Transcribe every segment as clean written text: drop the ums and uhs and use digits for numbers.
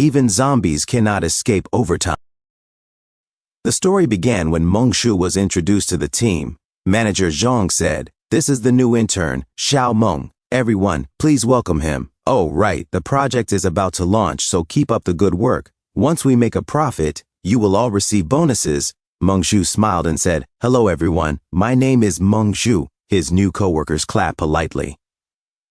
Even zombies cannot escape overtime. The story began when Meng Shu was introduced to the team. Manager Zhang said, "This is the new intern, Xiao Meng. Everyone, please welcome him. Oh, right, the project is about to launch, so keep up the good work. Once we make a profit, you will all receive bonuses." Meng Shu smiled and said, "Hello everyone, my name is Meng Shu." His new coworkers clapped politely.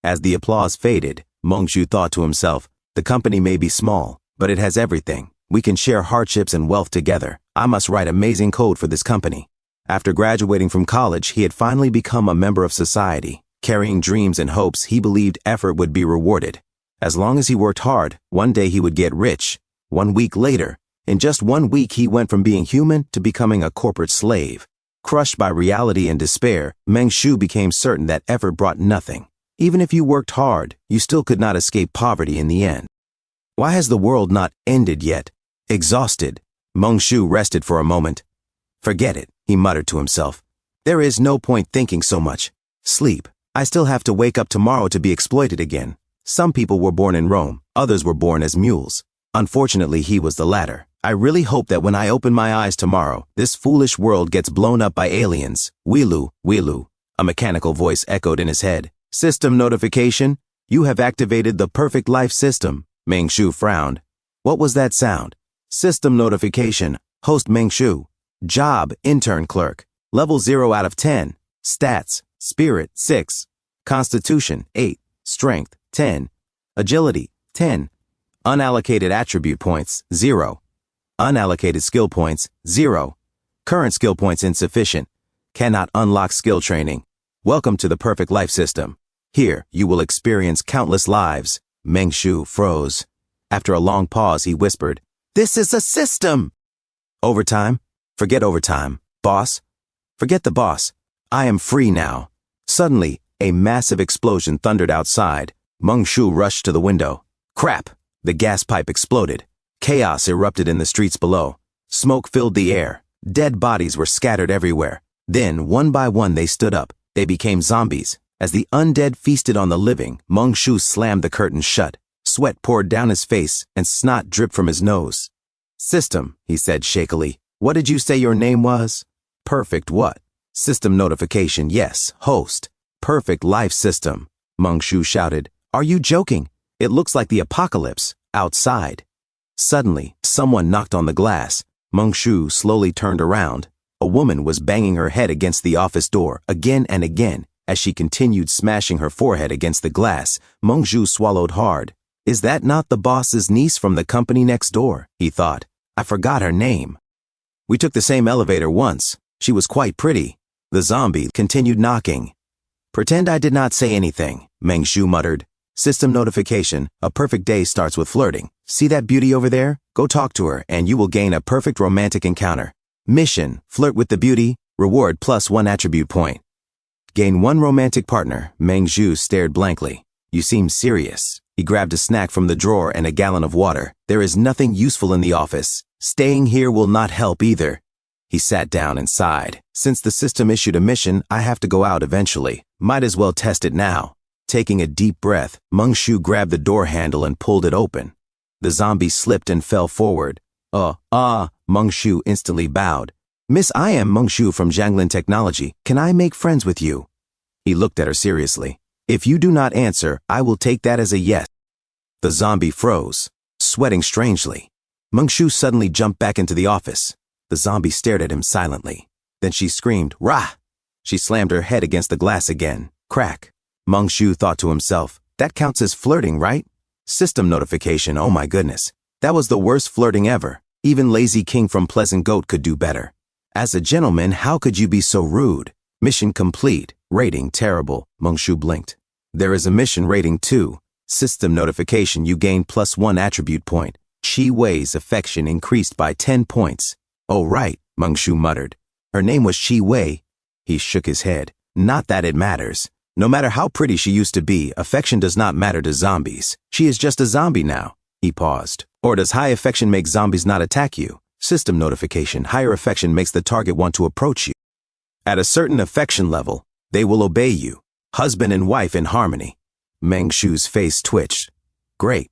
As the applause faded, Meng Shu thought to himself, "The company may be small, but it has everything. We can share hardships and wealth together. I must write amazing code for this company." After graduating from college, he had finally become a member of society. Carrying dreams and hopes, he believed effort would be rewarded. As long as he worked hard, one day he would get rich. 1 week later, in just 1 week, he went from being human to becoming a corporate slave. Crushed by reality and despair, Meng Shu became certain that effort brought nothing. Even if you worked hard, you still could not escape poverty in the end. Why has the world not ended yet? Exhausted, Meng Shu rested for a moment. "Forget it," he muttered to himself. "There is no point thinking so much. Sleep. I still have to wake up tomorrow to be exploited again." Some people were born in Rome, others were born as mules. Unfortunately, he was the latter. "I really hope that when I open my eyes tomorrow, this foolish world gets blown up by aliens. Wheelu, Wheelu," a mechanical voice echoed in his head. "System notification. You have activated the perfect life system." Meng Shu frowned. What was that sound? System notification. Host Meng Shu. Job, intern clerk. Level 0 out of 10. Stats, spirit, 6. Constitution, 8. Strength, 10. Agility, 10. Unallocated attribute points, 0. Unallocated skill points, 0. Current skill points insufficient. Cannot unlock skill training. Welcome to the perfect life system. Here, you will experience countless lives. Meng Shu froze. After a long pause, he whispered, "This is a system!" Overtime? Forget overtime. Boss? Forget the boss. I am free now. Suddenly, a massive explosion thundered outside. Meng Shu rushed to the window. Crap! The gas pipe exploded. Chaos erupted in the streets below. Smoke filled the air. Dead bodies were scattered everywhere. Then, one by one, they stood up. They became zombies. As the undead feasted on the living, Meng Shu slammed the curtains shut. Sweat poured down his face and snot dripped from his nose. "System," he said shakily. "What did you say your name was?" "Perfect what?" "System notification, yes. Host. Perfect life system." Meng Shu shouted. "Are you joking? It looks like the apocalypse. Outside." Suddenly, someone knocked on the glass. Meng Shu slowly turned around. A woman was banging her head against the office door again and again. As she continued smashing her forehead against the glass, Meng Shu swallowed hard. "Is that not the boss's niece from the company next door?" he thought. "I forgot her name. We took the same elevator once. She was quite pretty." The zombie continued knocking. "Pretend I did not say anything," Meng Shu muttered. "System notification. A perfect day starts with flirting. See that beauty over there? Go talk to her and you will gain a perfect romantic encounter. Mission, flirt with the beauty. Reward +1 attribute point. Gain 1 romantic partner." Meng Shu stared blankly. "You seem serious." He grabbed a snack from the drawer and a gallon of water. "There is nothing useful in the office. Staying here will not help either." He sat down and sighed. "Since the system issued a mission, I have to go out eventually. Might as well test it now." Taking a deep breath, Meng Shu grabbed the door handle and pulled it open. The zombie slipped and fell forward. Meng Shu instantly bowed. "Miss, I am Meng Shu from Jianglin Technology. Can I make friends with you?" He looked at her seriously. "If you do not answer, I will take that as a yes." The zombie froze, sweating strangely. Meng Shu suddenly jumped back into the office. The zombie stared at him silently. Then she screamed, "Rah!" She slammed her head against the glass again. Crack. Meng Shu thought to himself, "That counts as flirting, right? System notification, oh my goodness. That was the worst flirting ever. Even Lazy King from Pleasant Goat could do better. As a gentleman, how could you be so rude?" Mission complete. Rating terrible. Meng Shu blinked. "There is a mission rating too. System notification, you gain +1 attribute point. Chi Wei's affection increased by 10 points. "Oh right," Meng Shu muttered. "Her name was Chi Wei." He shook his head. "Not that it matters. No matter how pretty she used to be, affection does not matter to zombies. She is just a zombie now." He paused. "Or does high affection make zombies not attack you?" System notification, higher affection makes the target want to approach you. At a certain affection level, they will obey you. Husband and wife in harmony. Meng Shu's face twitched. "Great.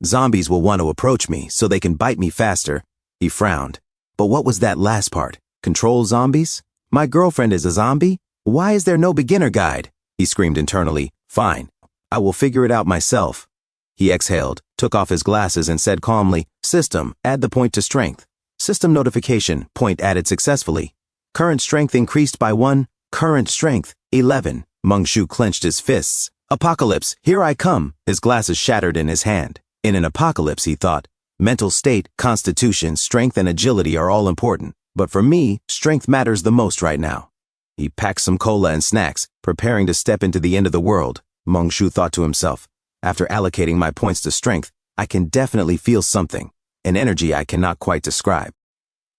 Zombies will want to approach me so they can bite me faster. He frowned. But what was that last part? Control zombies? My girlfriend is a zombie? Why is there no beginner guide? He screamed internally. Fine. I will figure it out myself. He exhaled, took off his glasses and said calmly, System, add the point to strength. System notification, point added successfully. Current strength increased by 1. Current strength, 11. Meng-Shu clenched his fists. Apocalypse, here I come. His glasses shattered in his hand. In an apocalypse, he thought, mental state, constitution, strength, and agility are all important. But for me, strength matters the most right now. He packed some cola and snacks, preparing to step into the end of the world. Meng-Shu thought to himself, after allocating my points to strength, I can definitely feel something, an energy I cannot quite describe.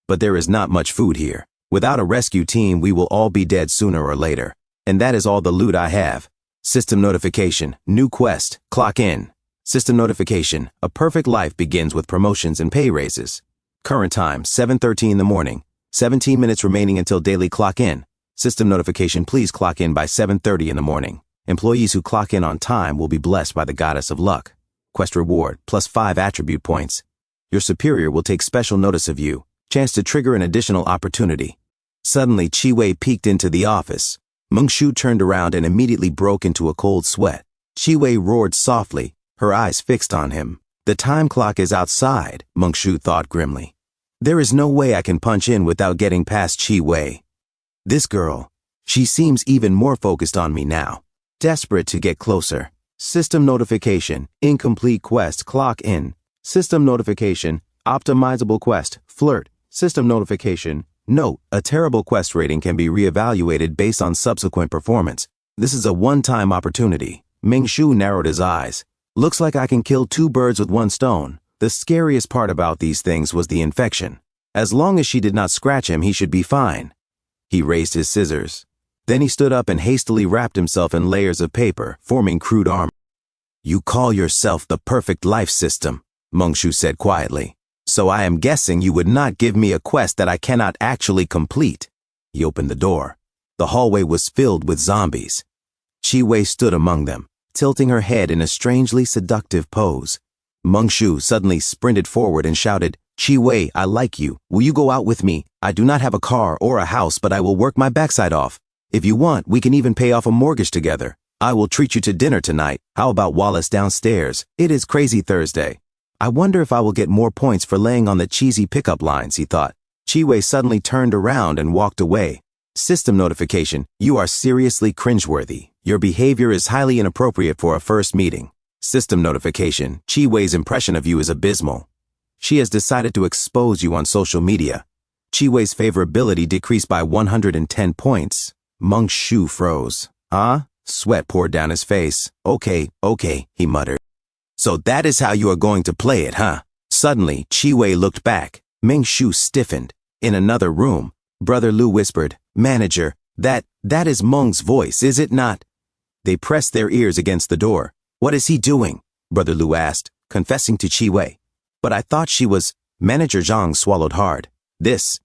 But there is not much food here. Without a rescue team, we will all be dead sooner or later. And that is all the loot I have. System notification, new quest, clock in. System notification, a perfect life begins with promotions and pay raises. Current time, 7:13 in the morning. 17 minutes remaining until daily clock in. System notification, please clock in by 7:30 in the morning. Employees who clock in on time will be blessed by the goddess of luck. Quest reward, +5 attribute points. Your superior will take special notice of you. Chance to trigger an additional opportunity. Suddenly, Chi-Wei peeked into the office. Meng-Shu turned around and immediately broke into a cold sweat. Chi-Wei roared softly, her eyes fixed on him. The time clock is outside, Meng-Shu thought grimly. There is no way I can punch in without getting past Chi-Wei. This girl, she seems even more focused on me now. Desperate to get closer. System notification, incomplete quest, clock in. System notification, optimizable quest, flirt. System notification, note, a terrible quest rating can be reevaluated based on subsequent performance. This is a one-time opportunity. Meng-Shu narrowed his eyes. Looks like I can kill 2 birds with 1 stone. The scariest part about these things was the infection. As long as she did not scratch him, he should be fine. He raised his scissors. Then he stood up and hastily wrapped himself in layers of paper, forming crude armor. You call yourself the perfect life system, Meng-Shu said quietly. So I am guessing you would not give me a quest that I cannot actually complete. He opened the door. The hallway was filled with zombies. Chi-Wei stood among them, tilting her head in a strangely seductive pose. Meng-Shu suddenly sprinted forward and shouted, Chi-Wei, I like you. Will you go out with me? I do not have a car or a house, but I will work my backside off. If you want, we can even pay off a mortgage together. I will treat you to dinner tonight. How about Wallace downstairs? It is Crazy Thursday. I wonder if I will get more points for laying on the cheesy pickup lines, he thought. Chi-Wei suddenly turned around and walked away. System notification, you are seriously cringeworthy. Your behavior is highly inappropriate for a first meeting. System notification, Chi-Wei's impression of you is abysmal. She has decided to expose you on social media. Chi-Wei's favorability decreased by 110 points. Meng-Shu froze. Huh? Sweat poured down his face. Okay, he muttered. So that is how you are going to play it, huh? Suddenly, Chi-Wei looked back. Meng-Shu stiffened. In another room, Brother Lu whispered, Manager, that is Meng's voice, is it not? They pressed their ears against the door. What is he doing? Brother Lu asked, confessing to Chi-Wei. But I thought she was... Manager Zhang swallowed hard. This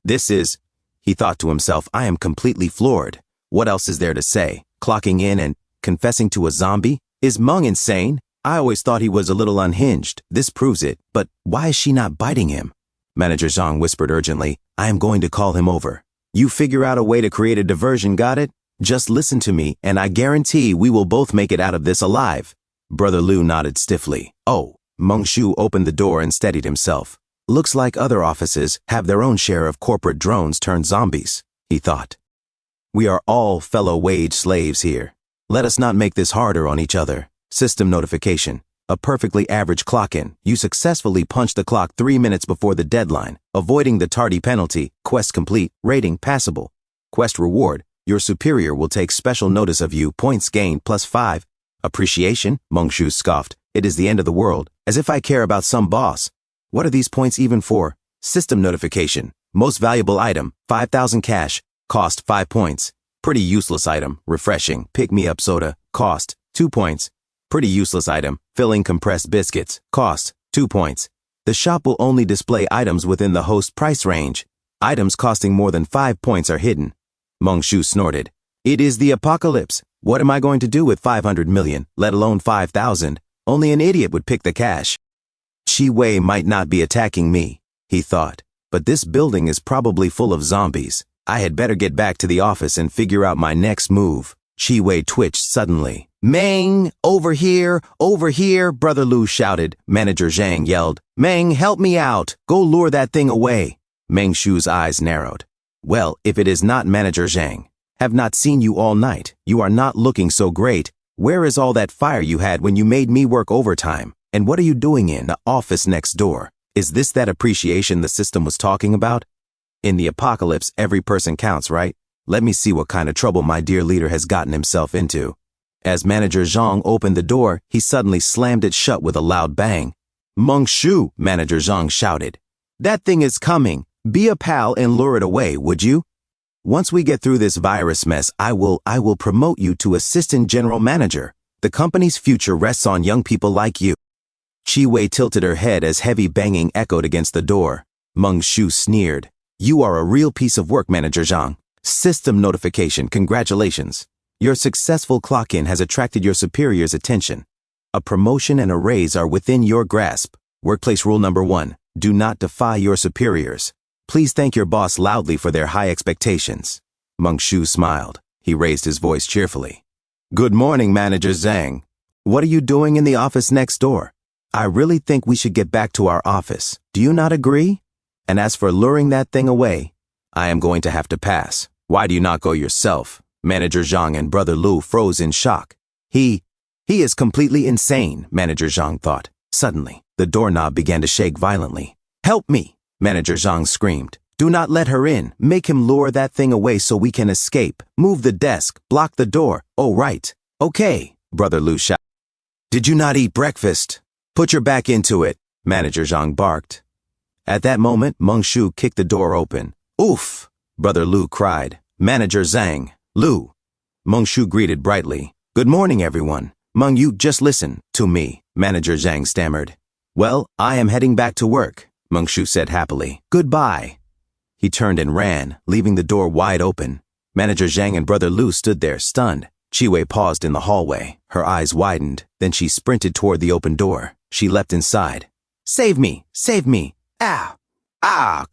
is... He thought to himself, I am completely floored. What else is there to say? Clocking in and confessing to a zombie? Is Meng insane? I always thought he was a little unhinged. This proves it. But why is she not biting him? Manager Zhang whispered urgently, I am going to call him over. You figure out a way to create a diversion, got it? Just listen to me, and I guarantee we will both make it out of this alive. Brother Lu nodded stiffly. Oh. Meng-Shu opened the door and steadied himself. Looks like other offices have their own share of corporate drones turned zombies, he thought. We are all fellow wage slaves here. Let us not make this harder on each other. System notification. A perfectly average clock-in. You successfully punched the clock 3 minutes before the deadline, avoiding the tardy penalty. Quest complete. Rating passable. Quest reward. Your superior will take special notice of you. Points gained +5. Appreciation? Meng-Shu scoffed. It is the end of the world. As if I care about some boss. What are these points even for? System notification. Most valuable item. 5,000 cash. Cost 5 points. Pretty useless item. Refreshing. Pick-me-up soda. Cost 2 points. Pretty useless item. Filling compressed biscuits. Cost 2 points. The shop will only display items within the host price range. Items costing more than 5 points are hidden. Meng-Shu snorted. It is the apocalypse. What am I going to do with 500 million, let alone 5,000? Only an idiot would pick the cash. Chi Wei might not be attacking me, he thought, but this building is probably full of zombies. I had better get back to the office and figure out my next move. Chi Wei twitched suddenly. Meng, over here, Brother Lu shouted. Manager Zhang yelled, Meng, help me out. Go lure that thing away. Meng Shu's eyes narrowed. Well, if it is not Manager Zhang. Have not seen you all night. You are not looking so great. Where is all that fire you had when you made me work overtime? And what are you doing in the office next door? Is this that appreciation the system was talking about? In the apocalypse, every person counts, right? Let me see what kind of trouble my dear leader has gotten himself into. As Manager Zhang opened the door, he suddenly slammed it shut with a loud bang. Meng Shu, Manager Zhang shouted. That thing is coming. Be a pal and lure it away, would you? Once we get through this virus mess, I will promote you to Assistant General Manager. The company's future rests on young people like you. Chi Wei tilted her head as heavy banging echoed against the door. Meng Shu sneered. You are a real piece of work, Manager Zhang. System notification, congratulations. Your successful clock-in has attracted your superior's attention. A promotion and a raise are within your grasp. Workplace rule number 1, do not defy your superiors. Please thank your boss loudly for their high expectations. Meng Shu smiled. He raised his voice cheerfully. Good morning, Manager Zhang. What are you doing in the office next door? I really think we should get back to our office. Do you not agree? And as for luring that thing away, I am going to have to pass. Why do you not go yourself? Manager Zhang and Brother Lu froze in shock. He is completely insane, Manager Zhang thought. Suddenly, the doorknob began to shake violently. Help me, Manager Zhang screamed. Do not let her in. Make him lure that thing away so we can escape. Move the desk. Block the door. Oh, right. Okay, Brother Lu shouted. Did you not eat breakfast? Put your back into it, Manager Zhang barked. At that moment, Meng Shu kicked the door open. Oof, Brother Lu cried. Manager Zhang, Lu. Meng Shu greeted brightly. Good morning, everyone. Meng, you just listen to me, Manager Zhang stammered. Well, I am heading back to work, Meng Shu said happily. Goodbye. He turned and ran, leaving the door wide open. Manager Zhang and Brother Lu stood there, stunned. Chi Wei paused in the hallway. Her eyes widened. Then she sprinted toward the open door. She leapt inside. Save me! Save me! Ow! Ah!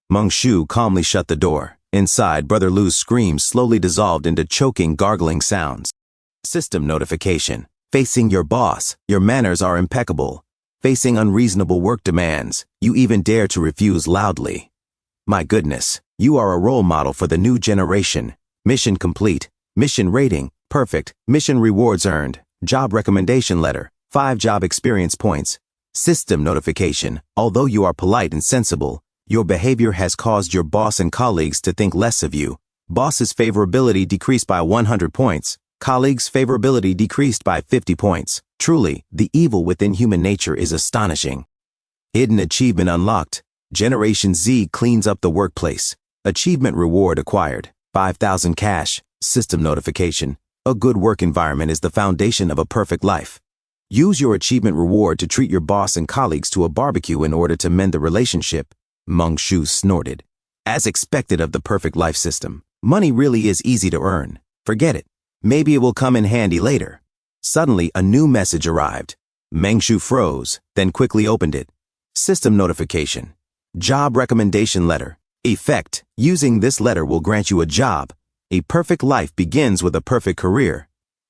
Meng Shu calmly shut the door. Inside, Brother Lu's screams slowly dissolved into choking, gargling sounds. System notification. Facing your boss, your manners are impeccable. Facing unreasonable work demands, you even dare to refuse loudly. My goodness, you are a role model for the new generation. Mission complete. Mission rating, perfect. Mission rewards earned. Job recommendation letter, 5 job experience points. System notification. Although you are polite and sensible, your behavior has caused your boss and colleagues to think less of you. Boss's favorability decreased by 100 points. Colleagues' favorability decreased by 50 points. Truly, the evil within human nature is astonishing. Hidden achievement unlocked. Generation Z cleans up the workplace. Achievement reward acquired. 5,000 cash. System notification. A good work environment is the foundation of a perfect life. Use your achievement reward to treat your boss and colleagues to a barbecue in order to mend the relationship. Meng Shu snorted. As expected of the perfect life system, money really is easy to earn. Forget it. Maybe it will come in handy later. Suddenly, a new message arrived. Meng Shu froze, then quickly opened it. System notification. Job recommendation letter. Effect. Using this letter will grant you a job. A perfect life begins with a perfect career.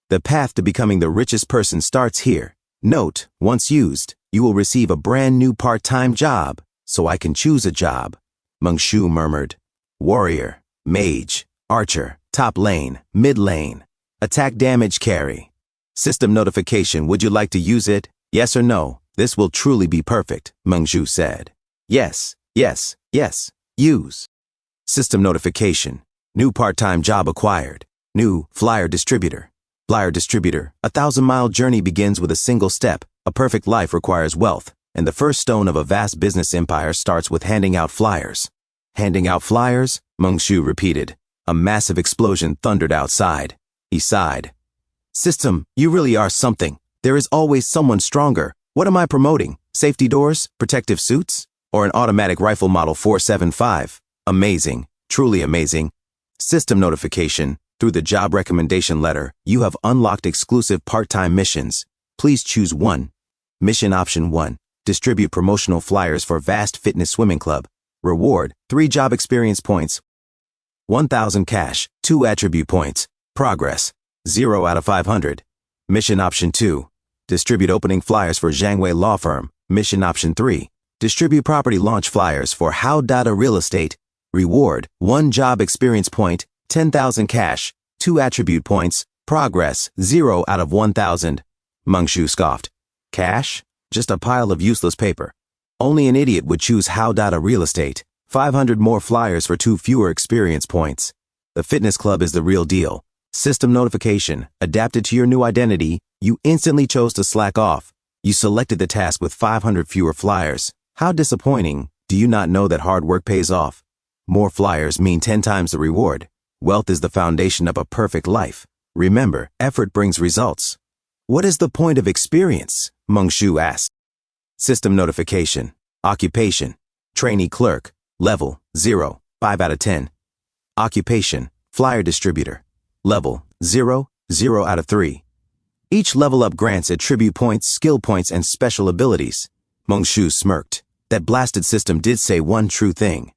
The path to becoming the richest person starts here. Note, once used, you will receive a brand new part-time job. So I can choose a job. Meng Shu murmured. Warrior, mage, archer, top lane, mid lane. Attack damage carry. System notification, would you like to use it? Yes or no? This will truly be perfect, Meng Shu said. Yes, yes, yes, use. System notification. New part-time job acquired. New flyer distributor. Flyer distributor. A 1,000-mile journey begins with a single step. A perfect life requires wealth. And the first stone of a vast business empire starts with handing out flyers. Handing out flyers? Meng Shu repeated. A massive explosion thundered outside. He sighed. System, you really are something. There is always someone stronger. What am I promoting? Safety doors? Protective suits? Or an automatic rifle model 475? Amazing. Truly amazing. System notification. Through the job recommendation letter, you have unlocked exclusive part-time missions. Please choose one. Mission option 1. Distribute promotional flyers for Vast Fitness Swimming Club. Reward, 3 job experience points. 1,000 cash, 2 attribute points. Progress, 0 out of 500. Mission Option 2. Distribute opening flyers for Zhangwei Law Firm. Mission Option 3. Distribute property launch flyers for How Data Real Estate. Reward, 1 job experience point, 10,000 cash, 2 attribute points. Progress, 0 out of 1,000. Mengshu scoffed. Cash? Just a pile of useless paper. Only an idiot would choose How Data Real Estate. 500 more flyers for 2 fewer experience points. The fitness club is the real deal. System notification, adapted to your new identity. You instantly chose to slack off. You selected the task with 500 fewer flyers. How disappointing. Do you not know that hard work pays off? More flyers mean 10 times the reward. Wealth is the foundation of a perfect life. Remember, effort brings results. What is the point of experience? Mengshu asked. System notification. Occupation. Trainee clerk. Level 0, 5 out of 10. Occupation. Flyer distributor. Level 0, 0 out of 3. Each level up grants attribute points, skill points, and special abilities. Mengshu smirked. That blasted system did say one true thing.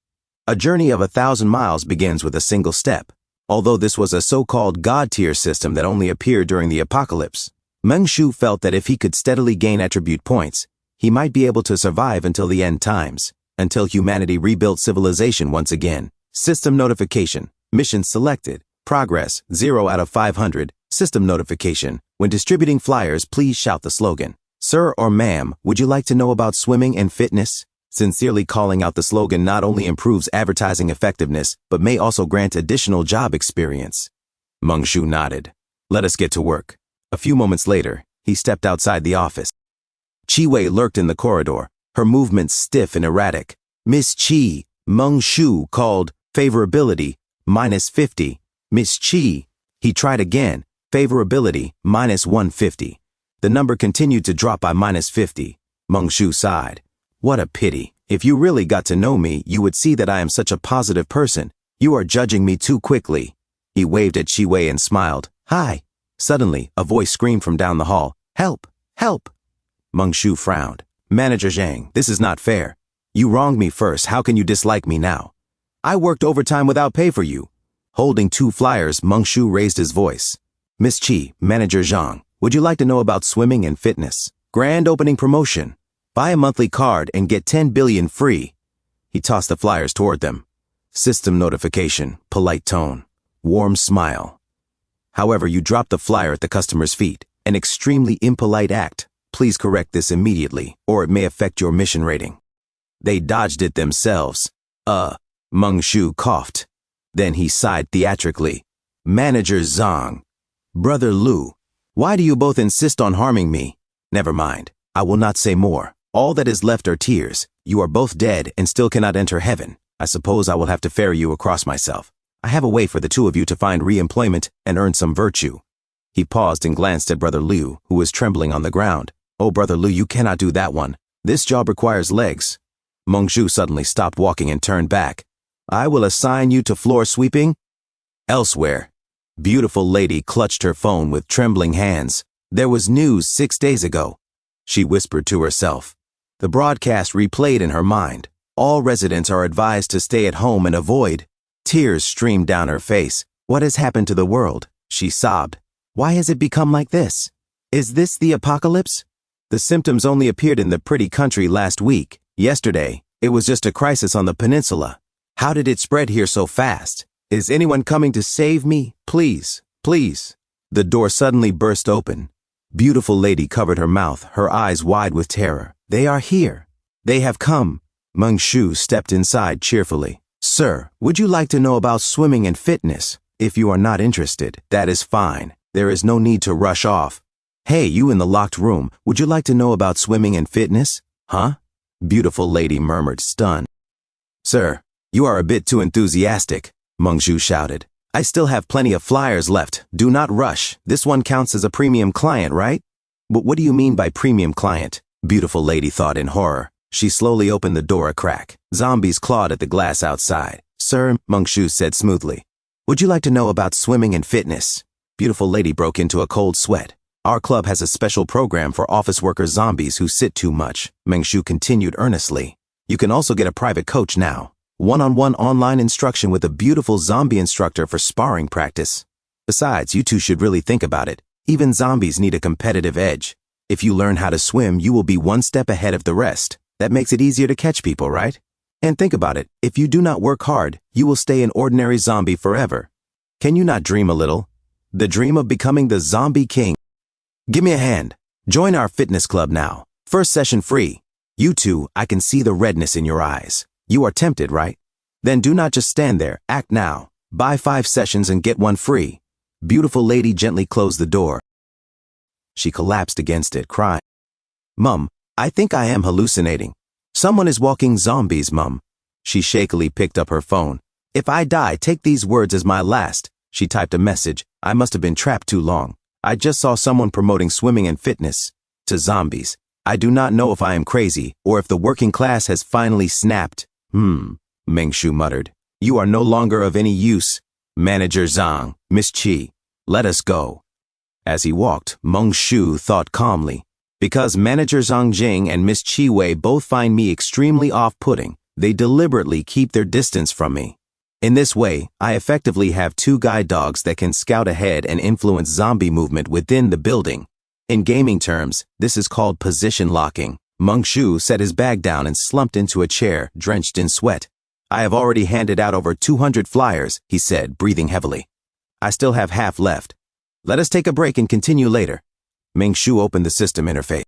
A journey of 1,000 miles begins with a single step. Although this was a so-called God-tier system that only appeared during the apocalypse, Mengshu felt that if he could steadily gain attribute points, he might be able to survive until the end times, until humanity rebuilt civilization once again. System notification. Mission selected. Progress, 0 out of 500. System notification. When distributing flyers, please shout the slogan. Sir or ma'am, would you like to know about swimming and fitness? Sincerely calling out the slogan not only improves advertising effectiveness, but may also grant additional job experience. Mengshu nodded. Let us get to work. A few moments later, he stepped outside the office. Chi-Wei lurked in the corridor, her movements stiff and erratic. Miss Chi, Mengshu called, favorability, -50. Miss Chi. He tried again, favorability, -150. The number continued to drop by -50. Mengshu sighed. What a pity. If you really got to know me, you would see that I am such a positive person. You are judging me too quickly. He waved at Chi-Wei and smiled. Hi. Suddenly, a voice screamed from down the hall. Help! Help! Mengshu frowned. Manager Zhang, this is not fair. You wronged me first. How can you dislike me now? I worked overtime without pay for you. Holding 2 flyers, Mengshu raised his voice. Miss Chi, Manager Zhang, would you like to know about swimming and fitness? Grand opening promotion. Buy a monthly card and get 10 billion free. He tossed the flyers toward them. System notification, polite tone, warm smile. However, you dropped the flyer at the customer's feet, an extremely impolite act. Please correct this immediately, or it may affect your mission rating. They dodged it themselves. Mengshu coughed. Then he sighed theatrically. Manager Zhang. Brother Lu, why do you both insist on harming me? Never mind. I will not say more. All that is left are tears. You are both dead and still cannot enter heaven. I suppose I will have to ferry you across myself. I have a way for the 2 of you to find re-employment and earn some virtue. He paused and glanced at Brother Liu, who was trembling on the ground. Oh, Brother Liu, you cannot do that one. This job requires legs. Mengshu suddenly stopped walking and turned back. I will assign you to floor sweeping. Elsewhere. Beautiful lady clutched her phone with trembling hands. There was news 6 days ago. She whispered to herself. The broadcast replayed in her mind. All residents are advised to stay at home and avoid. Tears streamed down her face. What has happened to the world? She sobbed. Why has it become like this? Is this the apocalypse? The symptoms only appeared in the pretty country last week. Yesterday, it was just a crisis on the peninsula. How did it spread here so fast? Is anyone coming to save me? Please, please. The door suddenly burst open. Beautiful lady covered her mouth, her eyes wide with terror. They are here. They have come. Mengshu stepped inside cheerfully. Sir, would you like to know about swimming and fitness? If you are not interested, that is fine. There is no need to rush off. Hey, you in the locked room, would you like to know about swimming and fitness? Huh? Beautiful lady murmured, stunned. Sir, you are a bit too enthusiastic, Mengshu shouted. I still have plenty of flyers left. Do not rush. This one counts as a premium client, right? But what do you mean by premium client? Beautiful lady thought in horror. She slowly opened the door a crack. Zombies clawed at the glass outside. Sir, Mengshu said smoothly. Would you like to know about swimming and fitness? Beautiful lady broke into a cold sweat. Our club has a special program for office worker zombies who sit too much, Mengshu continued earnestly. You can also get a private coach now. One-on-one online instruction with a beautiful zombie instructor for sparring practice. Besides, you two should really think about it. Even zombies need a competitive edge. If you learn how to swim, you will be one step ahead of the rest. That makes it easier to catch people, right? And think about it. If you do not work hard, you will stay an ordinary zombie forever. Can you not dream a little? The dream of becoming the zombie king. Give me a hand. Join our fitness club now. First session free. You two, I can see the redness in your eyes. You are tempted, right? Then do not just stand there. Act now. Buy 5 sessions and get 1 free. Beautiful lady gently closed the door. She collapsed against it, crying. Mum, I think I am hallucinating. Someone is walking zombies, Mum. She shakily picked up her phone. If I die, take these words as my last. She typed a message. I must have been trapped too long. I just saw someone promoting swimming and fitness to zombies. I do not know if I am crazy or if the working class has finally snapped. Mengshu muttered. You are no longer of any use. Manager Zhang, Miss Chi, let us go. As he walked, Mengshu thought calmly. Because Manager Zhang Jing and Miss Chi Wei both find me extremely off-putting, they deliberately keep their distance from me. In this way, I effectively have 2 guide dogs that can scout ahead and influence zombie movement within the building. In gaming terms, this is called position locking. Mengshu set his bag down and slumped into a chair, drenched in sweat. I have already handed out over 200 flyers, he said, breathing heavily. I still have half left. Let us take a break and continue later. Mengshu opened the system interface.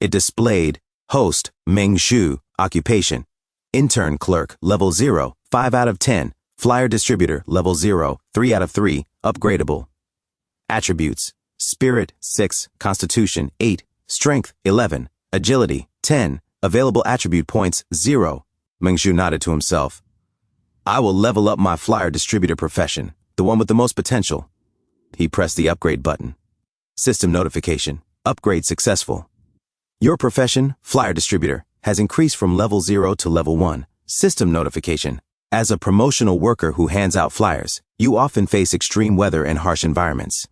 It displayed, Host, Mengshu, Occupation, Intern Clerk, Level 0, 5 out of 10, Flyer Distributor, Level 0, 3 out of 3, Upgradable. Attributes, Spirit, 6, Constitution, 8, Strength, 11, Agility, 10, Available Attribute Points, 0. Mengshu nodded to himself. I will level up my Flyer Distributor profession, the one with the most potential. He pressed the upgrade button. System notification, upgrade successful. Your profession, Flyer Distributor, has increased from level 0 to level 1. System notification. As a promotional worker who hands out flyers, you often face extreme weather and harsh environments.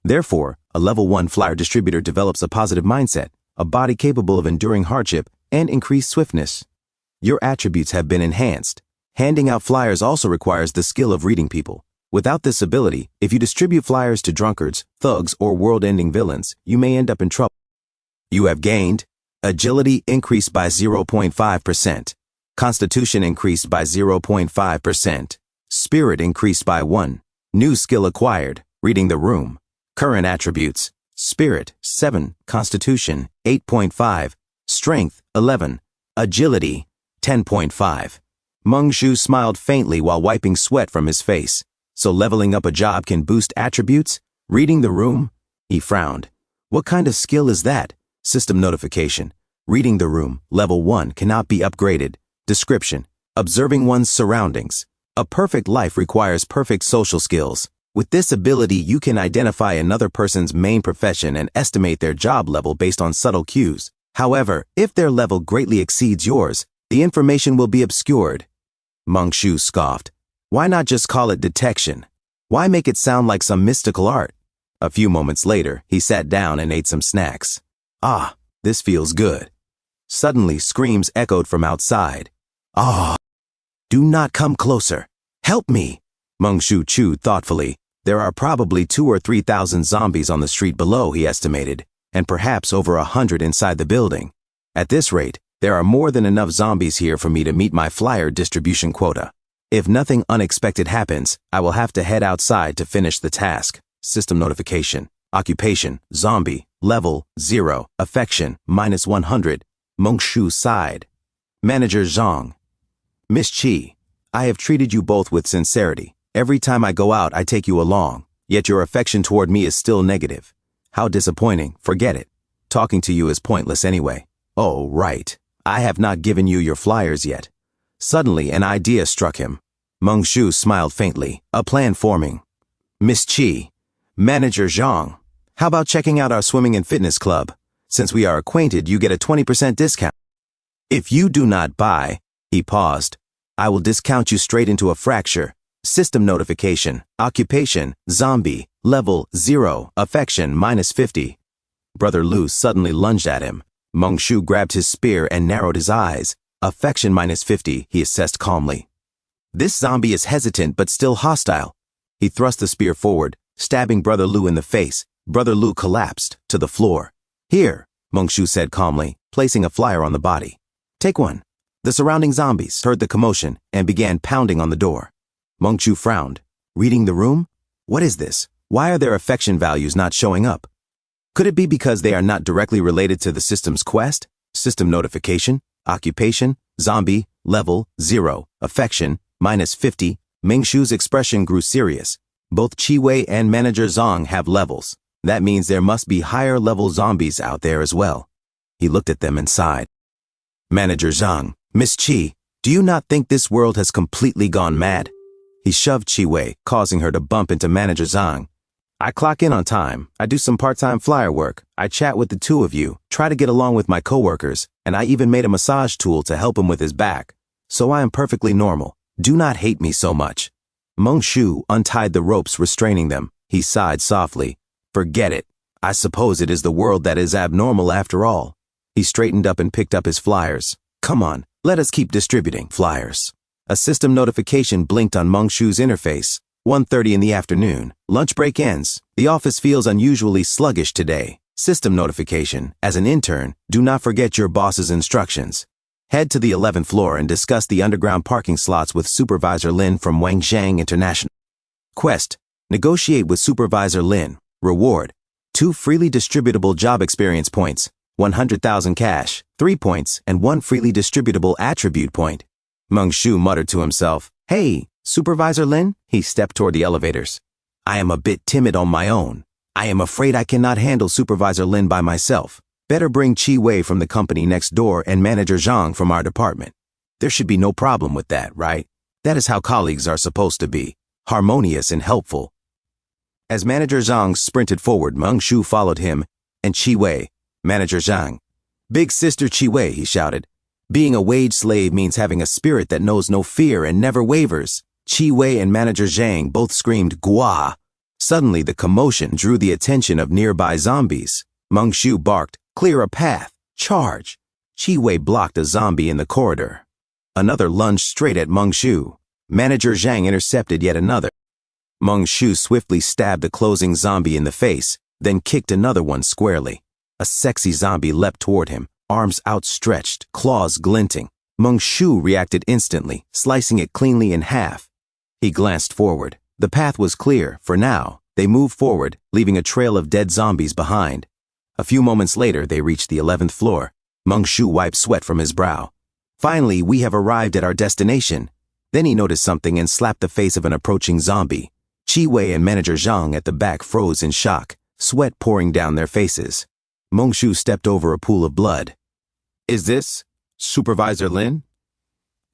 Therefore, a level 1 flyer distributor develops a positive mindset, a body capable of enduring hardship, and increased swiftness. Your attributes have been enhanced. Handing out flyers also requires the skill of reading people. Without this ability, if you distribute flyers to drunkards, thugs, or world-ending villains, you may end up in trouble. You have gained agility increased by 0.5%, constitution increased by 0.5%, spirit increased by 1, new skill acquired, reading the room, current attributes, spirit, 7, constitution, 8.5, strength, 11, agility, 10.5. Mengshu smiled faintly while wiping sweat from his face. So leveling up a job can boost attributes? Reading the room? He frowned. What kind of skill is that? System notification. Reading the room, level 1, cannot be upgraded. Description. Observing one's surroundings. A perfect life requires perfect social skills. With this ability, you can identify another person's main profession and estimate their job level based on subtle cues. However, if their level greatly exceeds yours, the information will be obscured. Mengshu scoffed. Why not just call it detection? Why make it sound like some mystical art? A few moments later, he sat down and ate some snacks. Ah, this feels good. Suddenly, screams echoed from outside. Ah! Do not come closer. Help me! Mengshu chewed thoughtfully. There are probably 2,000 or 3,000 zombies on the street below, he estimated, and perhaps over 100 inside the building. At this rate, there are more than enough zombies here for me to meet my flyer distribution quota. If nothing unexpected happens, I will have to head outside to finish the task. System notification. Occupation, zombie, level, 0, affection, -100. Mengshu sighed. Manager Zhang. Miss Chi, I have treated you both with sincerity. Every time I go out, I take you along, yet your affection toward me is still negative. How disappointing, forget it. Talking to you is pointless anyway. Oh, right. I have not given you your flyers yet. Suddenly, an idea struck him. Mengshu smiled faintly, a plan forming. Miss Chi, Manager Zhang, how about checking out our swimming and fitness club? Since we are acquainted, you get a 20% discount. If you do not buy, he paused, I will discount you straight into a fracture. System notification. Occupation. Zombie. Level 0. Affection -50. Brother Lu suddenly lunged at him. Meng Shu grabbed his spear and narrowed his eyes. Affection -50, he assessed calmly. This zombie is hesitant but still hostile. He thrust the spear forward, stabbing Brother Lu in the face. Brother Lu collapsed to the floor. Here, Meng Shu said calmly, placing a flyer on the body. Take one. The surrounding zombies heard the commotion and began pounding on the door. Meng Shu frowned. Reading the room? What is this? Why are their affection values not showing up? Could it be because they are not directly related to the system's quest? System notification, occupation, zombie, level 0, affection, -50. Meng Shu's expression grew serious. Both Chi Wei and Manager Zhang have levels. That means there must be higher level zombies out there as well. He looked at them and sighed. Manager Zhang, Miss Chi, do you not think this world has completely gone mad? He shoved Chi Wei, causing her to bump into Manager Zhang. I clock in on time, I do some part-time flyer work, I chat with the two of you, try to get along with my coworkers, and I even made a massage tool to help him with his back. So I am perfectly normal. Do not hate me so much. Meng Shu untied the ropes restraining them. He sighed softly. Forget it. I suppose it is the world that is abnormal after all. He straightened up and picked up his flyers. Come on, let us keep distributing flyers. A system notification blinked on Meng Shu's interface. 1:30 in the afternoon. Lunch break ends. The office feels unusually sluggish today. System notification. As an intern, do not forget your boss's instructions. Head to the 11th floor and discuss the underground parking slots with Supervisor Lin from Wangzhang International. Quest. Negotiate with Supervisor Lin. Reward. 2 freely distributable job experience points, 100,000 cash, 3 points, and 1 freely distributable attribute point. Meng Shu muttered to himself, Hey, Supervisor Lin? He stepped toward the elevators. I am a bit timid on my own. I am afraid I cannot handle Supervisor Lin by myself. Better bring Chi Wei from the company next door and Manager Zhang from our department. There should be no problem with that, right? That is how colleagues are supposed to be, harmonious and helpful. As Manager Zhang sprinted forward, Meng Shu followed him, and Chi Wei, Manager Zhang. Big Sister Chi Wei, he shouted. Being a wage slave means having a spirit that knows no fear and never wavers. Chi Wei and Manager Zhang both screamed, Gua! Suddenly, the commotion drew the attention of nearby zombies. Meng Shu barked, Clear a path. Charge. Chi Wei blocked a zombie in the corridor. Another lunged straight at Meng Shu. Manager Zhang intercepted yet another. Meng Shu swiftly stabbed a closing zombie in the face, then kicked another one squarely. A sexy zombie leapt toward him, arms outstretched, claws glinting. Meng Shu reacted instantly, slicing it cleanly in half. He glanced forward. The path was clear, for now. They moved forward, leaving a trail of dead zombies behind. A few moments later, they reached the 11th floor. Meng Shu wiped sweat from his brow. Finally, we have arrived at our destination. Then he noticed something and slapped the face of an approaching zombie. Chi Wei and Manager Zhang at the back froze in shock, sweat pouring down their faces. Meng Shu stepped over a pool of blood. Is this Supervisor Lin?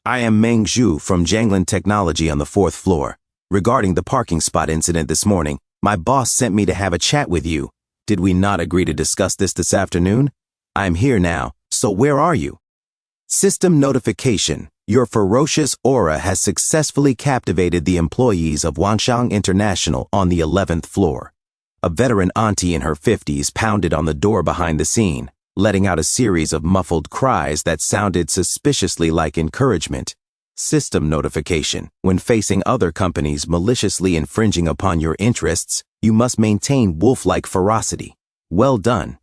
I am Meng Zhu from Jianglin Technology on the 4th floor. Regarding the parking spot incident this morning, my boss sent me to have a chat with you. Did we not agree to discuss this afternoon? I'm here now, so where are you? System notification. Your ferocious aura has successfully captivated the employees of Wangzhang International on the 11th floor. A veteran auntie in her 50s pounded on the door behind the scene, letting out a series of muffled cries that sounded suspiciously like encouragement. System notification. When facing other companies maliciously infringing upon your interests, you must maintain wolf-like ferocity. Well done.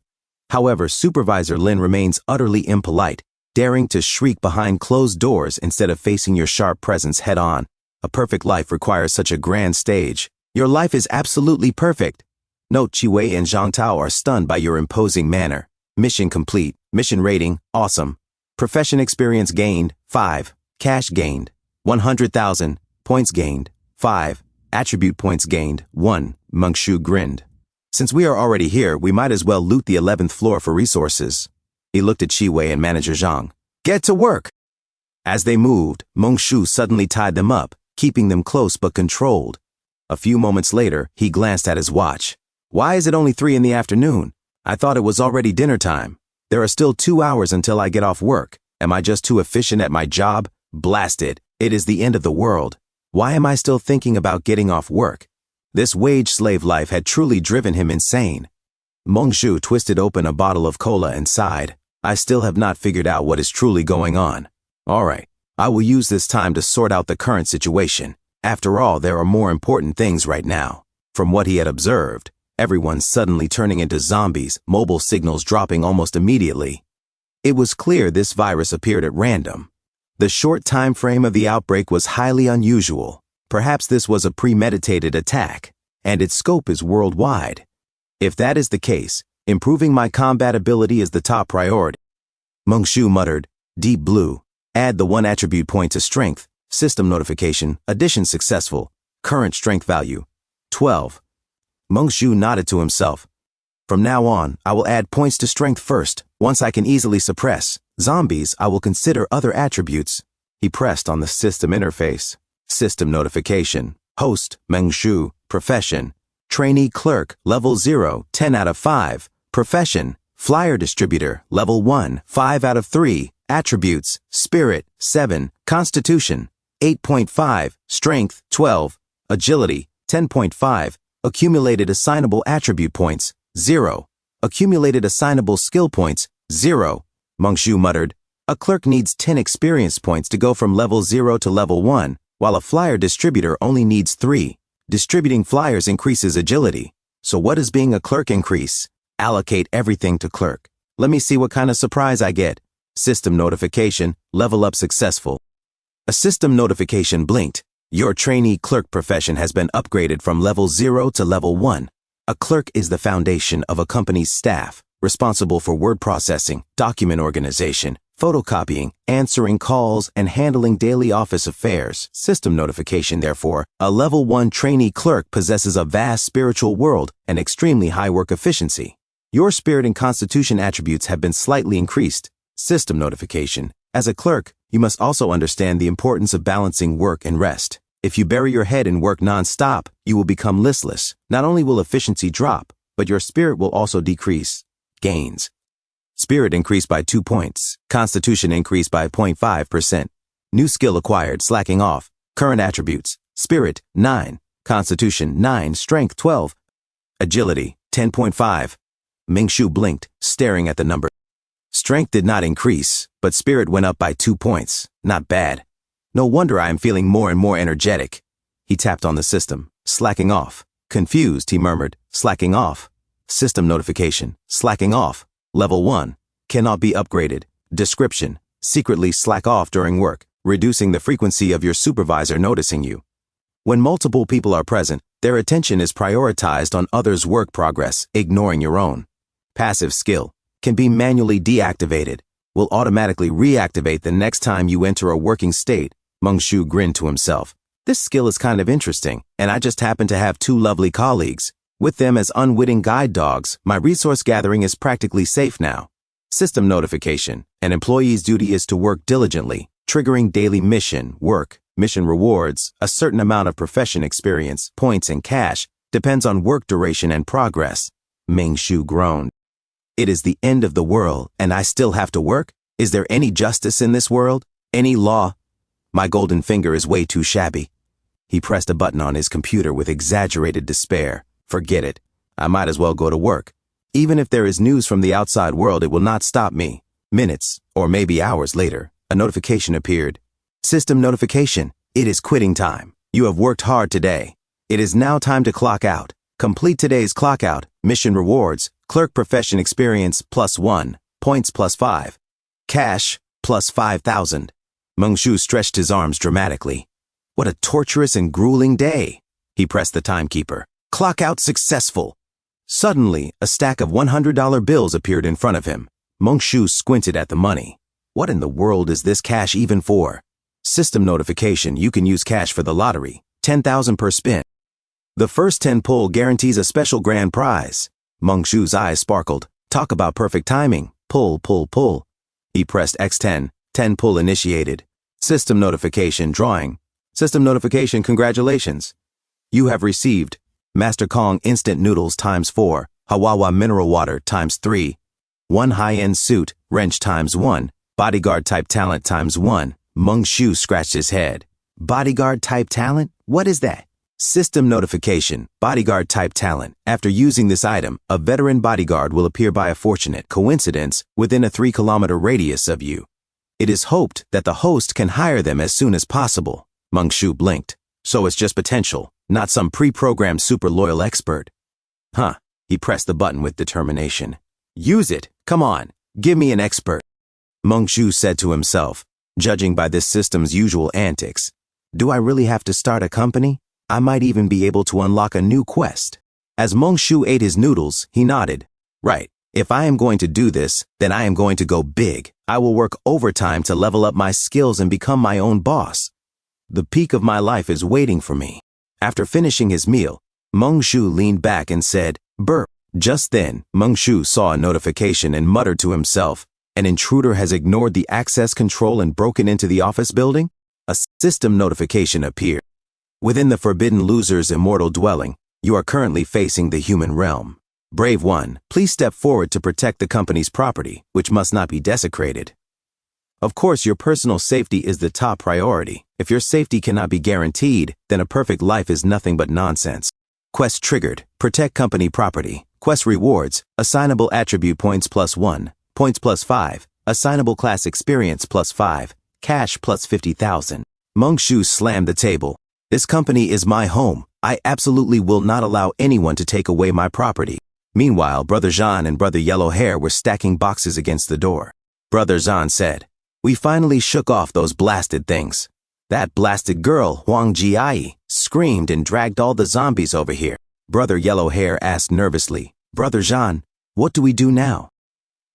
However, Supervisor Lin remains utterly impolite, daring to shriek behind closed doors instead of facing your sharp presence head-on. A perfect life requires such a grand stage. Your life is absolutely perfect. Note Chi Wei and Zhang Tao are stunned by your imposing manner. Mission complete. Mission rating, awesome. Profession experience gained, 5. Cash gained, 100,000. Points gained, 5. Attribute points gained, 1. Meng Shu grinned. Since we are already here, we might as well loot the 11th floor for resources. He looked at Chi Wei and Manager Zhang. Get to work! As they moved, Meng Shu suddenly tied them up, keeping them close but controlled. A few moments later, he glanced at his watch. Why is it only 3 in the afternoon? I thought it was already dinner time. There are still 2 hours until I get off work. Am I just too efficient at my job? Blast it. It is the end of the world. Why am I still thinking about getting off work? This wage slave life had truly driven him insane. Mongshu twisted open a bottle of cola and sighed. I still have not figured out what is truly going on. All right, I will use this time to sort out the current situation. After all, there are more important things right now. From what he had observed, everyone suddenly turning into zombies, mobile signals dropping almost immediately. It was clear this virus appeared at random. The short time frame of the outbreak was highly unusual. Perhaps this was a premeditated attack, and its scope is worldwide. If that is the case, improving my combat ability is the top priority. Mongshu muttered, Deep Blue. Add the 1 attribute point to strength. System notification. Addition successful. Current strength value 12. Mongshu nodded to himself. From now on, I will add points to strength first. Once I can easily suppress zombies, I will consider other attributes. He pressed on the system interface. System notification. Host, Mongshu. Profession. Trainee clerk, level 0, 10 out of 5. Profession. Flyer distributor, level 1, 5 out of 3. Attributes, Spirit, 7. Constitution, 8.5. Strength, 12. Agility, 10.5. Accumulated assignable attribute points, 0. Accumulated assignable skill points, 0. Mongshu muttered, a clerk needs 10 experience points to go from level 0 to level 1, while a flyer distributor only needs 3. Distributing flyers increases agility. So what does being a clerk increase? Allocate everything to clerk. Let me see what kind of surprise I get. System notification, level up successful. A system notification blinked. Your trainee clerk profession has been upgraded from level 0 to level 1. A clerk is the foundation of a company's staff, responsible for word processing, document organization, photocopying, answering calls, and handling daily office affairs. System notification, therefore, a level 1 trainee clerk possesses a vast spiritual world and extremely high work efficiency. Your spirit and constitution attributes have been slightly increased. System notification. As a clerk, you must also understand the importance of balancing work and rest. If you bury your head in work non-stop, you will become listless. Not only will efficiency drop, but your spirit will also decrease. Gains. Spirit increased by 2 points. Constitution increased by 0.5%. New skill acquired, slacking off. Current attributes. Spirit, 9. Constitution, 9. Strength, 12. Agility, 10.5. Mongshu blinked, staring at the number. Strength did not increase, but spirit went up by 2 points. Not bad. No wonder I am feeling more and more energetic. He tapped on the system. Slacking off. Confused, he murmured. Slacking off. System notification. Slacking off. Level 1. Cannot be upgraded. Description. Secretly slack off during work, reducing the frequency of your supervisor noticing you. When multiple people are present, their attention is prioritized on others' work progress, ignoring your own. Passive skill. Can be manually deactivated. Will automatically reactivate the next time you enter a working state. Mongshu grinned to himself. This skill is kind of interesting, and I just happen to have 2 lovely colleagues. With them as unwitting guide dogs, my resource gathering is practically safe now. System notification. An employee's duty is to work diligently, triggering daily mission rewards. A certain amount of profession experience, points, and cash depends on work duration and progress. Mongshu groaned. It is the end of the world, and I still have to work? Is there any justice in this world? Any law? My golden finger is way too shabby. He pressed a button on his computer with exaggerated despair. Forget it. I might as well go to work. Even if there is news from the outside world, it will not stop me. Minutes, or maybe hours later, a notification appeared. System notification. It is quitting time. You have worked hard today. It is now time to clock out. Complete today's clock out. Mission rewards. Clerk profession experience +1. Points +5. Cash +5,000. Mongshu stretched his arms dramatically. What a torturous and grueling day. He pressed the timekeeper. Clock out successful. Suddenly, a stack of $100 bills appeared in front of him. Mongshu squinted at the money. What in the world is this cash even for? System notification. You can use cash for the lottery. 10,000 per spin. The first 10 pull guarantees a special grand prize. Mongshu's eyes sparkled. Talk about perfect timing. Pull, pull, pull. He pressed X10. 10 pull initiated. System notification. Drawing. System notification. Congratulations. You have received Master Kong instant noodles ×4, Hawawa mineral water ×3, 1 high-end suit, wrench ×1, bodyguard type talent ×1. Mongshu scratched his head. Bodyguard type talent? What is that? System notification, bodyguard type talent. After using this item, a veteran bodyguard will appear by a fortunate coincidence within a 3-kilometer radius of you. It is hoped that the host can hire them as soon as possible. Meng-Shu blinked. So it's just potential, not some pre-programmed super loyal expert. Huh. He pressed the button with determination. Use it. Come on. Give me an expert. Meng-Shu said to himself, judging by this system's usual antics. Do I really have to start a company? I might even be able to unlock a new quest. As Meng-Shu ate his noodles, he nodded. Right. If I am going to do this, then I am going to go big. I will work overtime to level up my skills and become my own boss. The peak of my life is waiting for me. After finishing his meal, Meng-Shu leaned back and said, burp. Just then, Meng-Shu saw a notification and muttered to himself, an intruder has ignored the access control and broken into the office building? A system notification appeared. Within the Forbidden Loser's immortal dwelling, you are currently facing the human realm. Brave one, please step forward to protect the company's property, which must not be desecrated. Of course, your personal safety is the top priority. If your safety cannot be guaranteed, then a perfect life is nothing but nonsense. Quest triggered. Protect company property. Quest rewards. Assignable attribute points +1. Points +5. Assignable class experience +5. Cash +50,000. Meng-Shu slammed the table. This company is my home. I absolutely will not allow anyone to take away my property. Meanwhile, Brother Jean and Brother Yellow Hair were stacking boxes against the door. Brother Jean said, we finally shook off those blasted things. That blasted girl, Huang Jiai, screamed and dragged all the zombies over here. Brother Yellow Hair asked nervously, Brother Jean, what do we do now?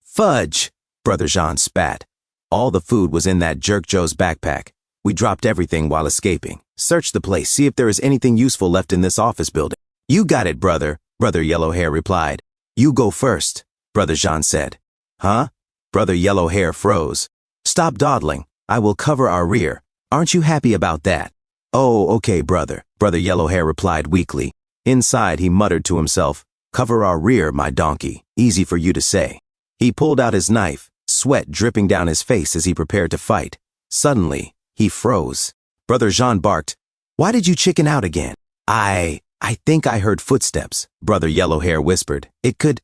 Fudge! Brother Jean spat. All the food was in that jerk Joe's backpack. We dropped everything while escaping. Search the place, see if there is anything useful left in this office building. You got it, brother, Brother Yellow Hair replied. You go first, Brother Jean said. Huh? Brother Yellow Hair froze. Stop dawdling. I will cover our rear. Aren't you happy about that? Oh, okay, brother, Brother Yellow Hair replied weakly. Inside, he muttered to himself, cover our rear, my donkey. Easy for you to say. He pulled out his knife, sweat dripping down his face as he prepared to fight. Suddenly, he froze. Brother Jean barked, why did you chicken out again? I think I heard footsteps, Brother Yellow Hair whispered. It could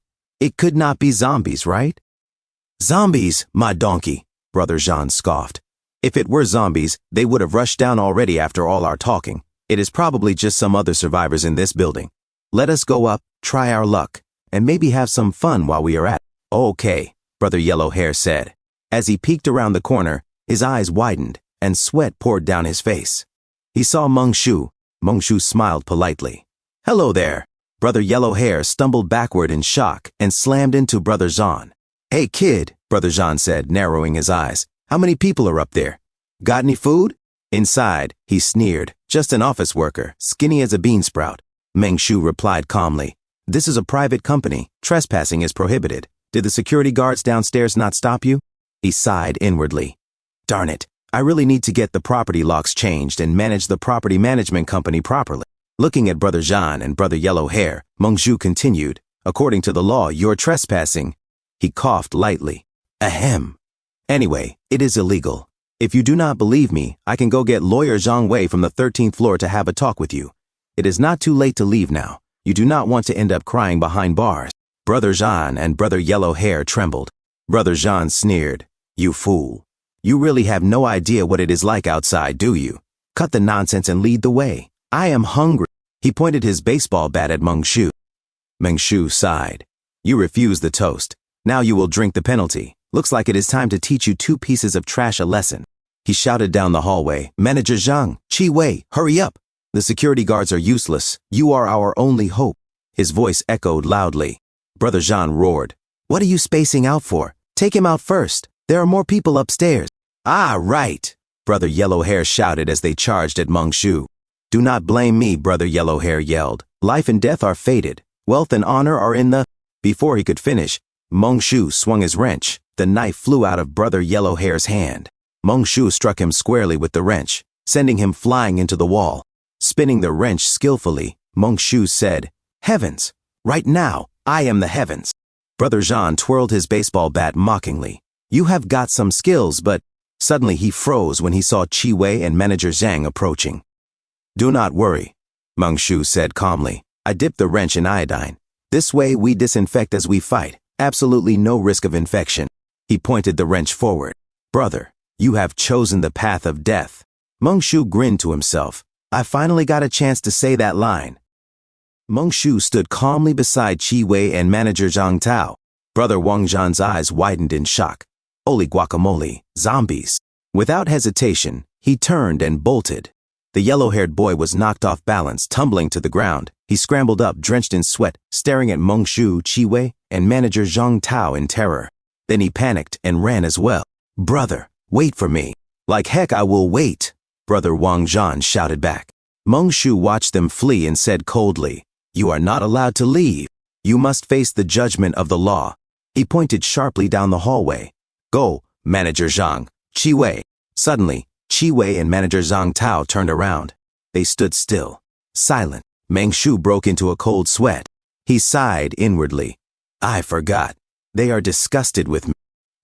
not be zombies, right? Zombies, my donkey, Brother Jean scoffed. If it were zombies, they would have rushed down already after all our talking. It is probably just some other survivors in this building. Let us go up, try our luck, and maybe have some fun while we are at it. Okay, Brother Yellow Hair said. As he peeked around the corner, his eyes widened, and sweat poured down his face. He saw Meng-Shu. Meng-Shu smiled politely. Hello there. Brother Yellow Hair stumbled backward in shock and slammed into Brother Jean. Hey kid, Brother Jean said, narrowing his eyes. How many people are up there? Got any food? Inside, he sneered. Just an office worker, skinny as a bean sprout. Meng-Shu replied calmly. This is a private company. Trespassing is prohibited. Did the security guards downstairs not stop you? He sighed inwardly. Darn it. I really need to get the property locks changed and manage the property management company properly. Looking at Brother Jean and Brother Yellow Hair, Meng-Shu continued, according to the law, you're trespassing. He coughed lightly. Ahem. Anyway, it is illegal. If you do not believe me, I can go get Lawyer Zhang Wei from the 13th floor to have a talk with you. It is not too late to leave now. You do not want to end up crying behind bars. Brother Jean and Brother Yellow Hair trembled. Brother Jean sneered. You fool. You really have no idea what it is like outside, do you? Cut the nonsense and lead the way. I am hungry. He pointed his baseball bat at Meng-Shu. Meng-Shu sighed. You refuse the toast. Now you will drink the penalty. Looks like it is time to teach you 2 pieces of trash a lesson. He shouted down the hallway. Manager Zhang, Chi Wei, hurry up. The security guards are useless. You are our only hope. His voice echoed loudly. Brother Jean roared. What are you spacing out for? Take him out first. There are more people upstairs. Ah, right. Brother Yellow Hair shouted as they charged at Meng-Shu. Do not blame me, Brother Yellow Hair yelled. Life and death are fated. Wealth and honor are in the... Before he could finish, Meng-Shu swung his wrench. The knife flew out of Brother Yellow Hair's hand. Meng-Shu struck him squarely with the wrench, sending him flying into the wall. Spinning the wrench skillfully, Meng-Shu said, Heavens! Right now, I am the heavens. Brother Jean twirled his baseball bat mockingly. You have got some skills, but Suddenly he froze when he saw Chi Wei and Manager Zhang approaching. Do not worry, Meng Shu said calmly. I dipped the wrench in iodine. This way we disinfect as we fight. Absolutely no risk of infection. He pointed the wrench forward. Brother, you have chosen the path of death. Meng Shu grinned to himself. I finally got a chance to say that line. Meng Shu stood calmly beside Chi Wei and Manager Zhang Tao. Brother Wang Zhan's eyes widened in shock. Holy guacamole, zombies. Without hesitation, he turned and bolted. The yellow-haired boy was knocked off balance, tumbling to the ground. He scrambled up, drenched in sweat, staring at Meng Shu, Chi Wei, and Manager Zhang Tao in terror. Then he panicked and ran as well. Brother, wait for me. Like heck I will wait, Brother Wang Zhan shouted back. Meng Shu watched them flee and said coldly, You are not allowed to leave. You must face the judgment of the law. He pointed sharply down the hallway. Go, Manager Zhang, Chi Wei. Suddenly, Chi Wei and Manager Zhang Tao turned around. They stood still, silent. Meng Shu broke into a cold sweat. He sighed inwardly. I forgot. They are disgusted with me.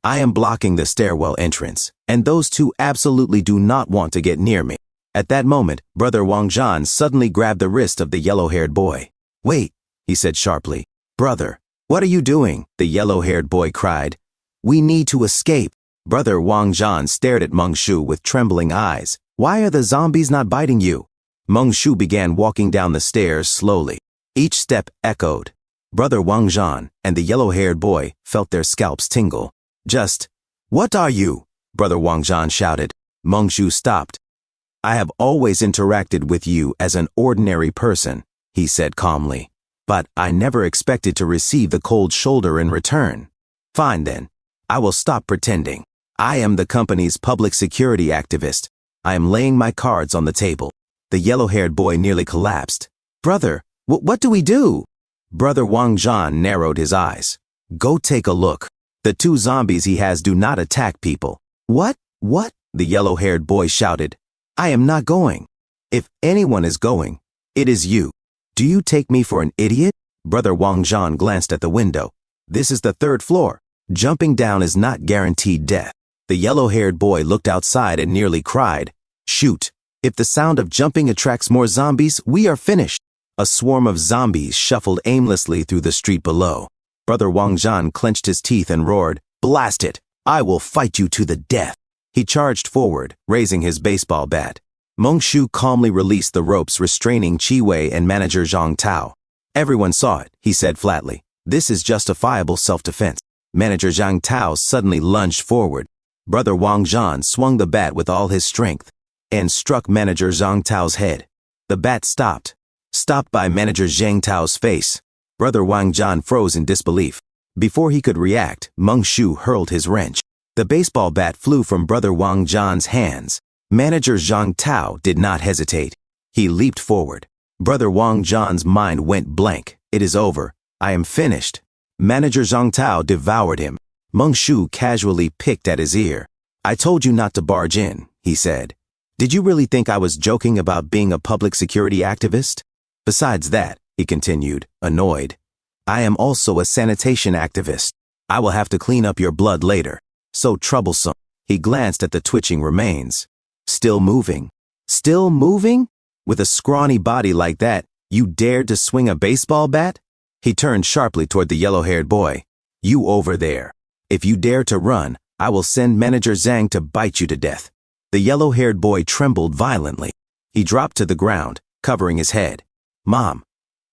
I am blocking the stairwell entrance, and those two absolutely do not want to get near me. At that moment, Brother Wang Zhan suddenly grabbed the wrist of the yellow-haired boy. Wait, he said sharply. Brother, what are you doing? The yellow-haired boy cried. We need to escape. Brother Wang Zhan stared at Meng Shu with trembling eyes. Why are the zombies not biting you? Meng Shu began walking down the stairs slowly. Each step echoed. Brother Wang Zhan and the yellow-haired boy felt their scalps tingle. What are you? Brother Wang Zhan shouted. Meng Shu stopped. I have always interacted with you as an ordinary person, he said calmly. But I never expected to receive the cold shoulder in return. Fine then. I will stop pretending. I am the company's public security activist. I am laying my cards on the table. The yellow-haired boy nearly collapsed. Brother, what do we do? Brother Wang Zhan narrowed his eyes. Go take a look. The two zombies he has do not attack people. What? The yellow-haired boy shouted. I am not going. If anyone is going, it is you. Do you take me for an idiot? Brother Wang Zhan glanced at the window. This is the 3rd floor. Jumping down is not guaranteed death. The yellow-haired boy looked outside and nearly cried. Shoot. If the sound of jumping attracts more zombies, we are finished. A swarm of zombies shuffled aimlessly through the street below. Brother Wang Zhan clenched his teeth and roared, Blast it! I will fight you to the death. He charged forward, raising his baseball bat. Meng Shu calmly released the ropes restraining Chi Wei and Manager Zhang Tao. Everyone saw it, he said flatly. This is justifiable self-defense. Manager Zhang Tao suddenly lunged forward. Brother Wang Zhan swung the bat with all his strength and struck Manager Zhang Tao's head. The bat stopped by Manager Zhang Tao's face. Brother Wang Zhan froze in disbelief. Before he could react, Meng Shu hurled his wrench. The baseball bat flew from Brother Wang Zhan's hands. Manager Zhang Tao did not hesitate. He leaped forward. Brother Wang Zhan's mind went blank. It is over. I am finished. Manager Zhang Tao devoured him. Meng Shu casually picked at his ear. I told you not to barge in, he said. Did you really think I was joking about being a public security activist? Besides that, he continued, annoyed, I am also a sanitation activist. I will have to clean up your blood later. So troublesome. He glanced at the twitching remains. Still moving. Still moving? With a scrawny body like that, you dared to swing a baseball bat? He turned sharply toward the yellow-haired boy. You over there. If you dare to run, I will send Manager Zhang to bite you to death. The yellow-haired boy trembled violently. He dropped to the ground, covering his head. Mom,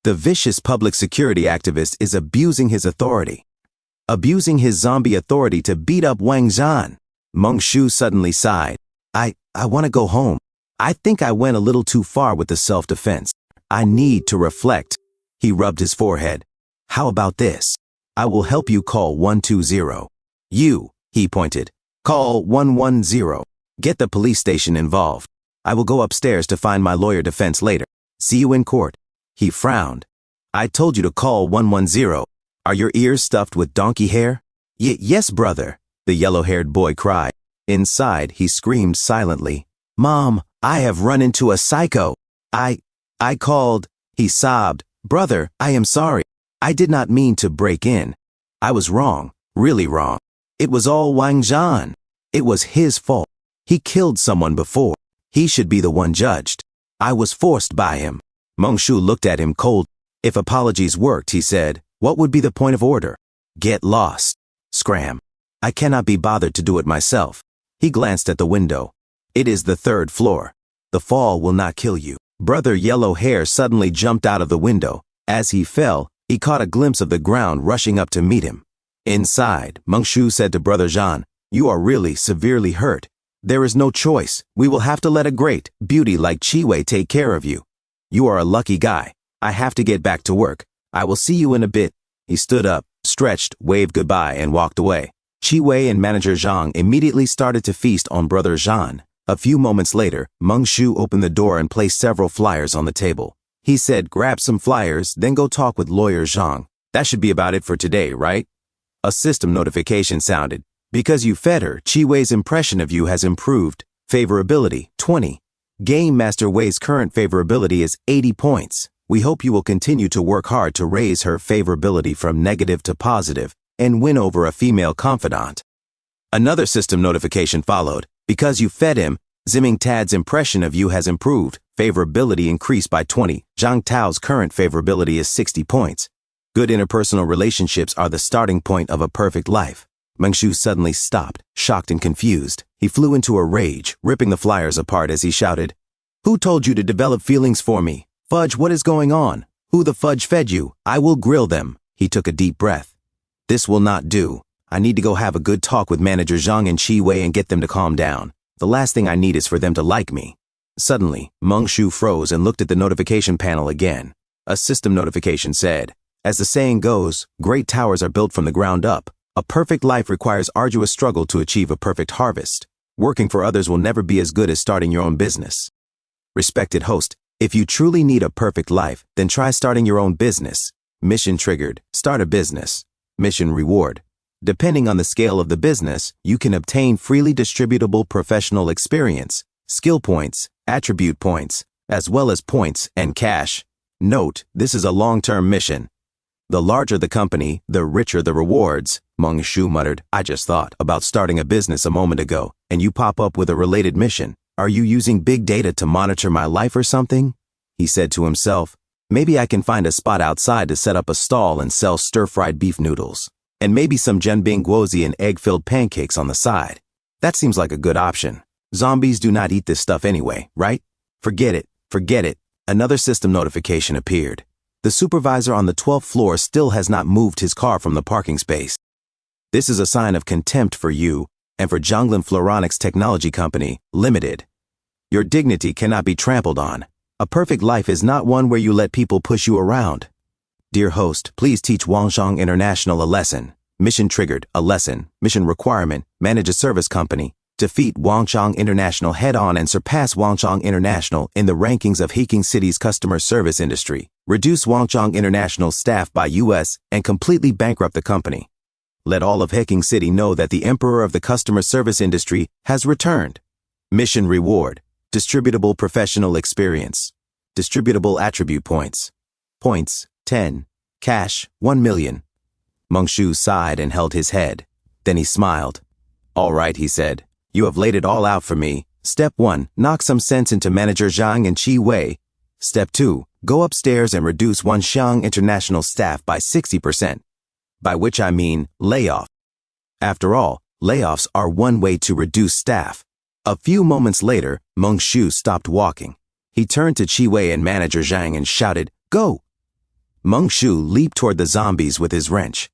the vicious public security activist is abusing his authority. Abusing his zombie authority to beat up Wang Zhan. Meng Shu suddenly sighed. I want to go home. I think I went a little too far with the self-defense. I need to reflect. He rubbed his forehead. How about this? I will help you call 120. You, he pointed. Call 110. Get the police station involved. I will go upstairs to find my lawyer defense later. See you in court. He frowned. I told you to call 110. Are your ears stuffed with donkey hair? Yes, brother, the yellow-haired boy cried. Inside, he screamed silently. Mom, I have run into a psycho. I called. He sobbed. Brother, I am sorry. I did not mean to break in. I was wrong, really wrong. It was all Wang Zhan. It was his fault. He killed someone before. He should be the one judged. I was forced by him. Mongshu looked at him cold. If apologies worked, he said, what would be the point of order? Get lost. Scram. I cannot be bothered to do it myself. He glanced at the window. It is the 3rd floor. The fall will not kill you. Brother Yellow Hair suddenly jumped out of the window. As he fell, he caught a glimpse of the ground rushing up to meet him. Inside, Mongshu said to Brother Jean, you are really severely hurt. There is no choice. We will have to let a great beauty like Chi-Wei take care of you. You are a lucky guy. I have to get back to work. I will see you in a bit. He stood up, stretched, waved goodbye, and walked away. Chi-Wei and Manager Zhang immediately started to feast on Brother Jean. A few moments later, Mongshu opened the door and placed several flyers on the table. He said, grab some flyers, then go talk with lawyer Zhang. That should be about it for today, right? A system notification sounded. Because you fed her, Chi-Wei's impression of you has improved. Favorability, 20. Game Master Wei's current favorability is 80 points. We hope you will continue to work hard to raise her favorability from negative to positive and win over a female confidant. Another system notification followed. Because you fed him, Ziming Tad's impression of you has improved. Favorability increased by 20. Zhang Tao's current favorability is 60 points. Good interpersonal relationships are the starting point of a perfect life. Mongshu suddenly stopped, shocked and confused. He flew into a rage, ripping the flyers apart as he shouted, who told you to develop feelings for me? Fudge, what is going on? Who the fudge fed you? I will grill them. He took a deep breath. This will not do. I need to go have a good talk with Manager Zhang and Chi-Wei and get them to calm down. The last thing I need is for them to like me. Suddenly, Mongshu froze and looked at the notification panel again. A system notification said, as the saying goes, great towers are built from the ground up. A perfect life requires arduous struggle to achieve a perfect harvest. Working for others will never be as good as starting your own business. Respected host, if you truly need a perfect life, then try starting your own business. Mission triggered. Start a business. Mission reward. Depending on the scale of the business, you can obtain freely distributable professional experience, skill points, attribute points, as well as points and cash. Note, this is a long-term mission. The larger the company, the richer the rewards. Mongshu muttered, I just thought about starting a business a moment ago, and you pop up with a related mission. Are you using big data to monitor my life or something? He said to himself, maybe I can find a spot outside to set up a stall and sell stir-fried beef noodles. And maybe some jenbing guozi and egg-filled pancakes on the side. That seems like a good option. Zombies do not eat this stuff anyway, right? Forget it, forget it. Another system notification appeared. The supervisor on the 12th floor still has not moved his car from the parking space. This is a sign of contempt for you and for Zhonglin Floronics Technology Company, Limited. Your dignity cannot be trampled on. A perfect life is not one where you let people push you around. Dear host, please teach Wangshang International a lesson. Mission triggered, a lesson. Mission requirement, manage a service company. Defeat Wangshang International head-on and surpass Wangshang International in the rankings of Heking City's customer service industry. Reduce Wangshang International's staff by US and completely bankrupt the company. Let all of Heking City know that the emperor of the customer service industry has returned. Mission reward, distributable professional experience. Distributable attribute points. Points, 10. Cash, 1 million. Mongshu sighed and held his head. Then he smiled. All right, he said. You have laid it all out for me. Step 1, knock some sense into Manager Zhang and Chi-Wei. Step 2, go upstairs and reduce Wangshang International staff by 60%. By which I mean layoff. After all, layoffs are one way to reduce staff. A few moments later, Mongshu stopped walking. He turned to Chi-Wei and Manager Zhang and shouted, go! Mongshu leaped toward the zombies with his wrench.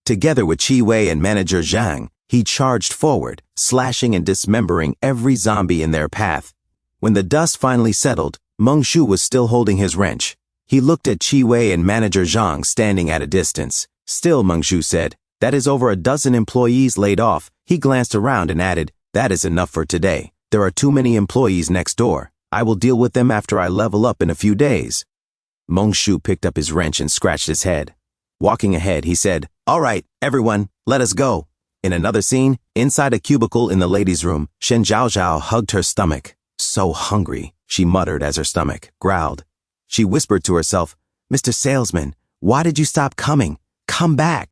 Together with Chi-Wei and Manager Zhang, he charged forward, slashing and dismembering every zombie in their path. When the dust finally settled, Mongshu was still holding his wrench. He looked at Chi-Wei and Manager Zhang standing at a distance. Still, Mongshu said, that is over a dozen employees laid off. He glanced around and added, that is enough for today. There are too many employees next door. I will deal with them after I level up in a few days. Mongshu picked up his wrench and scratched his head. Walking ahead, he said, all right, everyone, let us go. In another scene, inside a cubicle in the ladies' room, Shen Zhaozhao hugged her stomach. So hungry, she muttered as her stomach growled. She whispered to herself, Mr. Salesman, why did you stop coming? Come back.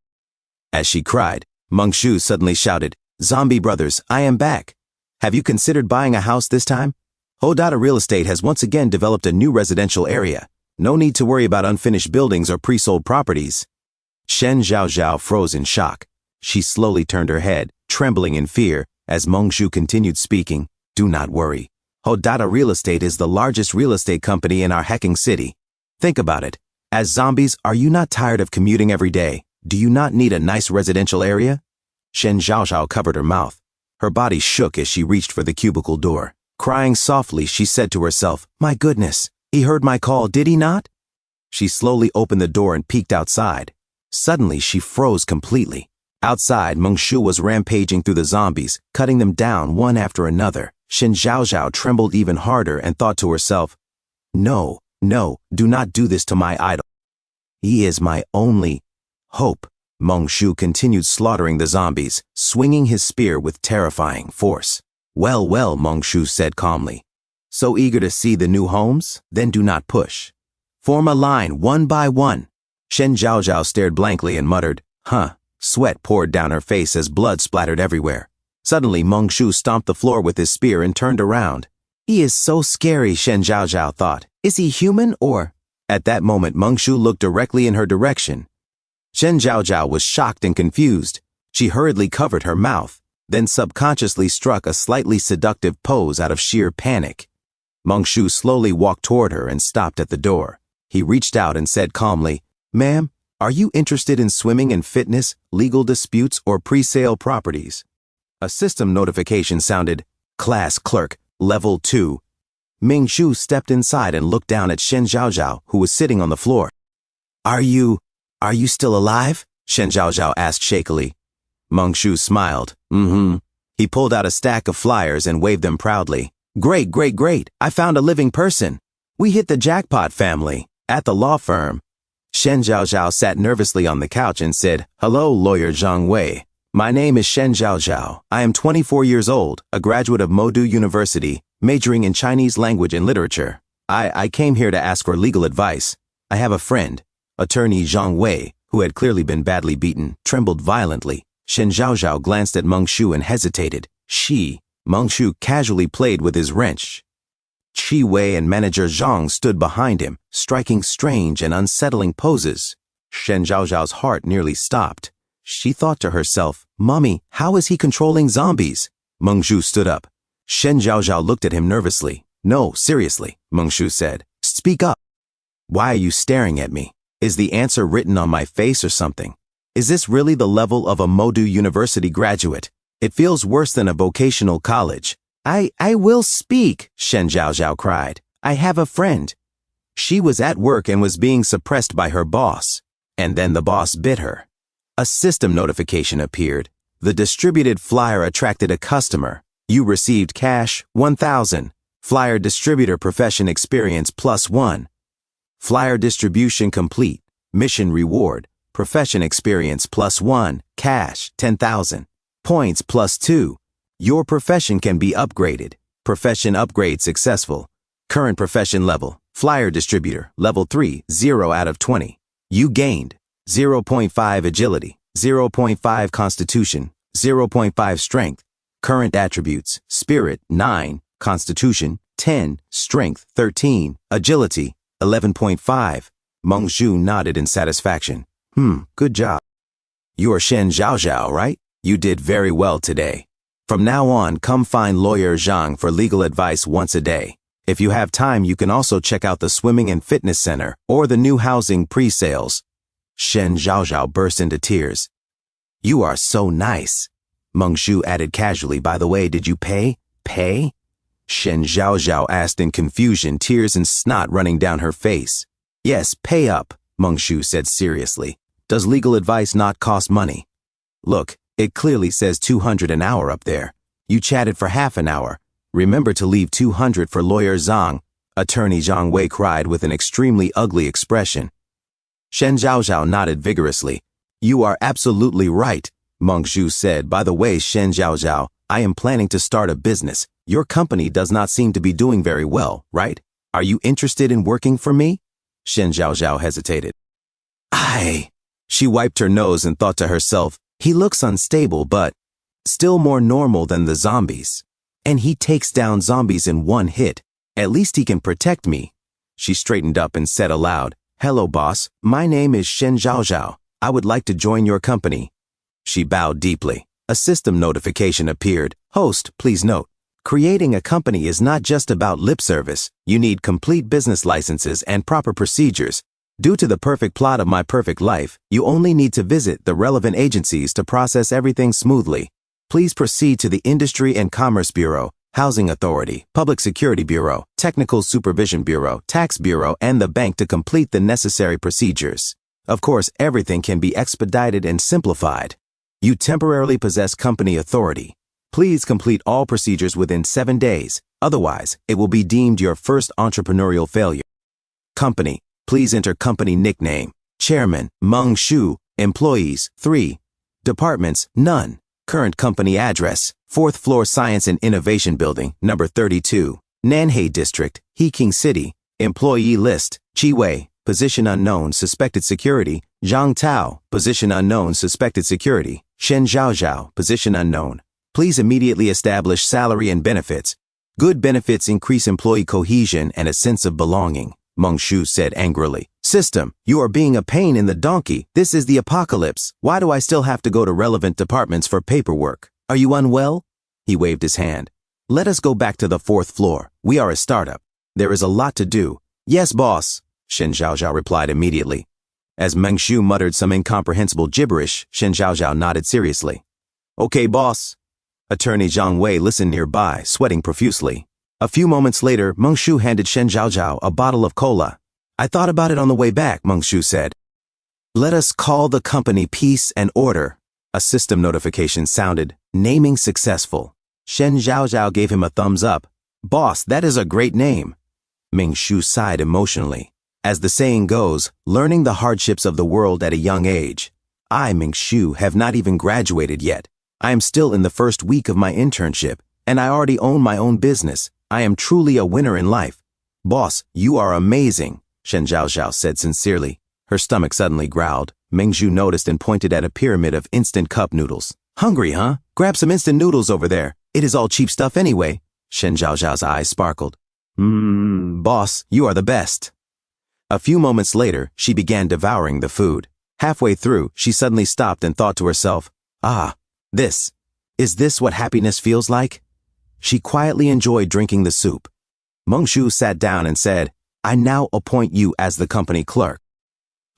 As she cried, Mongshu suddenly shouted, Zombie brothers, I am back. Have you considered buying a house this time? Odata Real Estate has once again developed a new residential area. No need to worry about unfinished buildings or pre-sold properties. Shen Zhaozhao froze in shock. She slowly turned her head, trembling in fear, as Mengshu continued speaking. Do not worry. Odata Real Estate is the largest real estate company in our hacking city. Think about it. As zombies, are you not tired of commuting every day? Do you not need a nice residential area? Shen Zhaozhao covered her mouth. Her body shook as she reached for the cubicle door. Crying softly, she said to herself, "My goodness, he heard my call, did he not?" She slowly opened the door and peeked outside. Suddenly, she froze completely. Outside, Mengshu was rampaging through the zombies, cutting them down one after another. Shen Zhaozhao trembled even harder and thought to herself, No, do not do this to my idol. He is my only hope. Mengshu continued slaughtering the zombies, swinging his spear with terrifying force. Well, Mengshu said calmly. So eager to see the new homes? Then do not push. Form a line one by one. Shen Zhaozhao stared blankly and muttered, Huh. Sweat poured down her face as blood splattered everywhere. Suddenly, Mengshu stomped the floor with his spear and turned around. He is so scary, Shen Zhaozhao thought. Is he human or? At that moment, Mengshu looked directly in her direction. Shen Zhaozhao was shocked and confused. She hurriedly covered her mouth, then subconsciously struck a slightly seductive pose out of sheer panic. Mengshu slowly walked toward her and stopped at the door. He reached out and said calmly, Ma'am, are you interested in swimming and fitness, legal disputes, or pre-sale properties? A system notification sounded, Class Clerk, Level 2. Mengshu stepped inside and looked down at Shen Zhaozhao, who was sitting on the floor. Are you still alive? Shen Zhaozhao asked shakily. Mengshu smiled. He pulled out a stack of flyers and waved them proudly. Great. I found a living person. We hit the jackpot, family. At the law firm. Shen Zhaozhao sat nervously on the couch and said, Hello, lawyer Zhang Wei. My name is Shen Zhaozhao. I am 24 years old, a graduate of Modu University, majoring in Chinese language and literature. I came here to ask for legal advice. I have a friend, attorney Zhang Wei, who had clearly been badly beaten, trembled violently. Shen Zhaozhao glanced at Mengshu and hesitated. Mengshu casually played with his wrench. Chi Wei and manager Zhang stood behind him, striking strange and unsettling poses. Shen Zhaozhao's heart nearly stopped. She thought to herself, Mommy, how is he controlling zombies? Mengshu stood up. Shen Zhaozhao looked at him nervously. No, seriously, Mengshu said. Speak up. Why are you staring at me? Is the answer written on my face or something? Is this really the level of a Modu University graduate? It feels worse than a vocational college. I will speak, Shen Zhaozhao cried. I have a friend. She was at work and was being suppressed by her boss. And then the boss bit her. A system notification appeared. The distributed flyer attracted a customer. You received cash, 1,000. Flyer distributor profession experience +1. Flyer distribution complete. Mission reward. Profession experience +1. Cash, 10,000. Points +2. Your profession can be upgraded. Profession upgrade successful. Current profession level. Flyer distributor, level 3, 0 out of 20. You gained 0.5 agility, 0.5 constitution, 0.5 strength. Current attributes, spirit, 9, constitution, 10, strength, 13, agility, 11.5. Mengshu nodded in satisfaction. Good job. You're Shen Zhaozhao, right? You did very well today. From now on, come find lawyer Zhang for legal advice once a day. If you have time, you can also check out the swimming and fitness center or the new housing pre-sales. Shen Zhaozhao burst into tears. You are so nice. Mengshu added casually, by the way, did you pay? Pay? Shen Zhaozhao asked in confusion, tears and snot running down her face. Yes, pay up, Mengshu said seriously. Does legal advice not cost money? Look, it clearly says 200 an hour up there. You chatted for half an hour. Remember to leave 200 for lawyer Zhang, attorney Zhang Wei cried with an extremely ugly expression. Shen Zhaozhao nodded vigorously. You are absolutely right, Mengshu said. By the way, Shen Zhaozhao, I am planning to start a business. Your company does not seem to be doing very well, right? Are you interested in working for me? Shen Zhaozhao hesitated. She wiped her nose and thought to herself, he looks unstable but still more normal than the zombies. And he takes down zombies in one hit. At least he can protect me. She straightened up and said aloud, "Hello, boss. My name is Shen Zhaozhao. I would like to join your company." She bowed deeply. A system notification appeared. "Host, please note. Creating a company is not just about lip service. You need complete business licenses and proper procedures. Due to the perfect plot of My Perfect Life, you only need to visit the relevant agencies to process everything smoothly. Please proceed to the Industry and Commerce Bureau, Housing Authority, Public Security Bureau, Technical Supervision Bureau, Tax Bureau, and the bank to complete the necessary procedures. Of course, everything can be expedited and simplified. You temporarily possess company authority. Please complete all procedures within 7 days. Otherwise, it will be deemed your first entrepreneurial failure. Company. Please enter company nickname. Chairman, Meng Shu. Employees, 3. Departments, none. Current company address, 4th floor Science and Innovation Building, number 32. Nanhei District, Heking City. Employee list, Chi Wei, position unknown, suspected security. Zhang Tao, position unknown, suspected security. Shen Zhaozhao, position unknown. Please immediately establish salary and benefits. Good benefits increase employee cohesion and a sense of belonging, Meng Shu said angrily. System, you are being a pain in the donkey. This is the apocalypse. Why do I still have to go to relevant departments for paperwork? Are you unwell? He waved his hand. Let us go back to the 4th floor. We are a startup. There is a lot to do. Yes, boss, Shen Zhaozhao replied immediately. As Meng Shu muttered some incomprehensible gibberish, Shen Zhaozhao nodded seriously. Okay, boss. Attorney Zhang Wei listened nearby, sweating profusely. A few moments later, Meng Shu handed Shen Zhaozhao a bottle of cola. I thought about it on the way back, Meng Shu said. Let us call the company Peace and Order. A system notification sounded. Naming successful. Shen Zhaozhao gave him a thumbs up. Boss, that is a great name. Meng Shu sighed emotionally. As the saying goes, learning the hardships of the world at a young age. I, Meng Shu, have not even graduated yet. I am still in the first week of my internship, and I already own my own business. I am truly a winner in life. Boss, you are amazing, Shen Zhaozhao said sincerely. Her stomach suddenly growled. Meng Shu noticed and pointed at a pyramid of instant cup noodles. Hungry, huh? Grab some instant noodles over there. It is all cheap stuff anyway. Shen Zhaozhao's eyes sparkled. Boss, you are the best. A few moments later, she began devouring the food. Halfway through, she suddenly stopped and thought to herself, is this what happiness feels like? She quietly enjoyed drinking the soup. Meng Shu sat down and said, I now appoint you as the company clerk.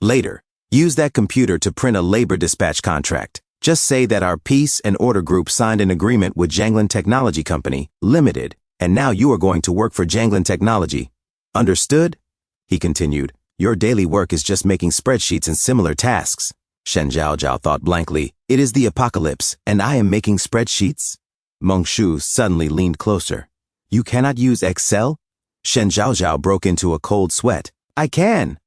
Later, use that computer to print a labor dispatch contract. Just say that our Peace and Order Group signed an agreement with Jiangling Technology Company, Limited, and now you are going to work for Jiangling Technology. Understood? He continued, your daily work is just making spreadsheets and similar tasks. Shen Zhaozhao thought blankly, it is the apocalypse, and I am making spreadsheets? Meng Shu suddenly leaned closer. You cannot use Excel? Shen Zhaozhao broke into a cold sweat. I can.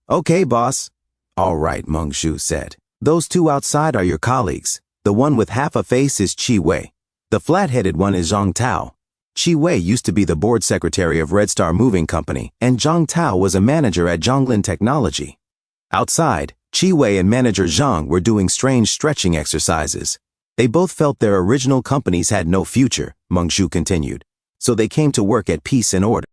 Okay, boss. All right, Meng Shu said. Those two outside are your colleagues. The one with half a face is Chi Wei. The flat-headed one is Zhang Tao. Chi Wei used to be the board secretary of Red Star Moving Company, and Zhang Tao was a manager at Jiangling Technology. Outside, Chi Wei and manager Zhang were doing strange stretching exercises. They both felt their original companies had no future, Meng Shu continued, so they came to work at Peace and Order.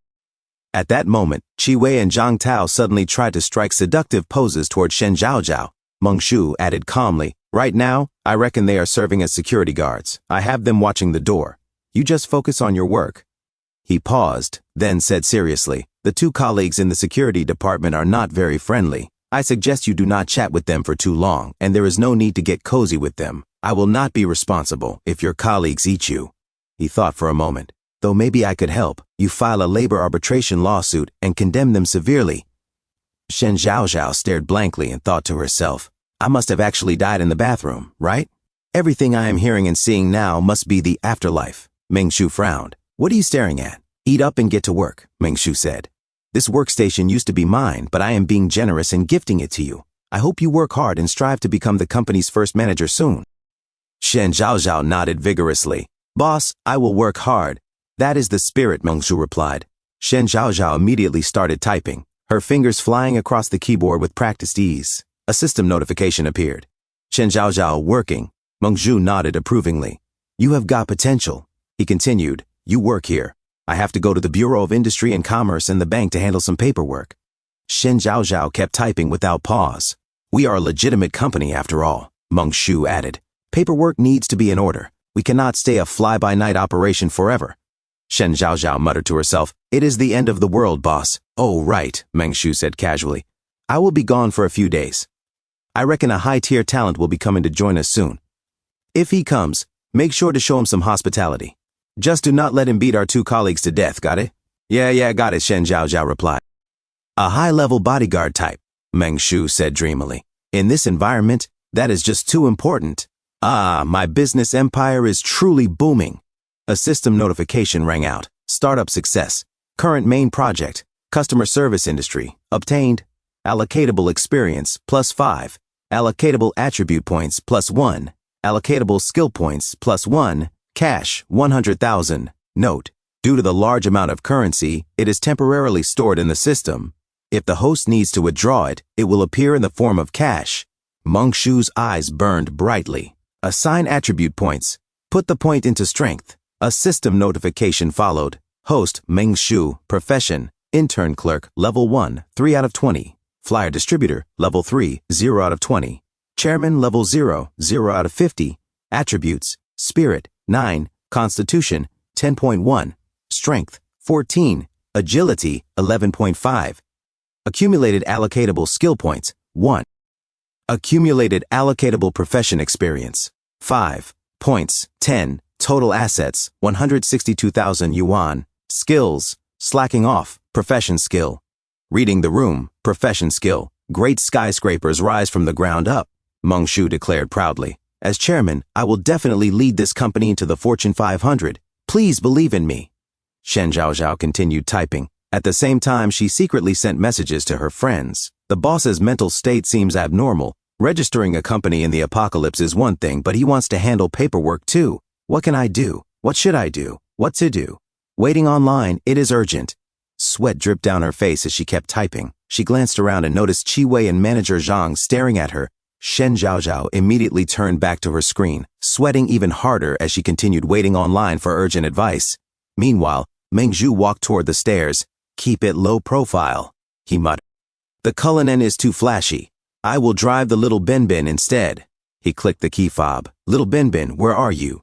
At that moment, Chi Wei and Zhang Tao suddenly tried to strike seductive poses toward Shen Zhaozhao. Meng Shu added calmly, right now, I reckon they are serving as security guards. I have them watching the door. You just focus on your work. He paused, then said seriously, the two colleagues in the security department are not very friendly. I suggest you do not chat with them for too long, and there is no need to get cozy with them. I will not be responsible if your colleagues eat you. He thought for a moment. Though maybe I could help. You file a labor arbitration lawsuit and condemn them severely. Shen Zhaozhao stared blankly and thought to herself, I must have actually died in the bathroom, right? Everything I am hearing and seeing now must be the afterlife. Meng Shu frowned. What are you staring at? Eat up and get to work, Meng Shu said. This workstation used to be mine, but I am being generous and gifting it to you. I hope you work hard and strive to become the company's first manager soon. Shen Zhaozhao nodded vigorously. Boss, I will work hard. That is the spirit, Meng Shu replied. Shen Zhaozhao immediately started typing, her fingers flying across the keyboard with practiced ease. A system notification appeared. Shen Zhaozhao working. Meng Shu nodded approvingly. You have got potential. He continued, "You work here. I have to go to the Bureau of Industry and Commerce and the bank to handle some paperwork." Shen Zhaozhao kept typing without pause. "We are a legitimate company after all," Meng Shu added. "Paperwork needs to be in order. We cannot stay a fly-by-night operation forever." Shen Zhaozhao muttered to herself, "It is the end of the world, boss." "Oh, right," Meng Shu said casually. "I will be gone for a few days. I reckon a high-tier talent will be coming to join us soon. If he comes, make sure to show him some hospitality. Just do not let him beat our 2 colleagues to death, got it?" Yeah, got it," Shen Zhaozhao replied. "A high-level bodyguard type," Meng Shu said dreamily. "In this environment, that is just too important. Ah, my business empire is truly booming." A system notification rang out. Startup success. Current main project. Customer service industry. Obtained. Allocatable experience, +5. Allocatable attribute points, +1. Allocatable skill points, +1. Cash, 100,000. Note: due to the large amount of currency, it is temporarily stored in the system. If the host needs to withdraw it, it will appear in the form of cash. Meng Shu's eyes burned brightly. Assign attribute points. Put the point into strength. A system notification followed. Host, Meng Shu. Profession, intern clerk, level 1, 3 out of 20. Flyer distributor, level 3, 0 out of 20. Chairman, level 0, 0 out of 50. Attributes, spirit, 9. Constitution, 10.1. Strength, 14. Agility, 11.5. Accumulated allocatable skill points, 1. Accumulated allocatable profession experience, 5. Points, 10. Total assets, 162,000 yuan. Skills, slacking off, profession skill. Reading the room, profession skill. Great skyscrapers rise from the ground up, Meng Shu declared proudly. As chairman, I will definitely lead this company into the Fortune 500. Please believe in me. Shen Zhaozhao continued typing. At the same time, she secretly sent messages to her friends. The boss's mental state seems abnormal. Registering a company in the apocalypse is one thing, but he wants to handle paperwork too. What can I do? What should I do? What to do? Waiting online, it is urgent. Sweat dripped down her face as she kept typing. She glanced around and noticed Qi Wei and manager Zhang staring at her. Shen Zhaozhao immediately turned back to her screen, sweating even harder as she continued waiting online for urgent advice. Meanwhile, Meng Zhu walked toward the stairs. "Keep it low profile," he muttered. "The Cullinan is too flashy. I will drive the little Benbin instead." He clicked the key fob. "Little Benbin, where are you?"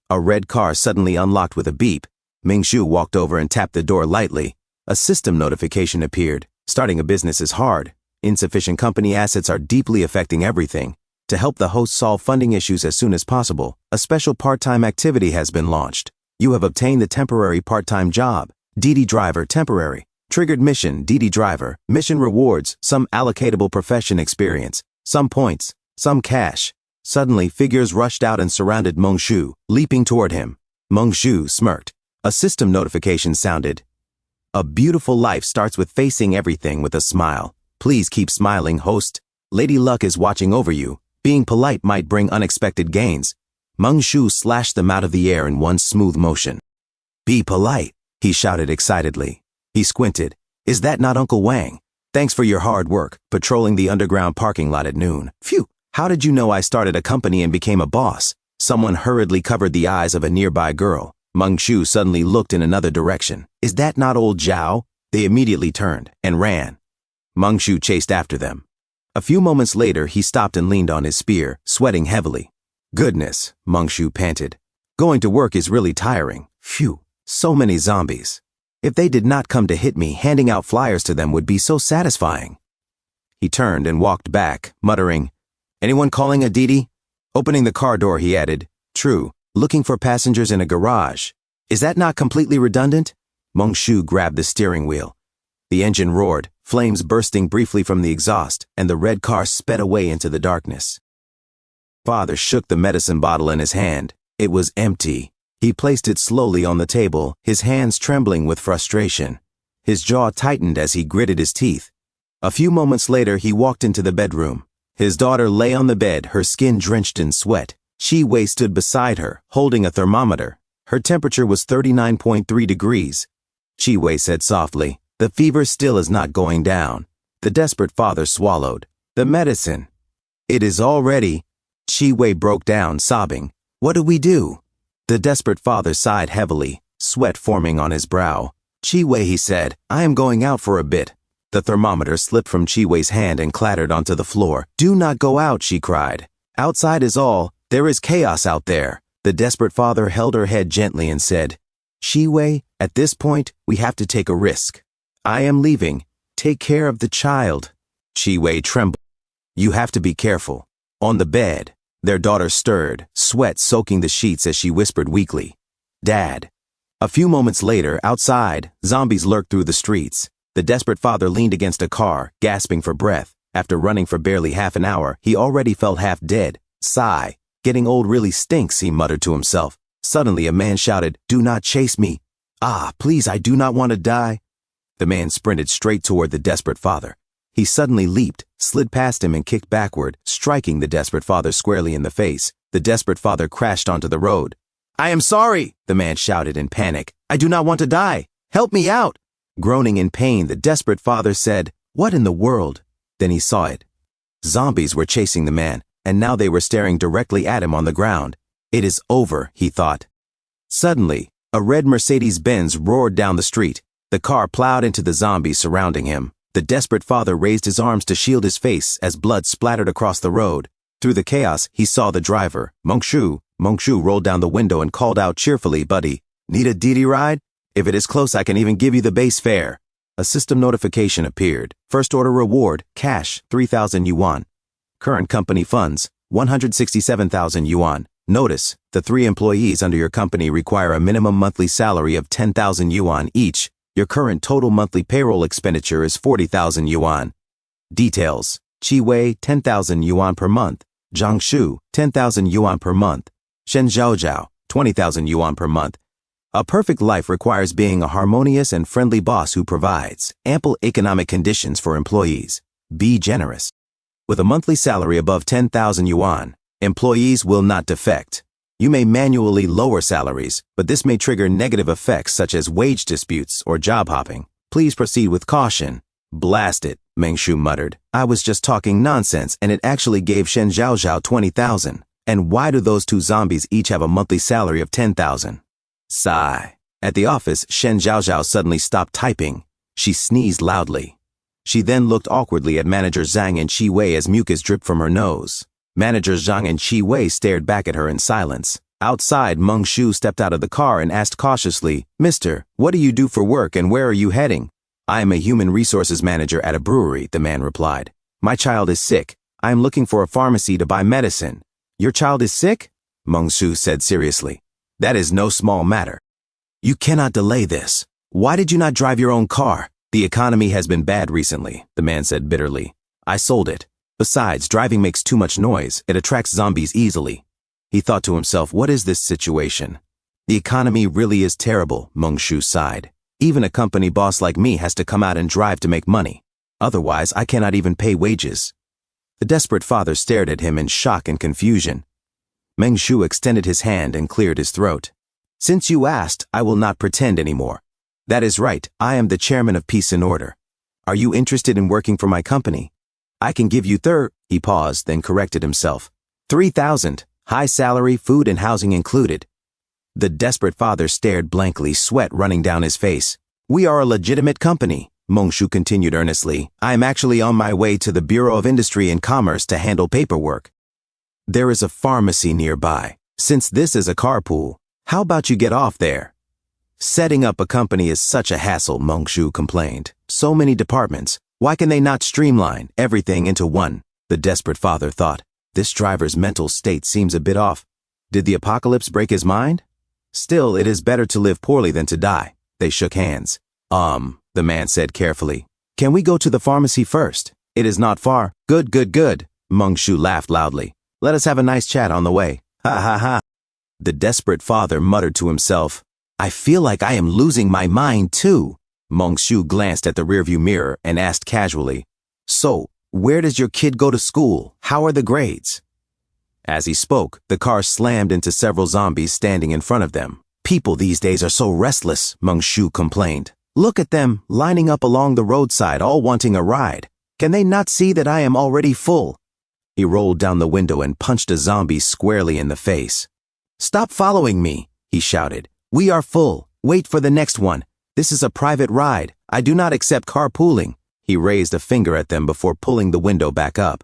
A red car suddenly unlocked with a beep. Meng Zhu walked over and tapped the door lightly. A system notification appeared. Starting a business is hard. Insufficient company assets are deeply affecting everything. To help the host solve funding issues as soon as possible, a special part-time activity has been launched. You have obtained the temporary part-time job. DD Driver Temporary. Triggered mission, DD Driver. Mission rewards, some allocatable profession experience, some points, some cash. Suddenly, figures rushed out and surrounded Meng Shu, leaping toward him. Meng Shu smirked. A system notification sounded. A beautiful life starts with facing everything with a smile. Please keep smiling, host. Lady Luck is watching over you. Being polite might bring unexpected gains. Meng Shu slashed them out of the air in one smooth motion. "Be polite," he shouted excitedly. He squinted. "Is that not Uncle Wang? Thanks for your hard work, patrolling the underground parking lot at noon. Phew, how did you know I started a company and became a boss?" Someone hurriedly covered the eyes of a nearby girl. Meng Shu suddenly looked in another direction. "Is that not old Zhao?" They immediately turned and ran. Meng Shu chased after them. A few moments later, he stopped and leaned on his spear, sweating heavily. "Goodness," Meng Shu panted. "Going to work is really tiring. Phew, so many zombies. If they did not come to hit me, handing out flyers to them would be so satisfying." He turned and walked back, muttering, "Anyone calling a Didi?" Opening the car door, he added, "True, looking for passengers in a garage. Is that not completely redundant?" Meng Shu grabbed the steering wheel. The engine roared, flames bursting briefly from the exhaust, and the red car sped away into the darkness. Father shook the medicine bottle in his hand. It was empty. He placed it slowly on the table, his hands trembling with frustration. His jaw tightened as he gritted his teeth. A few moments later, he walked into the bedroom. His daughter lay on the bed, her skin drenched in sweat. Qi Wei stood beside her, holding a thermometer. Her temperature was 39.3 degrees. Qi Wei said softly, "The fever still is not going down." The desperate father swallowed. "The medicine." "It is all ready." Qi Wei broke down, sobbing. "What do we do?" The desperate father sighed heavily, sweat forming on his brow. Chi-Wei, he said, I am going out for a bit. The thermometer slipped from Chi-Wei's hand and clattered onto the floor. Do not go out, she cried. Outside is all. There is chaos out there. The desperate father held her head gently and said, Chi-Wei, at this point, we have to take a risk. I am leaving. Take care of the child. Chi-Wei trembled. You have to be careful. On the bed, their daughter stirred, sweat soaking the sheets as she whispered weakly, Dad. A few moments later, outside, zombies lurked through the streets. The desperate father leaned against a car, gasping for breath. After running for barely half an hour, he already felt half dead. Sigh. Getting old really stinks, he muttered to himself. Suddenly, a man shouted, Do not chase me. Ah, please, I do not want to die. The man sprinted straight toward the desperate father. He suddenly leaped, slid past him and kicked backward, striking the desperate father squarely in the face. The desperate father crashed onto the road. I am sorry, the man shouted in panic. I do not want to die. Help me out. Groaning in pain, the desperate father said, What in the world? Then he saw it. Zombies were chasing the man, and now they were staring directly at him on the ground. It is over, he thought. Suddenly, a red Mercedes-Benz roared down the street. The car plowed into the zombies surrounding him. The desperate father raised his arms to shield his face as blood splattered across the road. Through the chaos, he saw the driver, Mongshu. Mongshu rolled down the window and called out cheerfully, Buddy, need a DD ride? If it is close, I can even give you the base fare. A system notification appeared. First order reward, cash, 3,000 yuan. Current company funds, 167,000 yuan. Notice, the 3 employees under your company require a minimum monthly salary of 10,000 yuan each. Your current total monthly payroll expenditure is 40,000 yuan. Details, Chi-Wei, 10,000 yuan per month. Jiangshu, 10,000 yuan per month. Shen Zhaozhao, 20,000 yuan per month. A perfect life requires being a harmonious and friendly boss who provides ample economic conditions for employees. Be generous. With a monthly salary above 10,000 yuan, employees will not defect. You may manually lower salaries, but this may trigger negative effects such as wage disputes or job hopping. Please proceed with caution. Blast it, Mengshu muttered. I was just talking nonsense and it actually gave Shen Zhaozhao 20,000. And why do those 2 zombies each have a monthly salary of 10,000? Sigh. At the office, Shen Zhaozhao suddenly stopped typing. She sneezed loudly. She then looked awkwardly at Manager Zhang and Chi-Wei as mucus dripped from her nose. Manager Zhang and Chi-Wei stared back at her in silence. Outside, Mongshu stepped out of the car and asked cautiously, Mister, what do you do for work and where are you heading? I am a human resources manager at a brewery, the man replied. My child is sick. I am looking for a pharmacy to buy medicine. Your child is sick? Mongshu said seriously. That is no small matter. You cannot delay this. Why did you not drive your own car? The economy has been bad recently, the man said bitterly. I sold it. Besides, driving makes too much noise. It attracts zombies easily. He thought to himself, what is this situation? The economy really is terrible, Mongshu sighed. Even a company boss like me has to come out and drive to make money. Otherwise, I cannot even pay wages. The desperate father stared at him in shock and confusion. Mengshu extended his hand and cleared his throat. Since you asked, I will not pretend anymore. That is right, I am the chairman of Peace and Order. Are you interested in working for my company? I can give you He paused, then corrected himself. 3,000, high salary, food and housing included. The desperate father stared blankly, sweat running down his face. We are a legitimate company, Mongshu continued earnestly. I am actually on my way to the Bureau of Industry and Commerce to handle paperwork. There is a pharmacy nearby. Since this is a carpool, how about you get off there? Setting up a company is such a hassle, Mongshu complained. So many departments. Why can they not streamline everything into one? The desperate father thought. This driver's mental state seems a bit off. Did the apocalypse break his mind? Still, it is better to live poorly than to die. They shook hands. The man said carefully. Can we go to the pharmacy first? It is not far. Good. Mongshu laughed loudly. Let us have a nice chat on the way. Ha ha ha. The desperate father muttered to himself. I feel like I am losing my mind too. Mongshu glanced at the rearview mirror and asked casually. So, where does your kid go to school? How are the grades? As he spoke, the car slammed into several zombies standing in front of them. People these days are so restless, Mongshu complained. Look at them, lining up along the roadside, all wanting a ride. Can they not see that I am already full? He rolled down the window and punched a zombie squarely in the face. Stop following me. he shouted. We are full. Wait for the next one. This is a private ride. I do not accept carpooling. He raised a finger at them before pulling the window back up.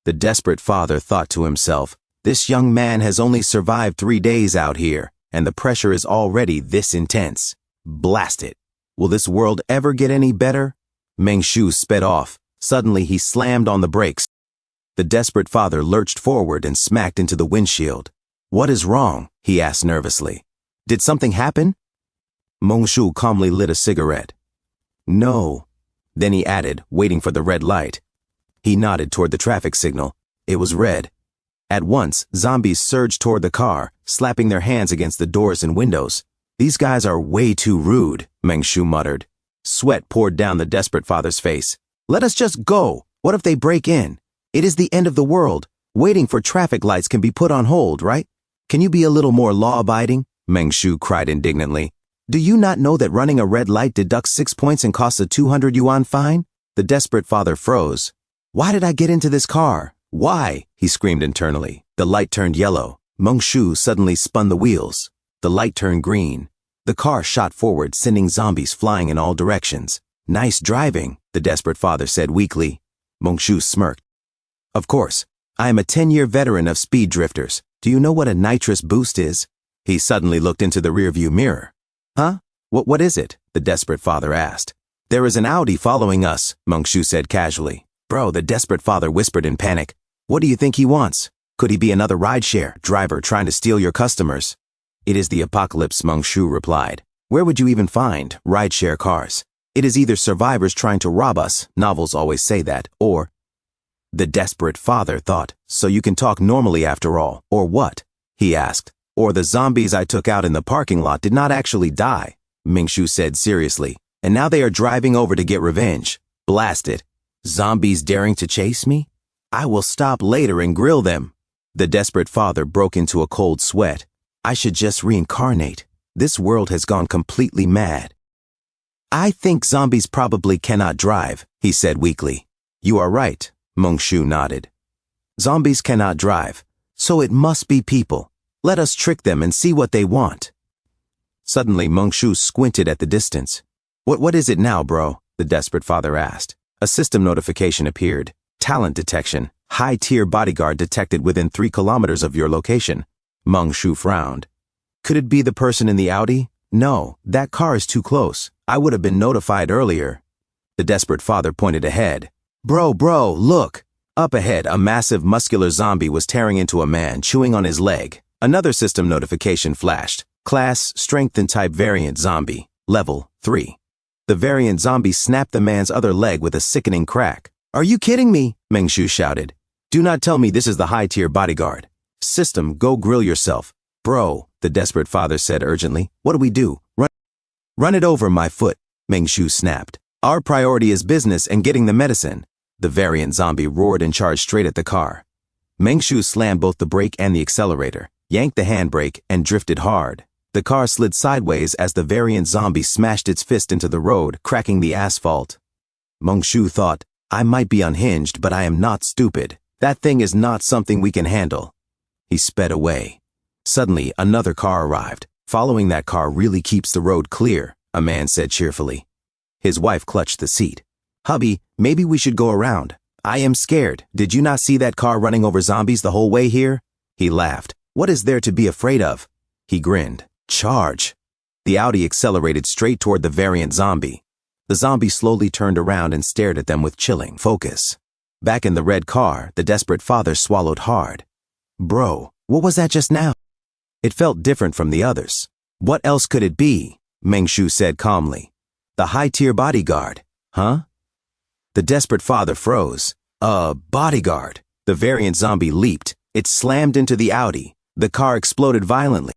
The desperate father thought to himself, this young man has only survived 3 days out here, and the pressure is already this intense. Blast it. Will this world ever get any better? Meng Shu sped off. Suddenly he slammed on the brakes. The desperate father lurched forward and smacked into the windshield. What is wrong? He asked nervously. Did something happen? Meng Shu calmly lit a cigarette. No. Then he added, waiting for the red light. He nodded toward the traffic signal. It was red. At once, zombies surged toward the car, slapping their hands against the doors and windows. These guys are way too rude, Meng Shu muttered. Sweat poured down the desperate father's face. Let us just go. What if they break in? It is the end of the world. Waiting for traffic lights can be put on hold, right? Can you be a little more law-abiding? Meng Shu cried indignantly. Do you not know that running a red light deducts 6 points and costs a 200 yuan fine? The desperate father froze. Why did I get into this car? Why? He screamed internally. The light turned yellow. Meng Shu suddenly spun the wheels. The light turned green. The car shot forward, sending zombies flying in all directions. Nice driving, the desperate father said weakly. Meng Shu smirked. Of course, I am a 10-year veteran of speed drifters. Do you know what a nitrous boost is? He suddenly looked into the rearview mirror. Huh? What is it? The desperate father asked. There is an Audi following us, Meng Shu said casually. Bro, the desperate father whispered in panic. What do you think he wants? Could he be another rideshare driver trying to steal your customers? It is the apocalypse, Meng Shu replied. Where would you even find rideshare cars? It is either survivors trying to rob us, novels always say that, or... The desperate father thought, so you can talk normally after all, or what? He asked. Or the zombies I took out in the parking lot did not actually die, Meng Shu said seriously, and now they are driving over to get revenge. Blast it. Zombies daring to chase me? I will stop later and grill them. The desperate father broke into a cold sweat. I should just reincarnate. This world has gone completely mad. I think zombies probably cannot drive, he said weakly. You are right, Meng Shu nodded. Zombies cannot drive, so it must be people. Let us trick them and see what they want. Suddenly, Meng Shu squinted at the distance. What is it now, bro? The desperate father asked. A system notification appeared. Talent detection. High-tier bodyguard detected within 3 kilometers of your location. Meng Shu frowned. Could it be the person in the Audi? No, that car is too close. I would have been notified earlier. The desperate father pointed ahead. Bro, look. Up ahead, a massive muscular zombie was tearing into a man, chewing on his leg. Another system notification flashed. Class, Strength and Type Variant Zombie. Level 3. The variant zombie snapped the man's other leg with a sickening crack. Are you kidding me? Meng Shu shouted. Do not tell me this is the high-tier bodyguard. System, go grill yourself. Bro, the desperate father said urgently. What do we do? Run it over my foot, Meng Shu snapped. Our priority is business and getting the medicine. The variant zombie roared and charged straight at the car. Meng Shu slammed both the brake and the accelerator, yanked the handbrake, and drifted hard. The car slid sideways as the variant zombie smashed its fist into the road, cracking the asphalt. Meng Shu thought, I might be unhinged, but I am not stupid. That thing is not something we can handle. He sped away. Suddenly, another car arrived. Following that car really keeps the road clear, a man said cheerfully. His wife clutched the seat. Hubby, maybe we should go around. I am scared. Did you not see that car running over zombies the whole way here? He laughed. What is there to be afraid of? He grinned. Charge. The Audi accelerated straight toward the variant zombie. The zombie slowly turned around and stared at them with chilling focus. Back in the red car, the desperate father swallowed hard. Bro, what was that just now? It felt different from the others. What else could it be? Meng Shu said calmly. The high-tier bodyguard. Huh? The desperate father froze. Bodyguard. The variant zombie leaped. It slammed into the Audi. The car exploded violently.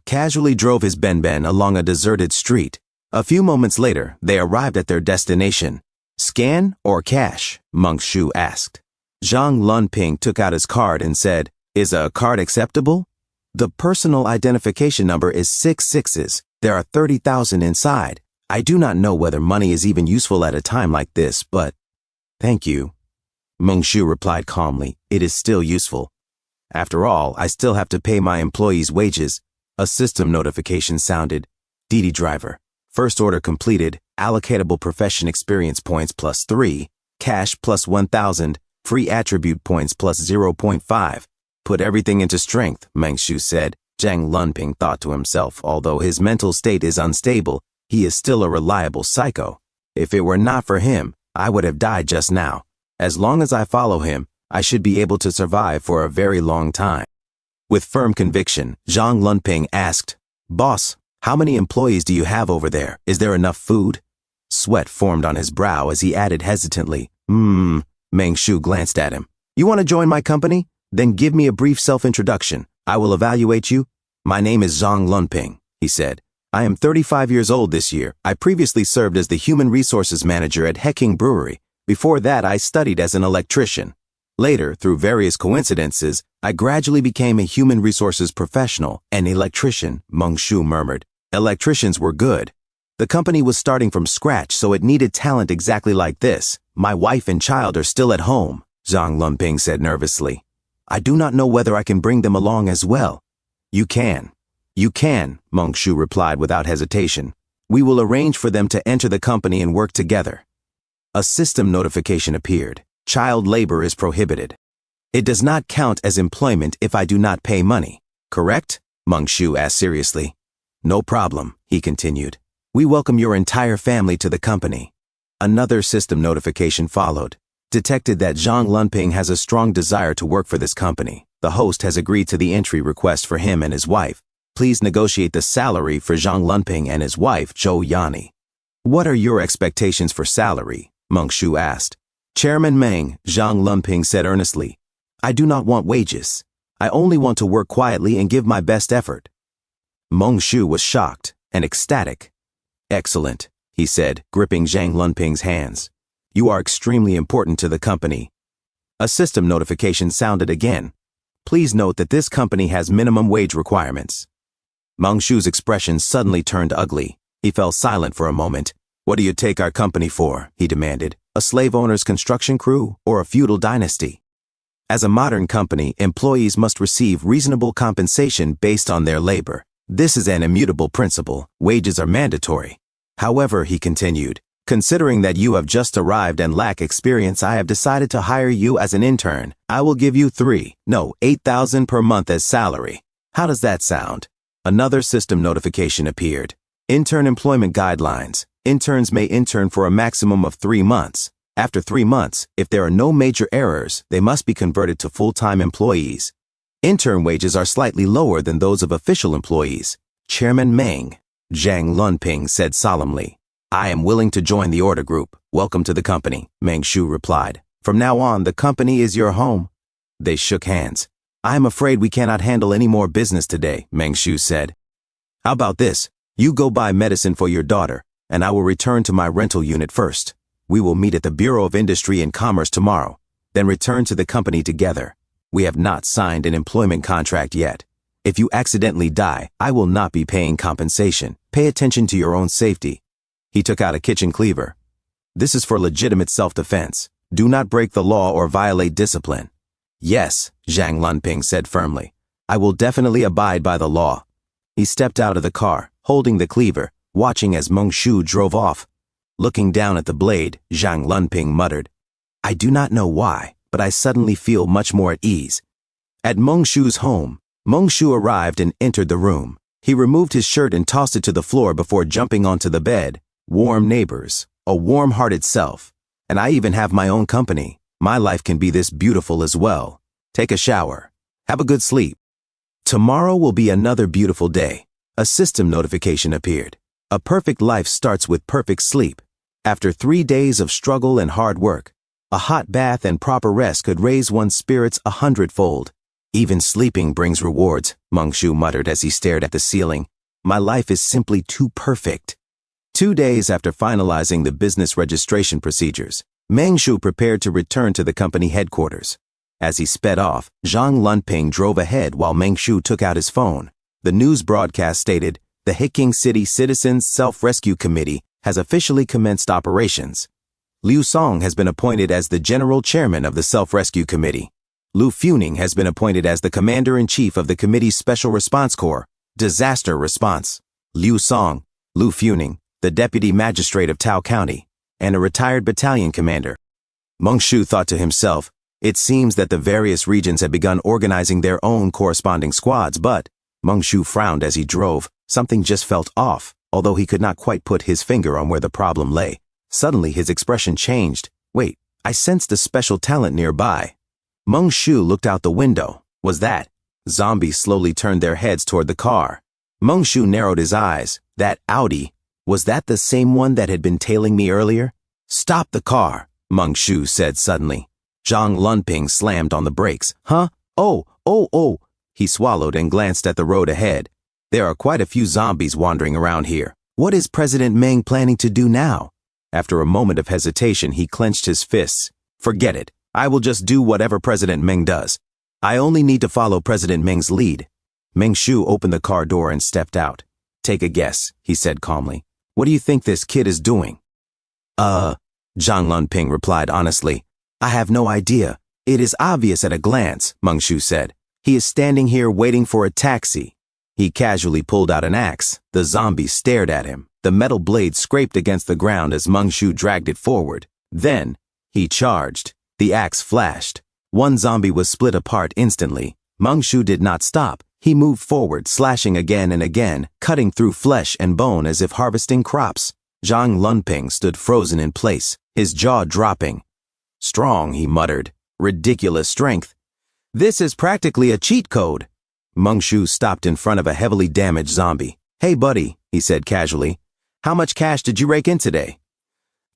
Casually drove his Ben along a deserted street. A few moments later, they arrived at their destination. Scan or cash? Meng Shu asked. Zhang Lunping took out his card and said, Is a card acceptable? The personal identification number is 6 sixes. There are 30,000 inside. I do not know whether money is even useful at a time like this, but... Thank you. Meng Shu replied calmly. It is still useful. After all, I still have to pay my employees' wages. A system notification sounded. DD driver. First order completed. Allocatable profession experience points +3. Cash +1,000. Free attribute points +0.5. Put everything into strength, Mengshu said. Zhang Lunping thought to himself, although his mental state is unstable, he is still a reliable psycho. If it were not for him, I would have died just now. As long as I follow him, I should be able to survive for a very long time. With firm conviction, Zhang Lunping asked, Boss, how many employees do you have over there? Is there enough food? Sweat formed on his brow as he added hesitantly, Mengshu glanced at him. You want to join my company? Then give me a brief self-introduction. I will evaluate you. My name is Zhang Lunping, he said. I am 35 years old this year. I previously served as the Human Resources Manager at Heking Brewery. Before that, I studied as an electrician. Later, through various coincidences, I gradually became a human resources professional, an electrician, Mengshu murmured. Electricians were good. The company was starting from scratch, so it needed talent exactly like this. My wife and child are still at home, Zhang Lunping said nervously. I do not know whether I can bring them along as well. You can, Mengshu replied without hesitation. We will arrange for them to enter the company and work together. A system notification appeared. Child labor is prohibited. It does not count as employment if I do not pay money, correct? Mengshu asked seriously. No problem, he continued. We welcome your entire family to the company. Another system notification followed. Detected that Zhang Lunping has a strong desire to work for this company. The host has agreed to the entry request for him and his wife. Please negotiate the salary for Zhang Lunping and his wife, Zhou Yani. What are your expectations for salary? Mengshu asked. Chairman Meng, Zhang Lunping said earnestly. I do not want wages. I only want to work quietly and give my best effort. Mengshu was shocked and ecstatic. Excellent, he said, gripping Zhang Lunping's hands. You are extremely important to the company. A system notification sounded again. Please note that this company has minimum wage requirements. Mengshu's expression suddenly turned ugly. He fell silent for a moment. What do you take our company for? He demanded. A slave owner's construction crew or a feudal dynasty? As a modern company, employees must receive reasonable compensation based on their labor. This is an immutable principle. Wages are mandatory. However, he continued, considering that you have just arrived and lack experience, I have decided to hire you as an intern. I will give you 8,000 per month as salary. How does that sound? Another system notification appeared. Intern employment guidelines. Interns may intern for a maximum of 3 months. After 3 months, if there are no major errors, they must be converted to full-time employees. Intern wages are slightly lower than those of official employees. Chairman Meng, Zhang Lunping said solemnly. I am willing to join the order group. Welcome to the company, Mengshu replied. From now on, the company is your home. They shook hands. I am afraid we cannot handle any more business today, Mengshu said. How about this? You go buy medicine for your daughter, and I will return to my rental unit first. We will meet at the Bureau of Industry and Commerce tomorrow, then return to the company together. We have not signed an employment contract yet. If you accidentally die, I will not be paying compensation. Pay attention to your own safety. He took out a kitchen cleaver. This is for legitimate self-defense. Do not break the law or violate discipline. Yes, Zhang Lunping said firmly. I will definitely abide by the law. He stepped out of the car, holding the cleaver, watching as Mengshu drove off. Looking down at the blade, Zhang Lunping muttered, I do not know why, but I suddenly feel much more at ease. At Mengshu's home, Mengshu arrived and entered the room. He removed his shirt and tossed it to the floor before jumping onto the bed. Warm neighbors, a warm-hearted self, and I even have my own company. My life can be this beautiful as well. Take a shower. Have a good sleep. Tomorrow will be another beautiful day. A system notification appeared. A perfect life starts with perfect sleep. After 3 days of struggle and hard work, a hot bath and proper rest could raise one's spirits 100-fold. Even sleeping brings rewards, Mengshu muttered as he stared at the ceiling. My life is simply too perfect. 2 days after finalizing the business registration procedures, Mengshu prepared to return to the company headquarters. As he sped off, Zhang Lunping drove ahead while Mengshu took out his phone. The news broadcast stated, the Heking City Citizens Self-Rescue Committee has officially commenced operations. Liu Song has been appointed as the General Chairman of the Self-Rescue Committee. Lu Funing has been appointed as the Commander-in-Chief of the committee's Special Response Corps. Disaster response. Liu Song, Lu Funing, the deputy magistrate of Tao County, and a retired battalion commander. Meng Shu thought to himself, it seems that the various regions had begun organizing their own corresponding squads, but Meng Shu frowned as he drove. Something just felt off, although he could not quite put his finger on where the problem lay. Suddenly his expression changed. Wait, I sensed a special talent nearby. Meng Shu looked out the window. Was that? Zombies slowly turned their heads toward the car. Meng Shu narrowed his eyes. That Audi, was that the same one that had been tailing me earlier? Stop the car, Meng Shu said suddenly. Zhang Lunping slammed on the brakes. Huh? Oh. He swallowed and glanced at the road ahead. There are quite a few zombies wandering around here. What is President Meng planning to do now? After a moment of hesitation, he clenched his fists. Forget it. I will just do whatever President Meng does. I only need to follow President Meng's lead. Meng Shu opened the car door and stepped out. Take a guess, he said calmly. What do you think this kid is doing? Zhang Lunping replied honestly. I have no idea. It is obvious at a glance, Meng Shu said. He is standing here waiting for a taxi. He casually pulled out an axe. The zombie stared at him. The metal blade scraped against the ground as Meng Shu dragged it forward. Then, he charged. The axe flashed. One zombie was split apart instantly. Meng Shu did not stop. He moved forward, slashing again and again, cutting through flesh and bone as if harvesting crops. Zhang Lunping stood frozen in place, his jaw dropping. Strong, he muttered. Ridiculous strength. This is practically a cheat code. Meng Shu stopped in front of a heavily damaged zombie. Hey buddy, he said casually. How much cash did you rake in today?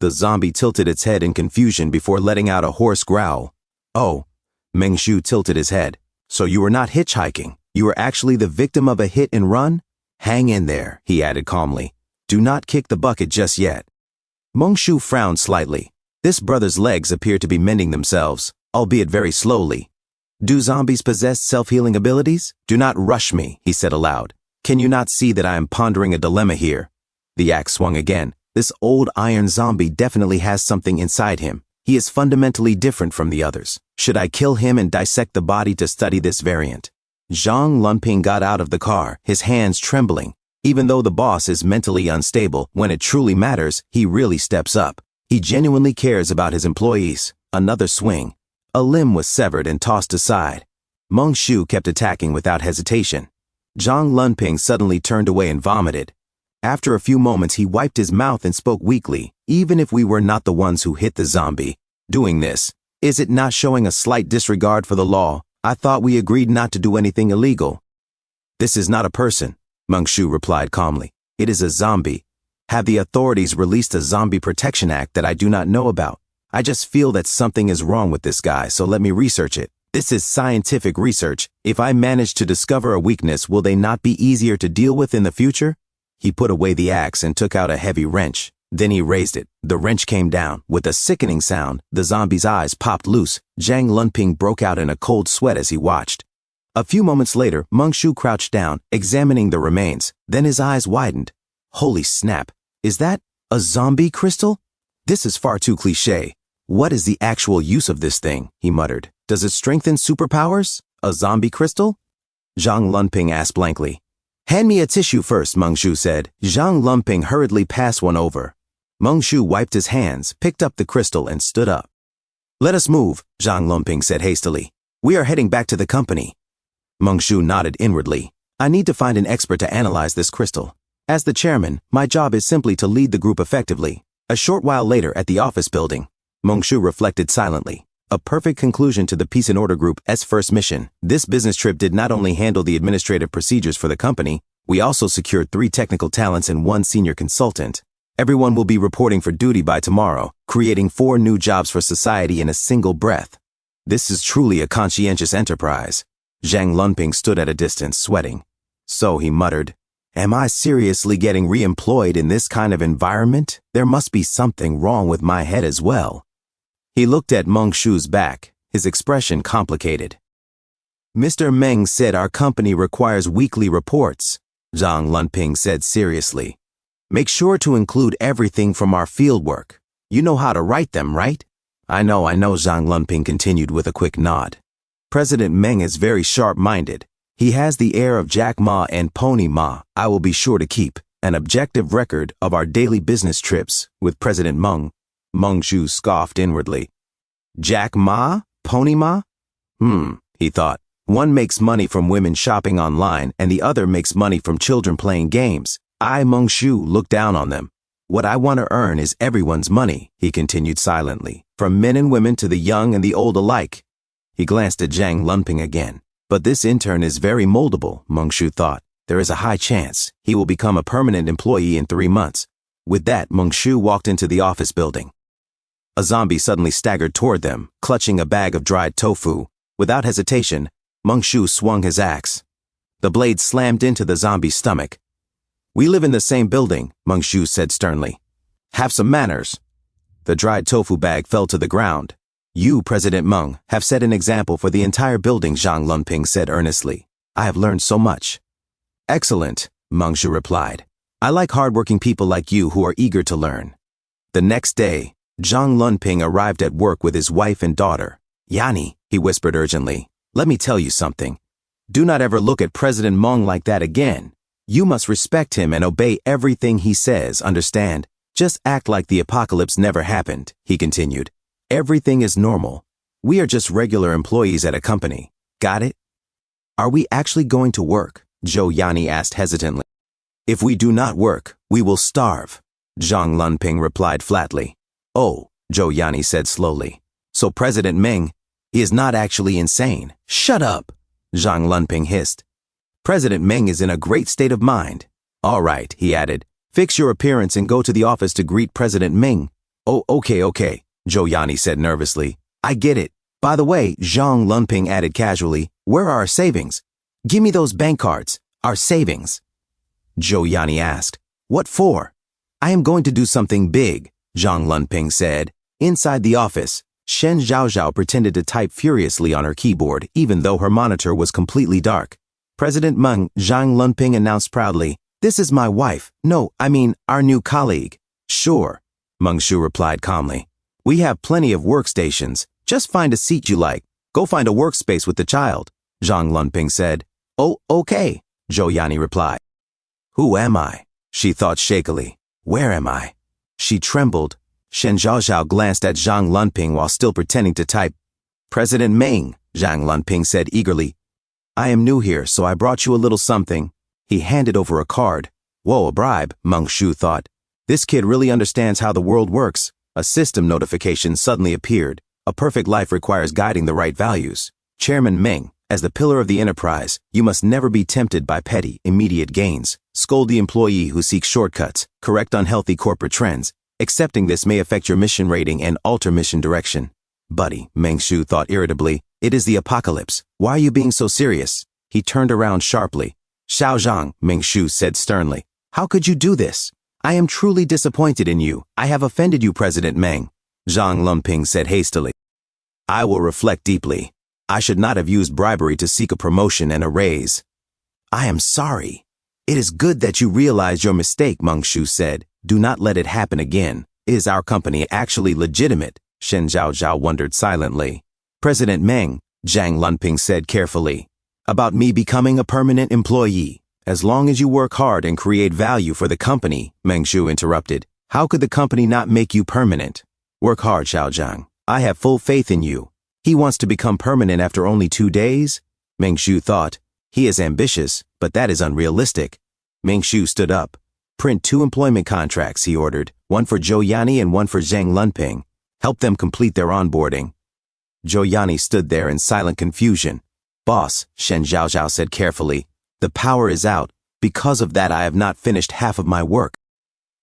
The zombie tilted its head in confusion before letting out a hoarse growl. Oh, Meng Shu tilted his head. So you were not hitchhiking. You were actually the victim of a hit and run? Hang in there, he added calmly. Do not kick the bucket just yet. Meng Shu frowned slightly. This brother's legs appeared to be mending themselves, albeit very slowly. Do zombies possess self-healing abilities? Do not rush me, he said aloud. Can you not see that I am pondering a dilemma here? The axe swung again. This old iron zombie definitely has something inside him. He is fundamentally different from the others. Should I kill him and dissect the body to study this variant? Zhang Lunping got out of the car, his hands trembling. Even though the boss is mentally unstable, when it truly matters, he really steps up. He genuinely cares about his employees. Another swing. A limb was severed and tossed aside. Meng Shu kept attacking without hesitation. Zhang Lunping suddenly turned away and vomited. After a few moments, he wiped his mouth and spoke weakly. Even if we were not the ones who hit the zombie, doing this, is it not showing a slight disregard for the law? I thought we agreed not to do anything illegal. This is not a person, Meng Shu replied calmly. It is a zombie. Have the authorities released a zombie protection act that I do not know about? I just feel that something is wrong with this guy, so let me research it. This is scientific research. If I manage to discover a weakness, will they not be easier to deal with in the future? He put away the axe and took out a heavy wrench. Then he raised it. The wrench came down. With a sickening sound, the zombie's eyes popped loose. Zhang Lunping broke out in a cold sweat as he watched. A few moments later, Meng Shu crouched down, examining the remains. Then his eyes widened. Holy snap. Is that a zombie crystal? This is far too cliché. What is the actual use of this thing? He muttered. Does it strengthen superpowers? A zombie crystal? Zhang Lunping asked blankly. Hand me a tissue first, Meng Shu said. Zhang Lunping hurriedly passed one over. Meng Shu wiped his hands, picked up the crystal, and stood up. Let us move, Zhang Lunping said hastily. We are heading back to the company. Meng Shu nodded inwardly. I need to find an expert to analyze this crystal. As the chairman, my job is simply to lead the group effectively. A short while later at the office building, Meng Shu reflected silently. A perfect conclusion to the Peace and Order Group's first mission. This business trip did not only handle the administrative procedures for the company, we also secured 3 technical talents and 1 senior consultant. Everyone will be reporting for duty by tomorrow, creating 4 new jobs for society in a single breath. This is truly a conscientious enterprise. Zhang Lunping stood at a distance, sweating. So he muttered, am I seriously getting re-employed in this kind of environment? There must be something wrong with my head as well. He looked at Meng Shu's back, his expression complicated. Mr. Meng said our company requires weekly reports, Zhang Lunping said seriously. Make sure to include everything from our fieldwork. You know how to write them, right? I know, Zhang Lunping continued with a quick nod. President Meng is very sharp-minded. He has the air of Jack Ma and Pony Ma. I will be sure to keep an objective record of our daily business trips with President Meng. Meng Shu scoffed inwardly. Jack Ma? Pony Ma? He thought. One makes money from women shopping online and the other makes money from children playing games. Meng Shu looked down on them. What I want to earn is everyone's money, he continued silently, from men and women to the young and the old alike. He glanced at Zhang Lunping again. But this intern is very moldable, Meng Shu thought. There is a high chance he will become a permanent employee in 3 months. With that, Meng Shu walked into the office building. A zombie suddenly staggered toward them, clutching a bag of dried tofu. Without hesitation, Meng Shu swung his axe. The blade slammed into the zombie's stomach. We live in the same building, Meng Shu said sternly. Have some manners. The dried tofu bag fell to the ground. You, President Meng, have set an example for the entire building, Zhang Lunping said earnestly. I have learned so much. Excellent, Meng Shu replied. I like hardworking people like you who are eager to learn. The next day, Zhang Lunping arrived at work with his wife and daughter. Yani, he whispered urgently, let me tell you something. Do not ever look at President Meng like that again. You must respect him and obey everything he says, understand? Just act like the apocalypse never happened, he continued. Everything is normal. We are just regular employees at a company. Got it? Are we actually going to work? Zhou Yani asked hesitantly. If we do not work, we will starve, Zhang Lunping replied flatly. Oh, Zhou Yani said slowly. So President Meng, he is not actually insane. Shut up, Zhang Lunping hissed. President Meng is in a great state of mind. All right, he added. Fix your appearance and go to the office to greet President Meng. Oh, okay, Zhou Yani said nervously. I get it. By the way, Zhang Lunping added casually, where are our savings? Give me those bank cards. Our savings. Zhou Yani asked. What for? I am going to do something big, Zhang Lunping said. Inside the office, Shen Zhaozhao pretended to type furiously on her keyboard, even though her monitor was completely dark. President Meng, Zhang Lunping announced proudly, this is my wife. No, I mean, our new colleague. Sure, Meng Shu replied calmly. We have plenty of workstations. Just find a seat you like. Go find a workspace with the child, Zhang Lunping said. Oh, okay, Zhou Yani replied. Who am I? She thought shakily. Where am I? She trembled. Shen Zhaozhao glanced at Zhang Lunping while still pretending to type. President Meng, Zhang Lunping said eagerly. I am new here, so I brought you a little something. He handed over a card. Whoa, a bribe, Meng Shu thought. This kid really understands how the world works. A system notification suddenly appeared. A perfect life requires guiding the right values. Chairman Meng, as the pillar of the enterprise, you must never be tempted by petty, immediate gains. Scold the employee who seeks shortcuts. Correct unhealthy corporate trends. Accepting this may affect your mission rating and alter mission direction. Buddy, Meng Shu thought irritably, it is the apocalypse. Why are you being so serious? He turned around sharply. Xiao Zhang, Meng Shu said sternly. How could you do this? I am truly disappointed in you. I have offended you, President Meng, Zhang Lunping said hastily. I will reflect deeply. I should not have used bribery to seek a promotion and a raise. I am sorry. It is good that you realized your mistake, Meng Shu said. Do not let it happen again. Is our company actually legitimate? Shen Zhaozhao wondered silently. President Meng, Zhang Lunping said carefully. About me becoming a permanent employee. As long as you work hard and create value for the company, Meng Shu interrupted. How could the company not make you permanent? Work hard, Xiao Zhang. I have full faith in you. He wants to become permanent after only 2 days? Meng Shu thought. He is ambitious, but that is unrealistic. Meng Shu stood up. Print 2 employment contracts, he ordered. One for Zhou Yani and one for Zhang Lunping. Help them complete their onboarding. Zhou Yani stood there in silent confusion. Boss, Shen Zhaozhao said carefully. The power is out. Because of that, I have not finished half of my work.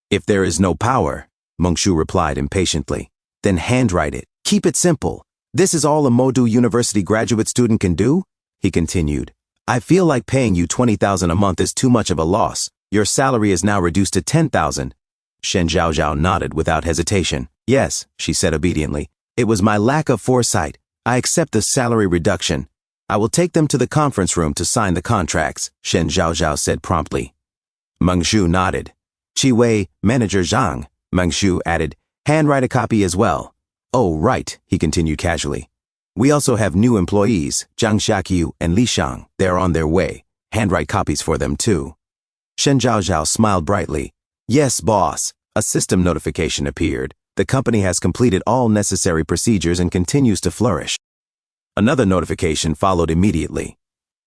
If there is no power, Meng Shu replied impatiently, then handwrite it. Keep it simple. This is all a Modu University graduate student can do? He continued. I feel like paying you 20,000 a month is too much of a loss. Your salary is now reduced to 10,000. Shen Zhaozhao nodded without hesitation. Yes, she said obediently. It was my lack of foresight. I accept the salary reduction. I will take them to the conference room to sign the contracts, Shen Zhaozhao said promptly. Meng Shu nodded. Chi Wei, Manager Zhang, Meng Shu added, handwrite a copy as well. Oh, right, he continued casually. We also have new employees, Zhang Xiaqiu and Li Shang. They're on their way. Handwrite copies for them too. Shen Zhaozhao smiled brightly. Yes, boss. A system notification appeared. The company has completed all necessary procedures and continues to flourish. Another notification followed immediately.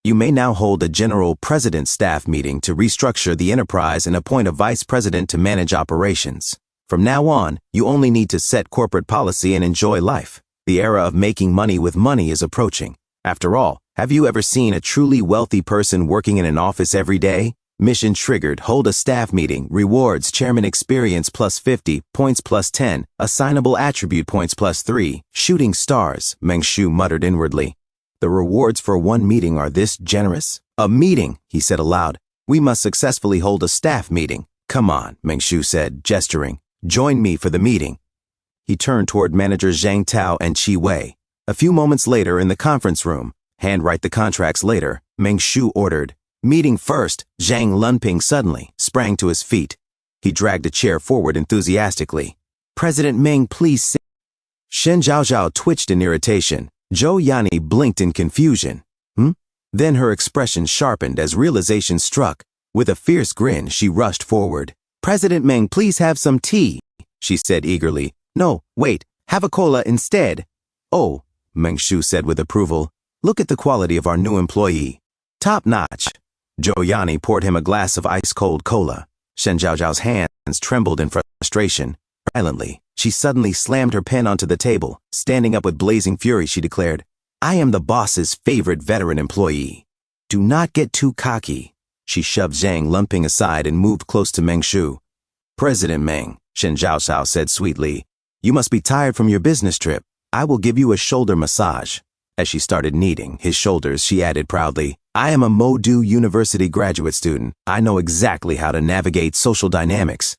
You may now hold a general president staff meeting to restructure the enterprise and appoint a vice president to manage operations. From now on, you only need to set corporate policy and enjoy life. The era of making money with money is approaching. After all, have you ever seen a truly wealthy person working in an office every day? Mission triggered, hold a staff meeting, rewards, chairman experience plus 50, points plus 10, assignable attribute points plus 3, shooting stars, Meng Shu muttered inwardly. The rewards for one meeting are this generous? A meeting, he said aloud. We must successfully hold a staff meeting. Come on, Meng Shu said, gesturing. Join me for the meeting. He turned toward managers Zhang Tao and Qi Wei. A few moments later in the conference room, handwrite the contracts later, Meng Shu ordered. Meeting first, Zhang Lunping suddenly sprang to his feet. He dragged a chair forward enthusiastically. President Meng, please sit. Shen Zhaozhao twitched in irritation. Zhou Yani blinked in confusion. Then her expression sharpened as realization struck. With a fierce grin, she rushed forward. President Meng, please have some tea, she said eagerly. No, wait, have a cola instead. Oh, Meng Shu said with approval. Look at the quality of our new employee. Top notch. Zhou Yani poured him a glass of ice-cold cola. Shen Zhaozhao's hands trembled in frustration. Violently, she suddenly slammed her pen onto the table. Standing up with blazing fury, she declared, I am the boss's favorite veteran employee. Do not get too cocky. She shoved Zhang Lunping aside and moved close to Meng Shu. President Meng, Shen Zhaozhao said sweetly, you must be tired from your business trip. I will give you a shoulder massage. As she started kneading his shoulders, she added proudly, I am a Modu University graduate student. I know exactly how to navigate social dynamics.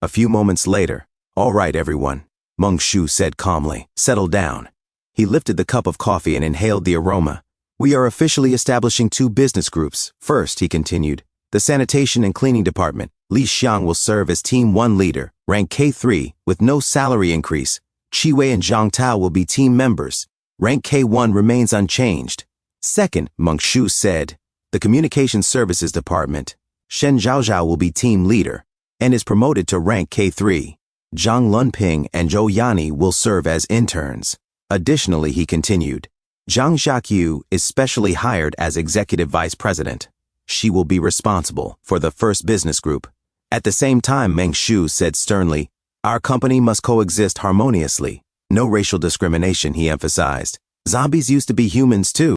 A few moments later, all right, everyone, Meng Shu said calmly, settle down. He lifted the cup of coffee and inhaled the aroma. We are officially establishing two business groups. First, he continued, the sanitation and cleaning department. Li Xiang will serve as Team 1 leader, rank K3, with no salary increase. Qi Wei and Zhang Tao will be team members. Rank K1 remains unchanged. Second, Meng Shu said, the communication services department. Shen Zhaozhao will be team leader and is promoted to rank K3. Zhang Lunping and Zhou Yani will serve as interns. Additionally, he continued, Zhang Xiaqiu is specially hired as executive vice president. She will be responsible for the first business group. At the same time, Meng Shu said sternly, our company must coexist harmoniously. No racial discrimination, he emphasized. Zombies used to be humans too.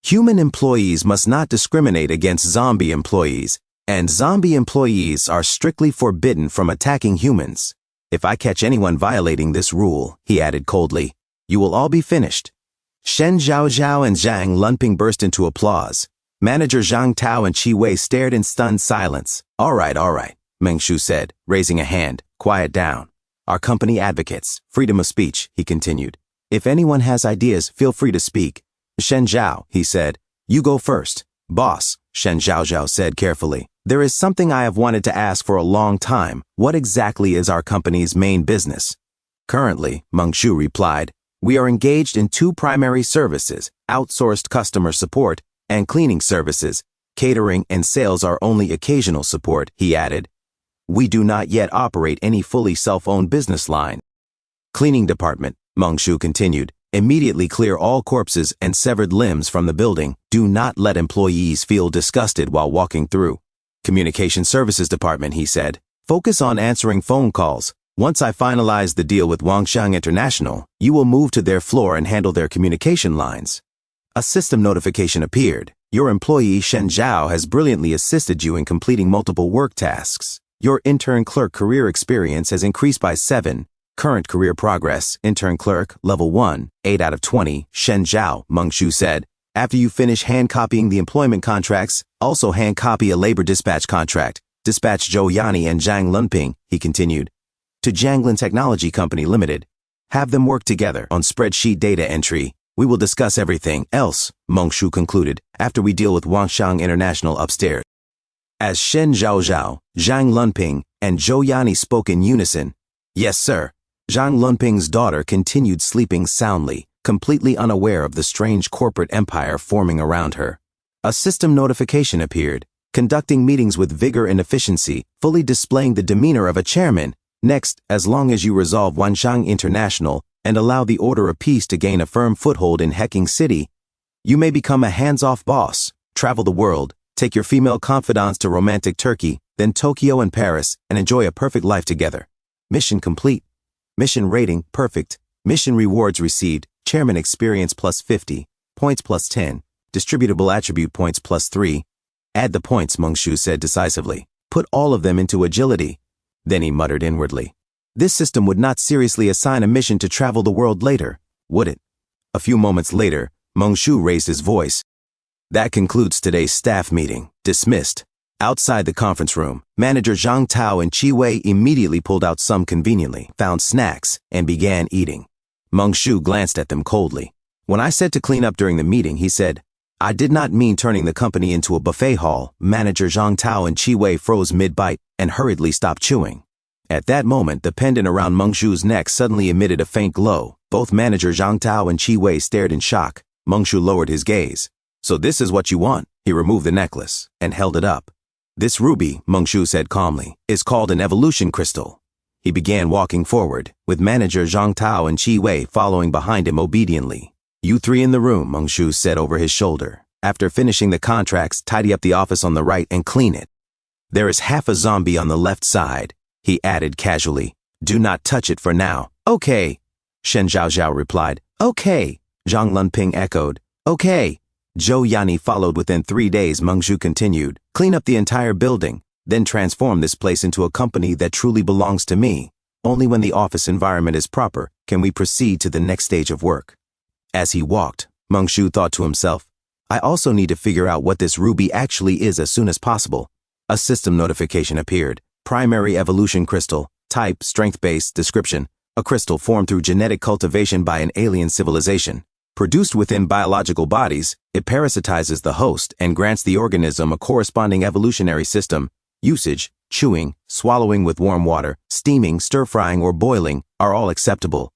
Human employees must not discriminate against zombie employees, and zombie employees are strictly forbidden from attacking humans. If I catch anyone violating this rule, he added coldly, you will all be finished. Shen Zhaozhao and Zhang Lunping burst into applause. Manager Zhang Tao and Qi Wei stared in stunned silence. All right, Meng Shu said, raising a hand. Quiet down. Our company advocates freedom of speech, he continued. If anyone has ideas, feel free to speak. Shen Zhao, he said, you go first. Boss, Shen Zhaozhao said carefully. There is something I have wanted to ask for a long time. What exactly is our company's main business? Currently, Meng Shu replied, we are engaged in two primary services, outsourced customer support and cleaning services. Catering and sales are only occasional support, he added. We do not yet operate any fully self-owned business line. Cleaning department, Meng Shu continued, immediately clear all corpses and severed limbs from the building. Do not let employees feel disgusted while walking through. Communication services department, he said, focus on answering phone calls. Once I finalize the deal with Wangxiang International, you will move to their floor and handle their communication lines. A system notification appeared. Your employee Shen Zhao has brilliantly assisted you in completing multiple work tasks. Your intern clerk career experience has increased by 7. Current career progress, intern clerk, level 1, 8 out of 20, Shen Zhao, Meng Shu said. After you finish hand copying the employment contracts, also hand copy a labor dispatch contract. Dispatch Zhou Yani and Zhang Lunping, he continued, to Jianglin Technology Company Limited. Have them work together on spreadsheet data entry. We will discuss everything else, Meng Shu concluded, after we deal with Wangxiang International upstairs. As Shen Zhaozhao, Zhang Lunping, and Zhou Yani spoke in unison, yes, sir. Zhang Lunping's daughter continued sleeping soundly. completely unaware of the strange corporate empire forming around her. A system notification appeared, conducting meetings with vigor and efficiency, fully displaying the demeanor of a chairman. Next, as long as you resolve Wanshang International and allow the Order of Peace to gain a firm foothold in Heking City, you may become a hands-off boss, travel the world, take your female confidants to romantic Turkey, then Tokyo and Paris, and enjoy a perfect life together. Mission complete. Mission rating, perfect. Mission rewards received, Chairman experience plus 50, points plus 10, distributable attribute points plus 3. Add the points, Mengshu said decisively. Put all of them into agility. Then he muttered inwardly. This system would not seriously assign a mission to travel the world later, would it? A few moments later, Mengshu raised his voice. That concludes today's staff meeting. Dismissed. Outside the conference room, manager Zhang Tao and Chi Wei immediately pulled out some conveniently found snacks and began eating. Mengshu glanced at them coldly. When I said to clean up during the meeting, he said, I did not mean turning the company into a buffet hall. Manager Zhang Tao and Chi Wei froze mid-bite and hurriedly stopped chewing. At that moment, the pendant around Mengshu's neck suddenly emitted a faint glow. Both manager Zhang Tao and Chi Wei stared in shock. Mengshu lowered his gaze. So this is what you want? He removed the necklace and held it up. This ruby, Mengshu said calmly, is called an evolution crystal. He began walking forward, with manager Zhang Tao and Chi Wei following behind him obediently. You three in the room, Mengshu said over his shoulder. After finishing the contracts, tidy up the office on the right and clean it. There is half a zombie on the left side, he added casually. Do not touch it for now. Okay, Shen Zhaozhao replied. Okay, Zhang Lunping echoed. Okay. Zhou Yani followed within 3 days. Mengshu continued. Clean up the entire building, then transform this place into a company that truly belongs to me. Only when the office environment is proper can we proceed to the next stage of work. As he walked, Mengshu thought to himself, I also need to figure out what this ruby actually is as soon as possible. A system notification appeared. Primary evolution crystal, type, strength-based, description, a crystal formed through genetic cultivation by an alien civilization. Produced within biological bodies, it parasitizes the host and grants the organism a corresponding evolutionary system. Usage, chewing, swallowing with warm water, steaming, stir-frying, or boiling are all acceptable.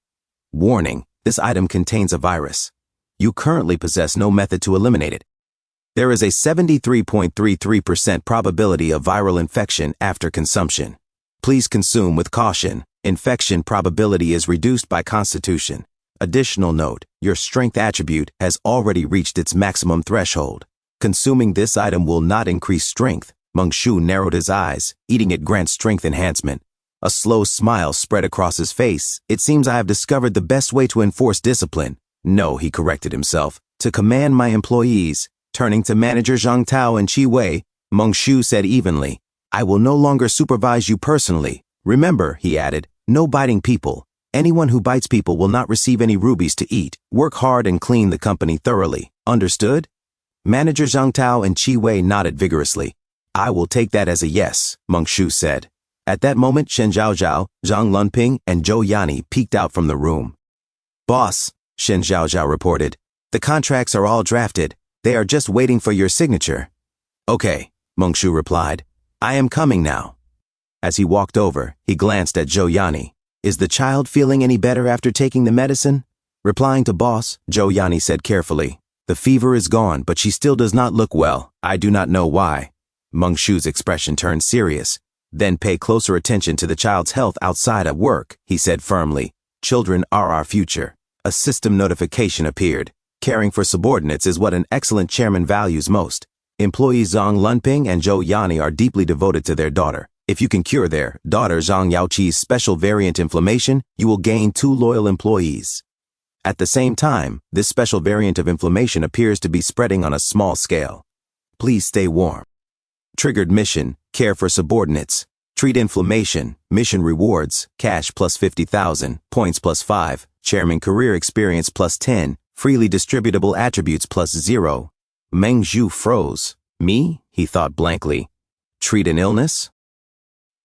Warning, this item contains a virus. You currently possess no method to eliminate it. There is a 73.33% probability of viral infection after consumption. Please consume with caution. Infection probability is reduced by constitution. Additional note, your strength attribute has already reached its maximum threshold. Consuming this item will not increase strength. Mengshu narrowed his eyes. Eating it grants strength enhancement. A slow smile spread across his face. It seems I have discovered the best way to enforce discipline. No, he corrected himself. To command my employees. Turning to manager Zhang Tao and Chi Wei, Mengshu said evenly, I will no longer supervise you personally. Remember, he added, no biting people. Anyone who bites people will not receive any rubies to eat. Work hard and clean the company thoroughly. Understood? Manager Zhang Tao and Chi Wei nodded vigorously. I will take that as a yes, Mengshu said. At that moment, Shen Zhaozhao, Zhang Lunping, and Zhou Yani peeked out from the room. Boss, Shen Zhaozhao reported, the contracts are all drafted. They are just waiting for your signature. Okay, Mengshu replied. I am coming now. As he walked over, he glanced at Zhou Yani. Is the child feeling any better after taking the medicine? Replying to boss, Zhou Yani said carefully. The fever is gone, but she still does not look well. I do not know why. Mengshu's expression turned serious. Then pay closer attention to the child's health outside of work, he said firmly. Children are our future. A system notification appeared. Caring for subordinates is what an excellent chairman values most. Employees Zhang Lunping and Zhou Yani are deeply devoted to their daughter. If you can cure their daughter Zhang Yaoqi's special variant inflammation, you will gain 2 loyal employees. At the same time, this special variant of inflammation appears to be spreading on a small scale. Please stay warm. Triggered mission, care for subordinates. Treat inflammation, mission rewards, cash plus 50,000, points plus 5, chairman career experience plus 10, freely distributable attributes plus 0. Mengshu froze. Me? He thought blankly. Treat an illness?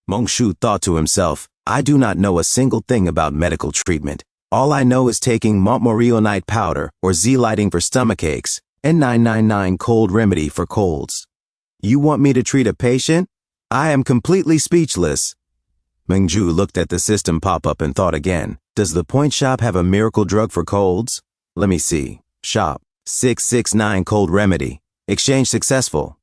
Mengshu thought to himself, I do not know a single thing about medical treatment. All I know is taking Montmorillonite powder or Z-lighting for stomach aches and 999 cold remedy for colds. You want me to treat a patient? I am completely speechless. Mengshu looked at the system pop up and thought again. Does the point shop have a miracle drug for colds? Let me see. Shop. 669 Cold Remedy. Exchange successful.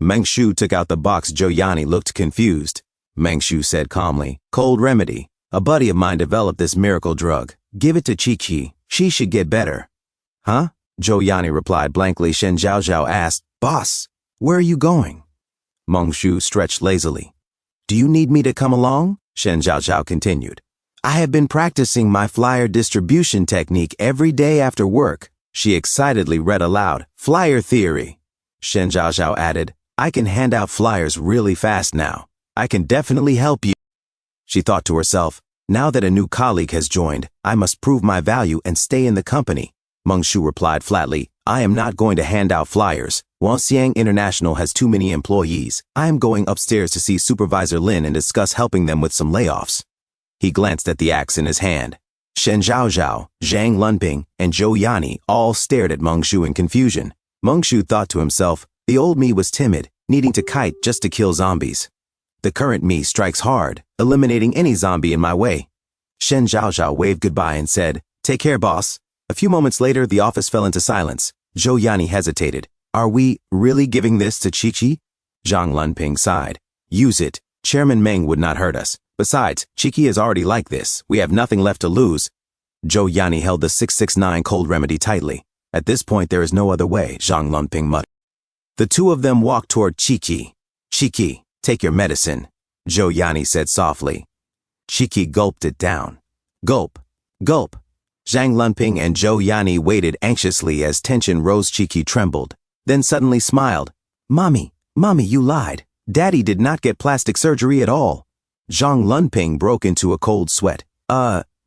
Mengshu took out the box. Joyani looked confused. Mengshu said calmly, Cold Remedy. A buddy of mine developed this miracle drug. Give it to Chi-Chi. She should get better. Huh? Joyani replied blankly. Shen Zhaozhao asked, Boss, where are you going? Mengshu stretched lazily. Do you need me to come along? Shen Zhaozhao continued. I have been practicing my flyer distribution technique every day after work. She excitedly read aloud, Flyer theory. Shen Zhaozhao added, I can hand out flyers really fast now. I can definitely help you. She thought to herself, now that a new colleague has joined, I must prove my value and stay in the company. Mengshu replied flatly, I am not going to hand out flyers. Wanxiang International has too many employees. I am going upstairs to see Supervisor Lin and discuss helping them with some layoffs. He glanced at the axe in his hand. Shen Zhaozhao, Zhang Lunping, and Zhou Yani all stared at Mengshu in confusion. Mengshu thought to himself, the old me was timid, needing to kite just to kill zombies. The current me strikes hard, eliminating any zombie in my way. Shen Zhaozhao waved goodbye and said, Take care, boss. A few moments later, the office fell into silence. Zhou Yani hesitated. Are we really giving this to Chi-Chi? Zhang Lunping sighed. Use it. Chairman Meng would not hurt us. Besides, Chi-Chi is already like this. We have nothing left to lose. Zhou Yani held the 669 Cold Remedy tightly. At this point, there is no other way, Zhang Lunping muttered. The two of them walked toward Chi-Chi. Chi-Chi, take your medicine, Zhou Yani said softly. Chi-Chi gulped it down. Gulp. Gulp. Zhang Lunping and Zhou Yani waited anxiously as tension rose. Chi-Chi trembled, then suddenly smiled. Mommy, you lied. Daddy did not get plastic surgery at all. Zhang Lunping broke into a cold sweat.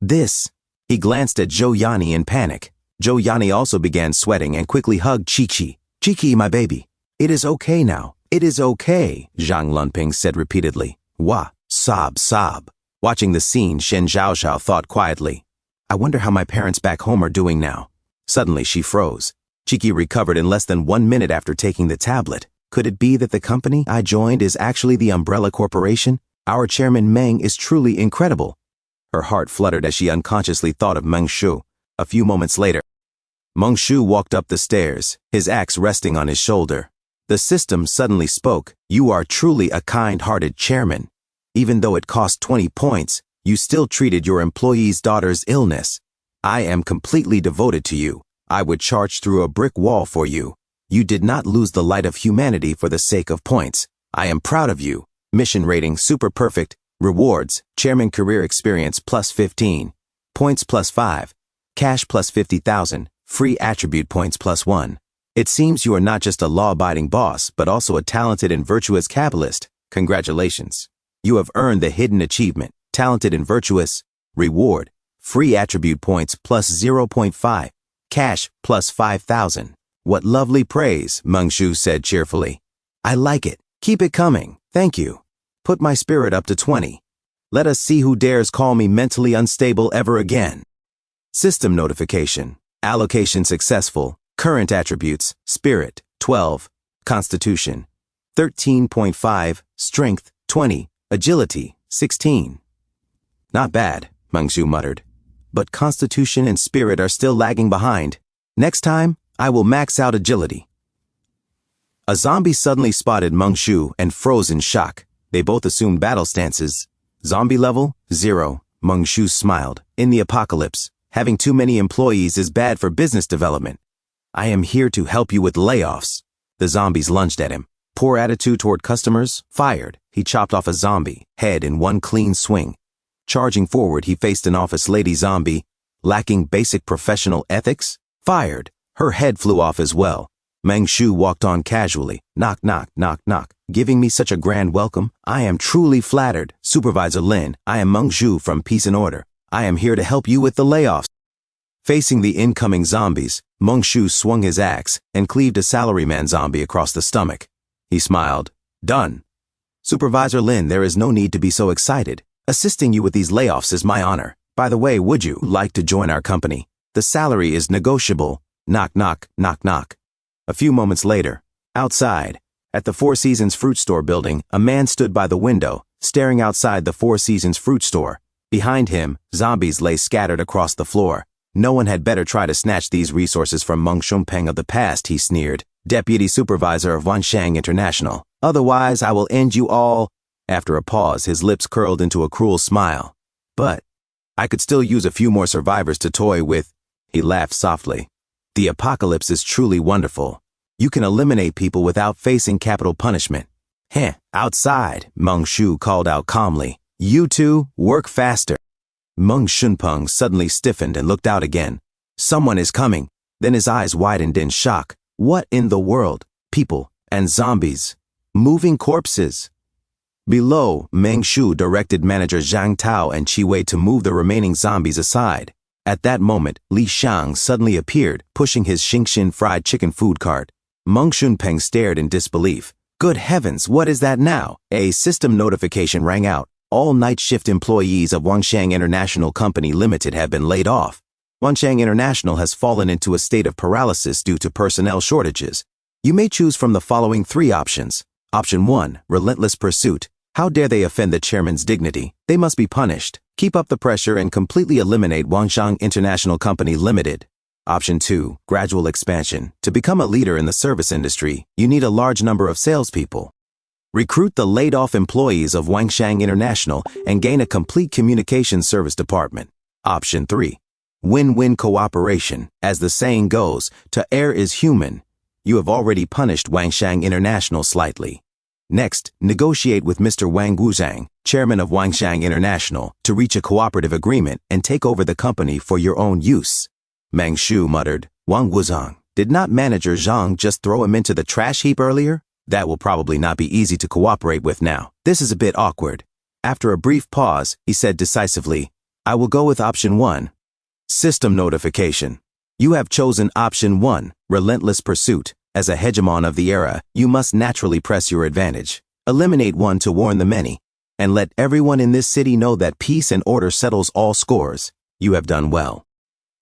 This. He glanced at Zhou Yani in panic. Zhou Yani also began sweating and quickly hugged Chi-Chi. Chi-Chi, my baby. It is okay now. It is okay, Zhang Lunping said repeatedly. Wah, sob, sob. Watching the scene, Shen Zhaozhao thought quietly. I wonder how my parents back home are doing now. Suddenly she froze. Chi-Chi recovered in less than 1 minute after taking the tablet. Could it be that the company I joined is actually the Umbrella Corporation? Our chairman Meng is truly incredible. Her heart fluttered as she unconsciously thought of Mengshu. A few moments later, Mengshu walked up the stairs, his axe resting on his shoulder. The system suddenly spoke. You are truly a kind-hearted chairman. Even though it cost 20 points, you still treated your employee's daughter's illness. I am completely devoted to you. I would charge through a brick wall for you. You did not lose the light of humanity for the sake of points. I am proud of you. Mission rating super perfect. Rewards, chairman career experience plus 15. Points plus 5. Cash plus 50,000. Free attribute points plus 1. It seems you are not just a law-abiding boss, but also a talented and virtuous capitalist. Congratulations. You have earned the hidden achievement, talented and virtuous. Reward, free attribute points plus 0.5. Cash plus 5,000. What lovely praise, Mengshu said cheerfully. I like it. Keep it coming. Thank you. Put my spirit up to 20. Let us see who dares call me mentally unstable ever again. System notification. Allocation successful. Current attributes. Spirit, 12. Constitution, 13.5. Strength, 20. Agility, 16. Not bad, Mengshu muttered. But Constitution and Spirit are still lagging behind. Next time, I will max out agility. A zombie suddenly spotted Mengshu and froze in shock. They both assumed battle stances. Zombie level, 0. Mengshu smiled. In the apocalypse, having too many employees is bad for business development. I am here to help you with layoffs. The zombies lunged at him. Poor attitude toward customers, fired. He chopped off a zombie, head in one clean swing. Charging forward, he faced an office lady zombie. Lacking basic professional ethics, fired. Her head flew off as well. Mengshu walked on casually. Knock, knock, knock, knock. Giving me such a grand welcome. I am truly flattered. Supervisor Lin, I am Mengshu from Peace and Order. I am here to help you with the layoffs. Facing the incoming zombies, Mengshu swung his axe and cleaved a salaryman zombie across the stomach. He smiled. Done. Supervisor Lin, there is no need to be so excited. Assisting you with these layoffs is my honor. By the way, would you like to join our company? The salary is negotiable. Knock, knock, knock, knock. A few moments later, outside, at the Four Seasons Fruit Store building, a man stood by the window, staring outside the Four Seasons Fruit Store. Behind him, zombies lay scattered across the floor. No one had better try to snatch these resources from Meng Shumpeng of the past, he sneered, deputy supervisor of Wanshang International. Otherwise, I will end you all. After a pause, his lips curled into a cruel smile. But I could still use a few more survivors to toy with. He laughed softly. The apocalypse is truly wonderful. You can eliminate people without facing capital punishment. Heh, outside, Meng Shu called out calmly. You two, work faster. Meng Shunpeng suddenly stiffened and looked out again. Someone is coming. Then his eyes widened in shock. What in the world? People and zombies. Moving corpses. Below, Meng Shu directed manager Zhang Tao and Qi Wei to move the remaining zombies aside. At that moment, Li Shang suddenly appeared, pushing his Xingxin fried chicken food cart. Meng Shunpeng stared in disbelief. Good heavens, what is that now? A system notification rang out. All night shift employees of Wanshang International Company Limited have been laid off. Wanshang International has fallen into a state of paralysis due to personnel shortages. You may choose from the following 3 options. Option 1, relentless pursuit. How dare they offend the chairman's dignity? They must be punished. Keep up the pressure and completely eliminate Wanshang International Company Limited. Option 2, gradual expansion. To become a leader in the service industry, you need a large number of salespeople. Recruit the laid-off employees of Wanshang International and gain a complete communication service department. Option 3, win-win cooperation. As the saying goes, to err is human. You have already punished Wanshang International slightly. Next, negotiate with Mr. Wang Wuzhang, chairman of Wanshang International, to reach a cooperative agreement and take over the company for your own use. Meng Shu muttered, Wang Wuzhang, did not manager Zhang just throw him into the trash heap earlier? That will probably not be easy to cooperate with now. This is a bit awkward. After a brief pause, he said decisively, I will go with option 1. System notification. You have chosen option 1, relentless pursuit. As a hegemon of the era, you must naturally press your advantage. Eliminate one to warn the many. And let everyone in this city know that peace and order settles all scores. You have done well.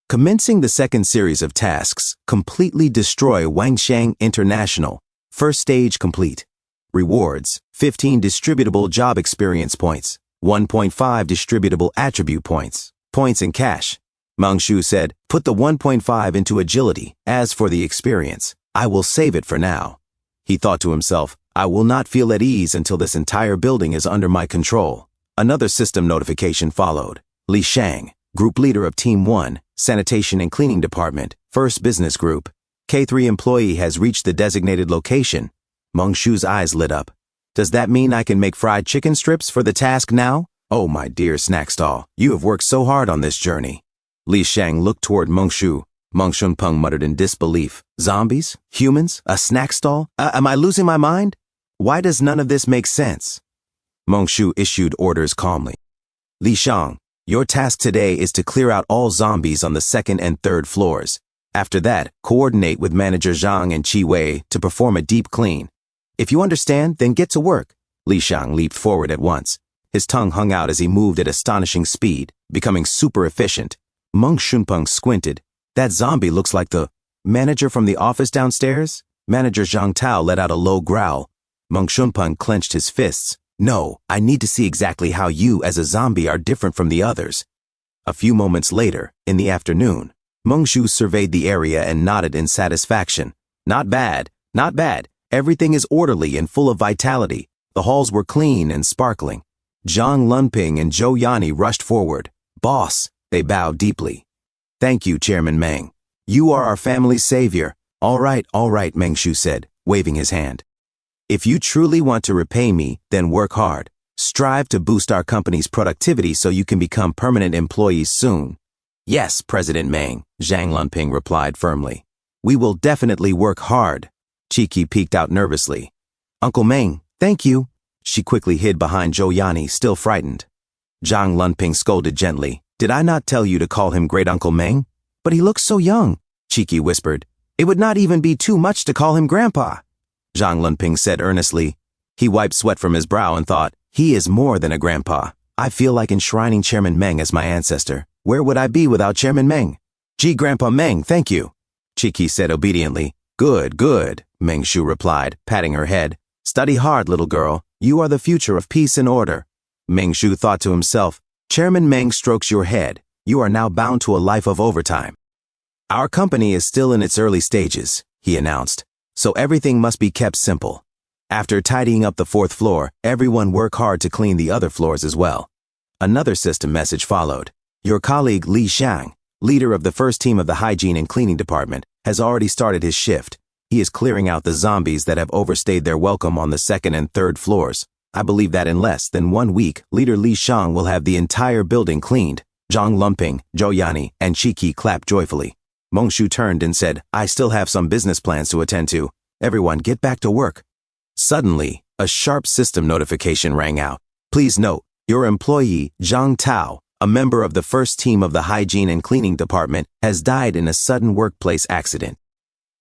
Commencing the second series of tasks, completely destroy Wanshang International. First stage complete. Rewards, 15 distributable job experience points, 1.5 distributable attribute points, points in cash. Meng Shu said, put the 1.5 into agility. As for the experience, I will save it for now. He thought to himself, I will not feel at ease until this entire building is under my control. Another system notification followed. Li Shang, group leader of Team 1, Sanitation and Cleaning Department, First Business Group. K3 employee has reached the designated location. Meng Shu's eyes lit up. Does that mean I can make fried chicken strips for the task now? Oh, my dear snack stall, you have worked so hard on this journey. Li Shang looked toward Meng Shu. Meng Shunpeng muttered in disbelief. Zombies? Humans? A snack stall? Am I losing my mind? Why does none of this make sense? Meng Shu issued orders calmly. Li Shang, your task today is to clear out all zombies on the 2nd and 3rd floors. After that, coordinate with manager Zhang and Qi Wei to perform a deep clean. If you understand, then get to work. Li Shang leaped forward at once. His tongue hung out as he moved at astonishing speed, becoming super efficient. Meng Shunpeng squinted. That zombie looks like the manager from the office downstairs? Manager Zhang Tao let out a low growl. Meng Shunpeng clenched his fists. No, I need to see exactly how you as a zombie are different from the others. A few moments later, in the afternoon, Meng Shu surveyed the area and nodded in satisfaction. Not bad, not bad. Everything is orderly and full of vitality. The halls were clean and sparkling. Zhang Lunping and Zhou Yani rushed forward. Boss, they bowed deeply. Thank you, Chairman Meng. You are our family's savior. All right, Meng Shu said, waving his hand. If you truly want to repay me, then work hard. Strive to boost our company's productivity so you can become permanent employees soon. Yes, President Meng, Zhang Lunping replied firmly. We will definitely work hard. Qi peeked out nervously. Uncle Meng, thank you. She quickly hid behind Zhou Yani, still frightened. Zhang Lunping scolded gently. Did I not tell you to call him Great Uncle Meng? But he looks so young, Qi whispered. It would not even be too much to call him Grandpa. Zhang Lunping said earnestly. He wiped sweat from his brow and thought, he is more than a grandpa. I feel like enshrining Chairman Meng as my ancestor. Where would I be without Chairman Meng? Gee, Grandpa Meng, thank you. Qi said obediently. Good, Meng Shu replied, patting her head. Study hard, little girl. You are the future of peace and order. Meng Shu thought to himself, Chairman Meng strokes your head. You are now bound to a life of overtime. Our company is still in its early stages, he announced, so everything must be kept simple. After tidying up the 4th floor, everyone work hard to clean the other floors as well. Another system message followed. Your colleague Li Xiang, leader of the first team of the hygiene and cleaning department, has already started his shift. He is clearing out the zombies that have overstayed their welcome on the 2nd and 3rd floors. I believe that in less than 1 week, leader Li Xiang will have the entire building cleaned. Zhang Lumping, Zhou Yani, and Qi clapped joyfully. Meng Shu turned and said, I still have some business plans to attend to. Everyone get back to work. Suddenly, a sharp system notification rang out. Please note, your employee, Zhang Tao, a member of the first team of the hygiene and cleaning department, has died in a sudden workplace accident.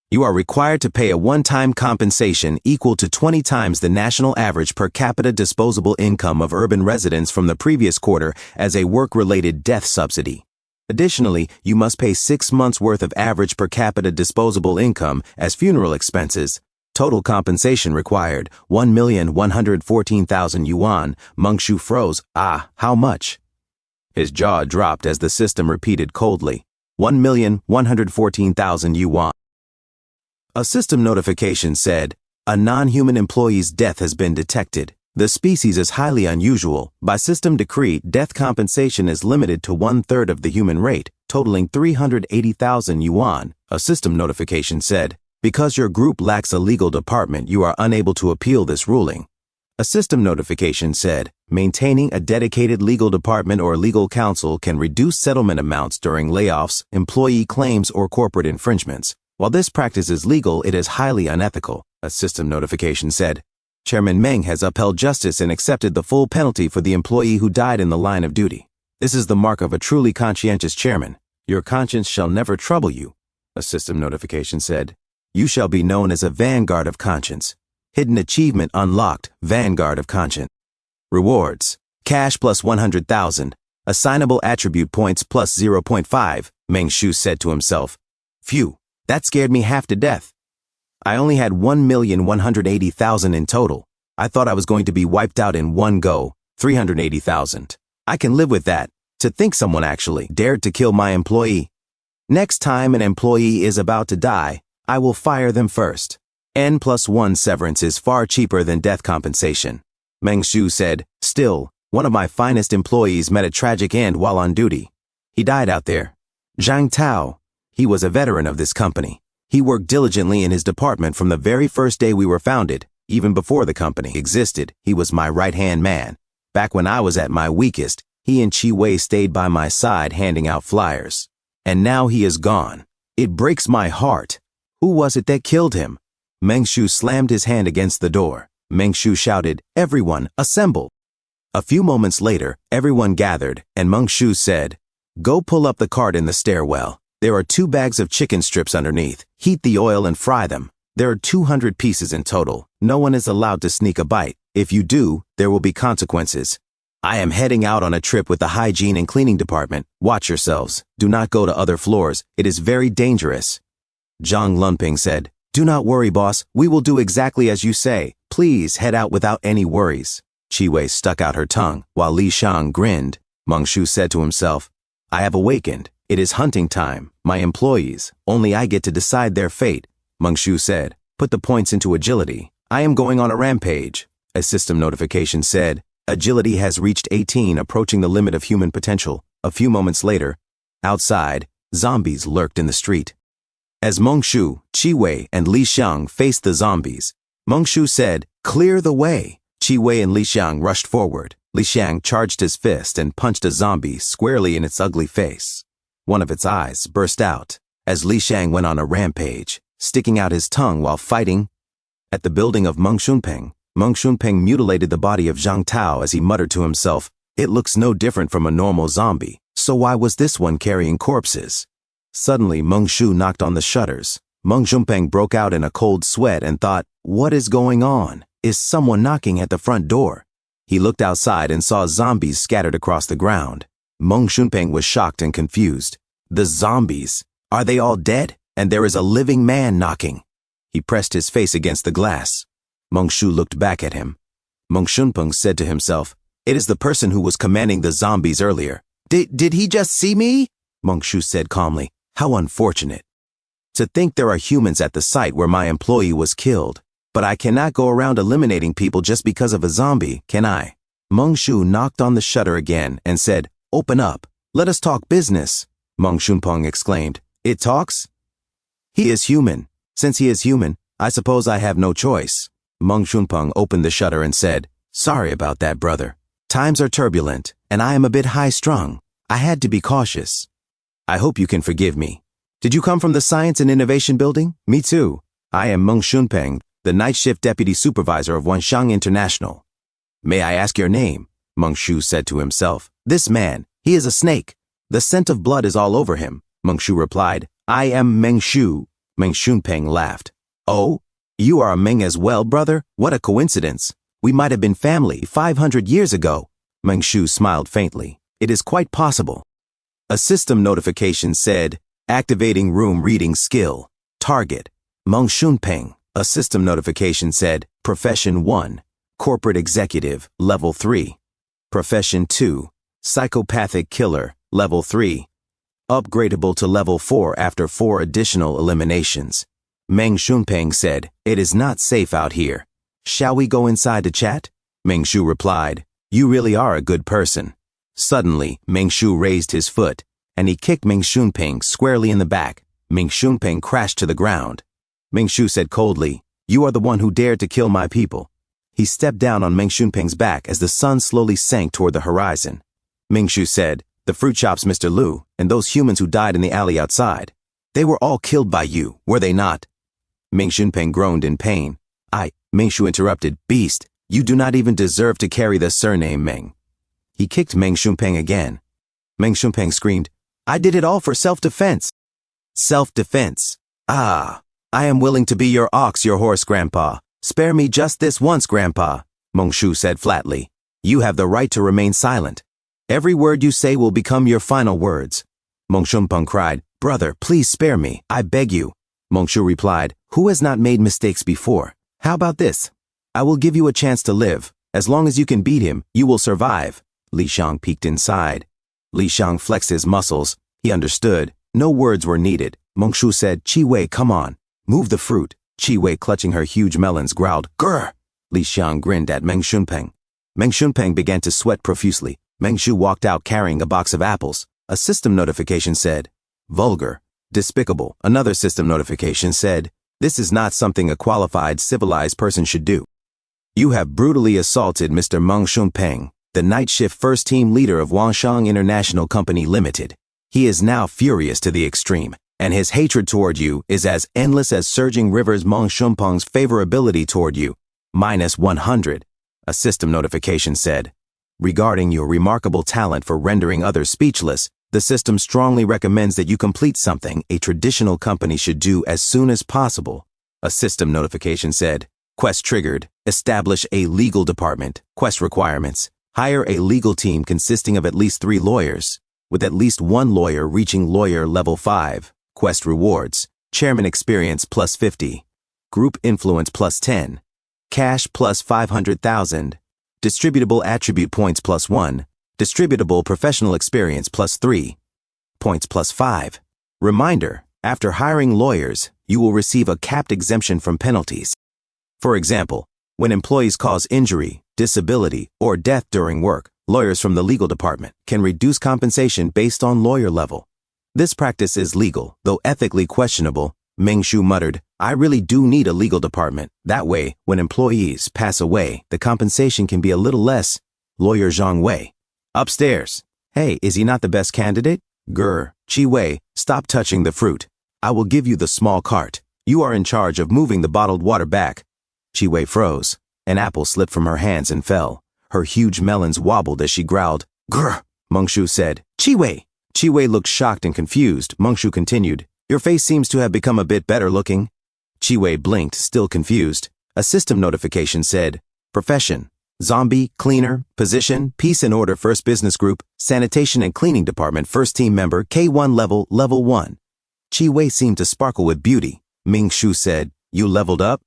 You are required to pay a one-time compensation equal to 20 times the national average per capita disposable income of urban residents from the previous quarter as a work-related death subsidy. Additionally, you must pay 6 months' worth of average per capita disposable income as funeral expenses. Total compensation required, 1,114,000 yuan. Meng Shu froze. Ah, how much? His jaw dropped as the system repeated coldly, 1,114,000 yuan. A system notification said, a non-human employee's death has been detected. The species is highly unusual. By system decree, death compensation is limited to 1/3 of the human rate, totaling 380,000 yuan. A system notification said, because your group lacks a legal department, you are unable to appeal this ruling. A system notification said, maintaining a dedicated legal department or legal counsel can reduce settlement amounts during layoffs, employee claims, or corporate infringements. While this practice is legal, it is highly unethical. A system notification said, Chairman Meng has upheld justice and accepted the full penalty for the employee who died in the line of duty. This is the mark of a truly conscientious chairman. Your conscience shall never trouble you. A system notification said, you shall be known as a vanguard of conscience. Hidden achievement unlocked, vanguard of conscience. Rewards, cash plus 100,000, assignable attribute points plus 0.5, Meng Shu said to himself. Phew, that scared me half to death. I only had 1,180,000 in total. I thought I was going to be wiped out in one go, 380,000. I can live with that. To think someone actually dared to kill my employee. Next time an employee is about to die, I will fire them first. N+1 severance is far cheaper than death compensation. Meng Shu said, still, one of my finest employees met a tragic end while on duty. He died out there. Zhang Tao. He was a veteran of this company. He worked diligently in his department from the very first day we were founded. Even before the company existed, he was my right-hand man. Back when I was at my weakest, he and Qi Wei stayed by my side handing out flyers. And now he is gone. It breaks my heart. Who was it that killed him? Meng Shu slammed his hand against the door. Meng Shu shouted, everyone, assemble. A few moments later, everyone gathered, and Meng Shu said, go pull up the cart in the stairwell. There are 2 bags of chicken strips underneath. Heat the oil and fry them. There are 200 pieces in total. No one is allowed to sneak a bite. If you do, there will be consequences. I am heading out on a trip with the hygiene and cleaning department. Watch yourselves. Do not go to other floors. It is very dangerous. Zhang Lumping said, do not worry, boss. We will do exactly as you say. Please head out without any worries. Qi Wei stuck out her tongue, while Li Xiang grinned. Meng Shu said to himself, I have awakened. It is hunting time. My employees. Only I get to decide their fate. Meng Shu said, put the points into agility. I am going on a rampage. A system notification said, agility has reached 18, approaching the limit of human potential. A few moments later, outside, zombies lurked in the street. As Meng Shu, Qi Wei, and Li Xiang faced the zombies, Meng Shu said, clear the way. Qi Wei and Li Xiang rushed forward. Li Xiang charged his fist and punched a zombie squarely in its ugly face. One of its eyes burst out as Li Xiang went on a rampage, sticking out his tongue while fighting. At the building of Meng Shunpeng mutilated the body of Zhang Tao as he muttered to himself, it looks no different from a normal zombie, so why was this one carrying corpses? Suddenly, Meng Shu knocked on the shutters. Meng Shunpeng broke out in a cold sweat and thought, what is going on? Is someone knocking at the front door? He looked outside and saw zombies scattered across the ground. Meng Shunpeng was shocked and confused. The zombies, are they all dead? And there is a living man knocking. He pressed his face against the glass. Meng Shu looked back at him. Meng Shunpeng said to himself, it is the person who was commanding the zombies earlier. Did he just see me? Mongshu said calmly. How unfortunate. To think there are humans at the site where my employee was killed. But I cannot go around eliminating people just because of a zombie, can I? Mongshu knocked on the shutter again and said, Open up. Let us talk business. Mengshunpeng exclaimed. It talks? He is human. Since he is human, I suppose I have no choice. Mengshunpeng opened the shutter and said, Sorry about that, brother. Times are turbulent, and I am a bit high-strung. I had to be cautious. I hope you can forgive me. Did you come from the Science and Innovation Building? Me too. I am Mengshunpeng, the night shift deputy supervisor of Wanshang International. May I ask your name? Mengshu said to himself. This man, he is a snake. The scent of blood is all over him. Mengshu replied, I am Mengshu. Mengshunpeng laughed. Oh, you are a Meng as well, brother? What a coincidence. We might have been family 500 years ago. Mengshu smiled faintly. It is quite possible. A system notification said, Activating room reading skill. Target. Mengshunpeng. A system notification said, Profession 1. Corporate Executive, Level 3. Profession 2. Psychopathic Killer, Level 3. Upgradable to Level 4 after 4 additional eliminations. Mengshunpeng said, It is not safe out here. Shall we go inside to chat? Mengshu replied, You really are a good person. Suddenly, Mengshu raised his foot, and he kicked Mengshunpeng squarely in the back. Mengshunpeng crashed to the ground. Mengshu said coldly, You are the one who dared to kill my people. He stepped down on Mengshunpeng's back as the sun slowly sank toward the horizon. Mengshu said, The fruit shop's Mr. Lu, and those humans who died in the alley outside. They were all killed by you, were they not? Mengshunpeng groaned in pain. Mengshu interrupted, Beast, you do not even deserve to carry the surname Meng. He kicked Mengshunpeng again. Mengshunpeng screamed, I did it all for self-defense. Self-defense. Ah, I am willing to be your ox, your horse, Grandpa. Spare me just this once, Grandpa, Mengshu said flatly. You have the right to remain silent. Every word you say will become your final words. Mengshunpeng cried, Brother, please spare me, I beg you. Mengshu replied, Who has not made mistakes before? How about this? I will give you a chance to live. As long as you can beat him, you will survive. Li Shang peeked inside. Li Shang flexed his muscles. He understood. No words were needed. Mengshu said, Chi Wei, come on. Move the fruit. Chi Wei, clutching her huge melons, growled, Grr! Li Shang grinned at Mengshunpeng. Mengshunpeng began to sweat profusely. Mengshu walked out carrying a box of apples. A system notification said, Vulgar. Despicable. Another system notification said, This is not something a qualified, civilized person should do. You have brutally assaulted Mr. Mengshunpeng, the night shift first team leader of Wanshang International Company Limited. He is now furious to the extreme, and his hatred toward you is as endless as surging rivers. Mengshunpeng's favorability toward you, -100. A system notification said, Regarding your remarkable talent for rendering others speechless, the system strongly recommends that you complete something a traditional company should do as soon as possible. A system notification said, Quest triggered. Establish a legal department. Quest requirements. Hire a legal team consisting of at least 3 lawyers, with at least 1 lawyer reaching lawyer level 5. Quest rewards. Chairman experience +50. Group influence +10. Cash +500,000. Distributable attribute points +1. Distributable professional experience +3. Points +5. Reminder, after hiring lawyers, you will receive a capped exemption from penalties. For example, when employees cause injury, disability, or death during work, lawyers from the legal department can reduce compensation based on lawyer level. This practice is legal, though ethically questionable. Mengshu muttered, I really do need a legal department. That way, when employees pass away, the compensation can be a little less. Lawyer Zhang Wei. Upstairs. Hey, is he not the best candidate? Grr. Chi Wei, stop touching the fruit. I will give you the small cart. You are in charge of moving the bottled water back. Chi Wei froze. An apple slipped from her hands and fell. Her huge melons wobbled as she growled. Grr. Mengshu said, Chi Wei. Chi Wei looked shocked and confused. Mengshu continued, Your face seems to have become a bit better looking. Chi Wei blinked, still confused. A system notification said, Profession. Zombie, cleaner, position, peace and order first business group, sanitation and cleaning department first team member, K1 level 1. Chi Wei seemed to sparkle with beauty. Mengshu said, You leveled up?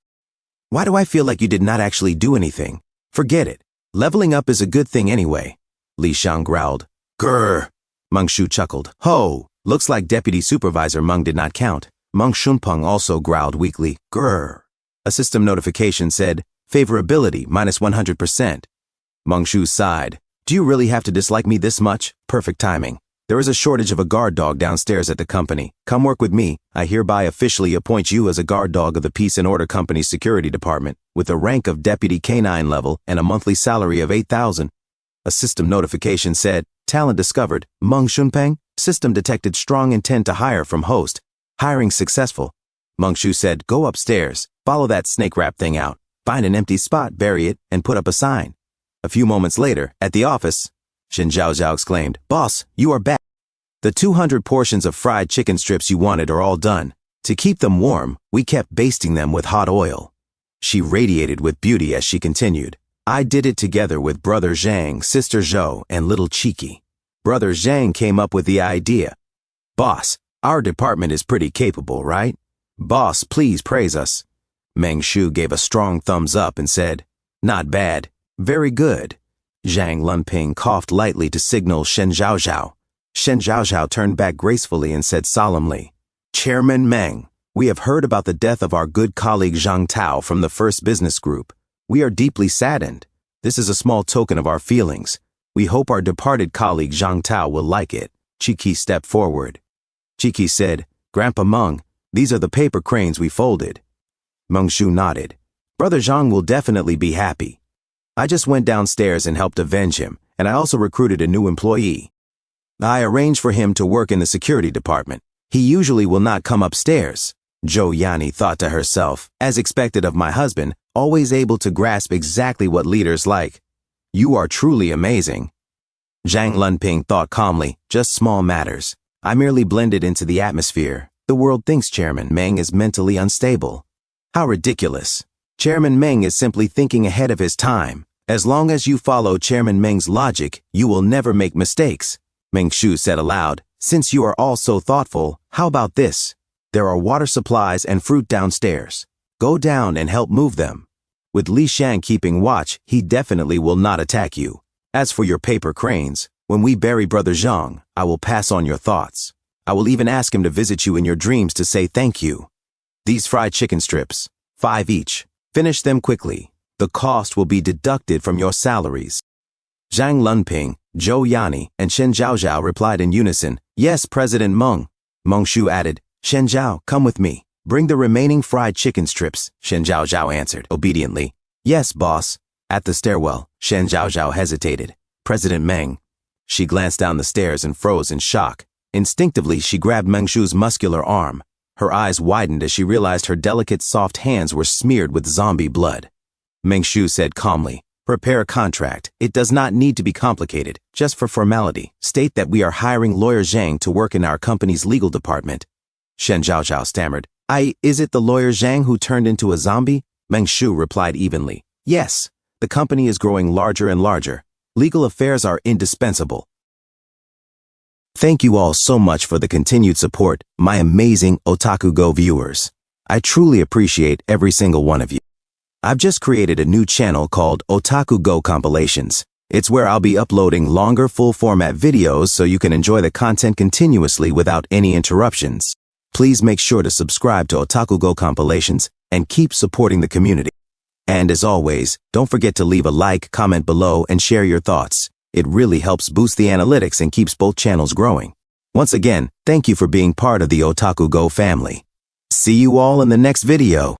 Why do I feel like you did not actually do anything? Forget it. Leveling up is a good thing anyway. Li Shang growled. Grr. Meng Shu chuckled. Ho! Looks like Deputy Supervisor Meng did not count. Meng Shunpeng also growled weakly. Grrr. A system notification said, favorability minus 100%. Meng Shu sighed. Do you really have to dislike me this much? Perfect timing. There is a shortage of a guard dog downstairs at the company. Come work with me. I hereby officially appoint you as a guard dog of the Peace and Order Company's security department, with the rank of Deputy K9 level and a monthly salary of 8,000. A system notification said, talent discovered. Meng Shunpeng, system detected strong intent to hire from host. Hiring successful. Meng Shu said, go upstairs, follow that snake wrap thing out, find an empty spot, bury it, and put up a sign. A few moments later, at the office, Shen Zhaozhao exclaimed, Boss, you are back. The 200 portions of fried chicken strips you wanted are all done. To keep them warm, we kept basting them with hot oil. She radiated with beauty as she continued. I did it together with Brother Zhang, Sister Zhou, and Little Cheeky. Brother Zhang came up with the idea. Boss, our department is pretty capable, right? Boss, please praise us. Meng Shu gave a strong thumbs up and said, not bad, very good. Zhang Lunping coughed lightly to signal Shen Zhaozhao. Shen Zhaozhao turned back gracefully and said solemnly, Chairman Meng, we have heard about the death of our good colleague Zhang Tao from the First Business Group. We are deeply saddened. This is a small token of our feelings. We hope our departed colleague Zhang Tao will like it. Cheeky stepped forward. Cheeky said, Grandpa Meng, these are the paper cranes we folded. Meng Shu nodded. Brother Zhang will definitely be happy. I just went downstairs and helped avenge him, and I also recruited a new employee. I arranged for him to work in the security department. He usually will not come upstairs. Zhou Yani thought to herself, as expected of my husband, always able to grasp exactly what leaders like. You are truly amazing. Zhang Lunping thought calmly, just small matters. I merely blended into the atmosphere. The world thinks Chairman Meng is mentally unstable. How ridiculous. Chairman Meng is simply thinking ahead of his time. As long as you follow Chairman Meng's logic, you will never make mistakes. Meng Shu said aloud, since you are all so thoughtful, how about this? There are water supplies and fruit downstairs. Go down and help move them. With Li Shan keeping watch, he definitely will not attack you. As for your paper cranes, when we bury Brother Zhang, I will pass on your thoughts. I will even ask him to visit you in your dreams to say thank you. These fried chicken strips, 5 each. Finish them quickly. The cost will be deducted from your salaries. Zhang Lunping, Zhou Yani, and Shen Zhaozhao replied in unison, yes, President Meng. Meng Shu added, Shen Zhao, come with me. Bring the remaining fried chicken strips, Shen Zhaozhao answered obediently. Yes, boss. At the stairwell, Shen Zhaozhao hesitated. President Meng. She glanced down the stairs and froze in shock. Instinctively, she grabbed Meng Shu's muscular arm. Her eyes widened as she realized her delicate, soft hands were smeared with zombie blood. Meng Shu said calmly, prepare a contract. It does not need to be complicated, just for formality. State that we are hiring lawyer Zhang to work in our company's legal department. Shen Zhaozhao stammered, is it the lawyer Zhang who turned into a zombie? Meng Shu replied evenly, yes. The company is growing larger and larger. Legal affairs are indispensable. Thank you all so much for the continued support, my amazing OtakuGo viewers. I truly appreciate every single one of you. I've just created a new channel called OtakuGo Compilations. It's where I'll be uploading longer full-format videos so you can enjoy the content continuously without any interruptions. Please make sure to subscribe to OtakuGo Compilations and keep supporting the community. And as always, don't forget to leave a like, comment below, and share your thoughts. It really helps boost the analytics and keeps both channels growing. Once again, thank you for being part of the OtakuGo family. See you all in the next video.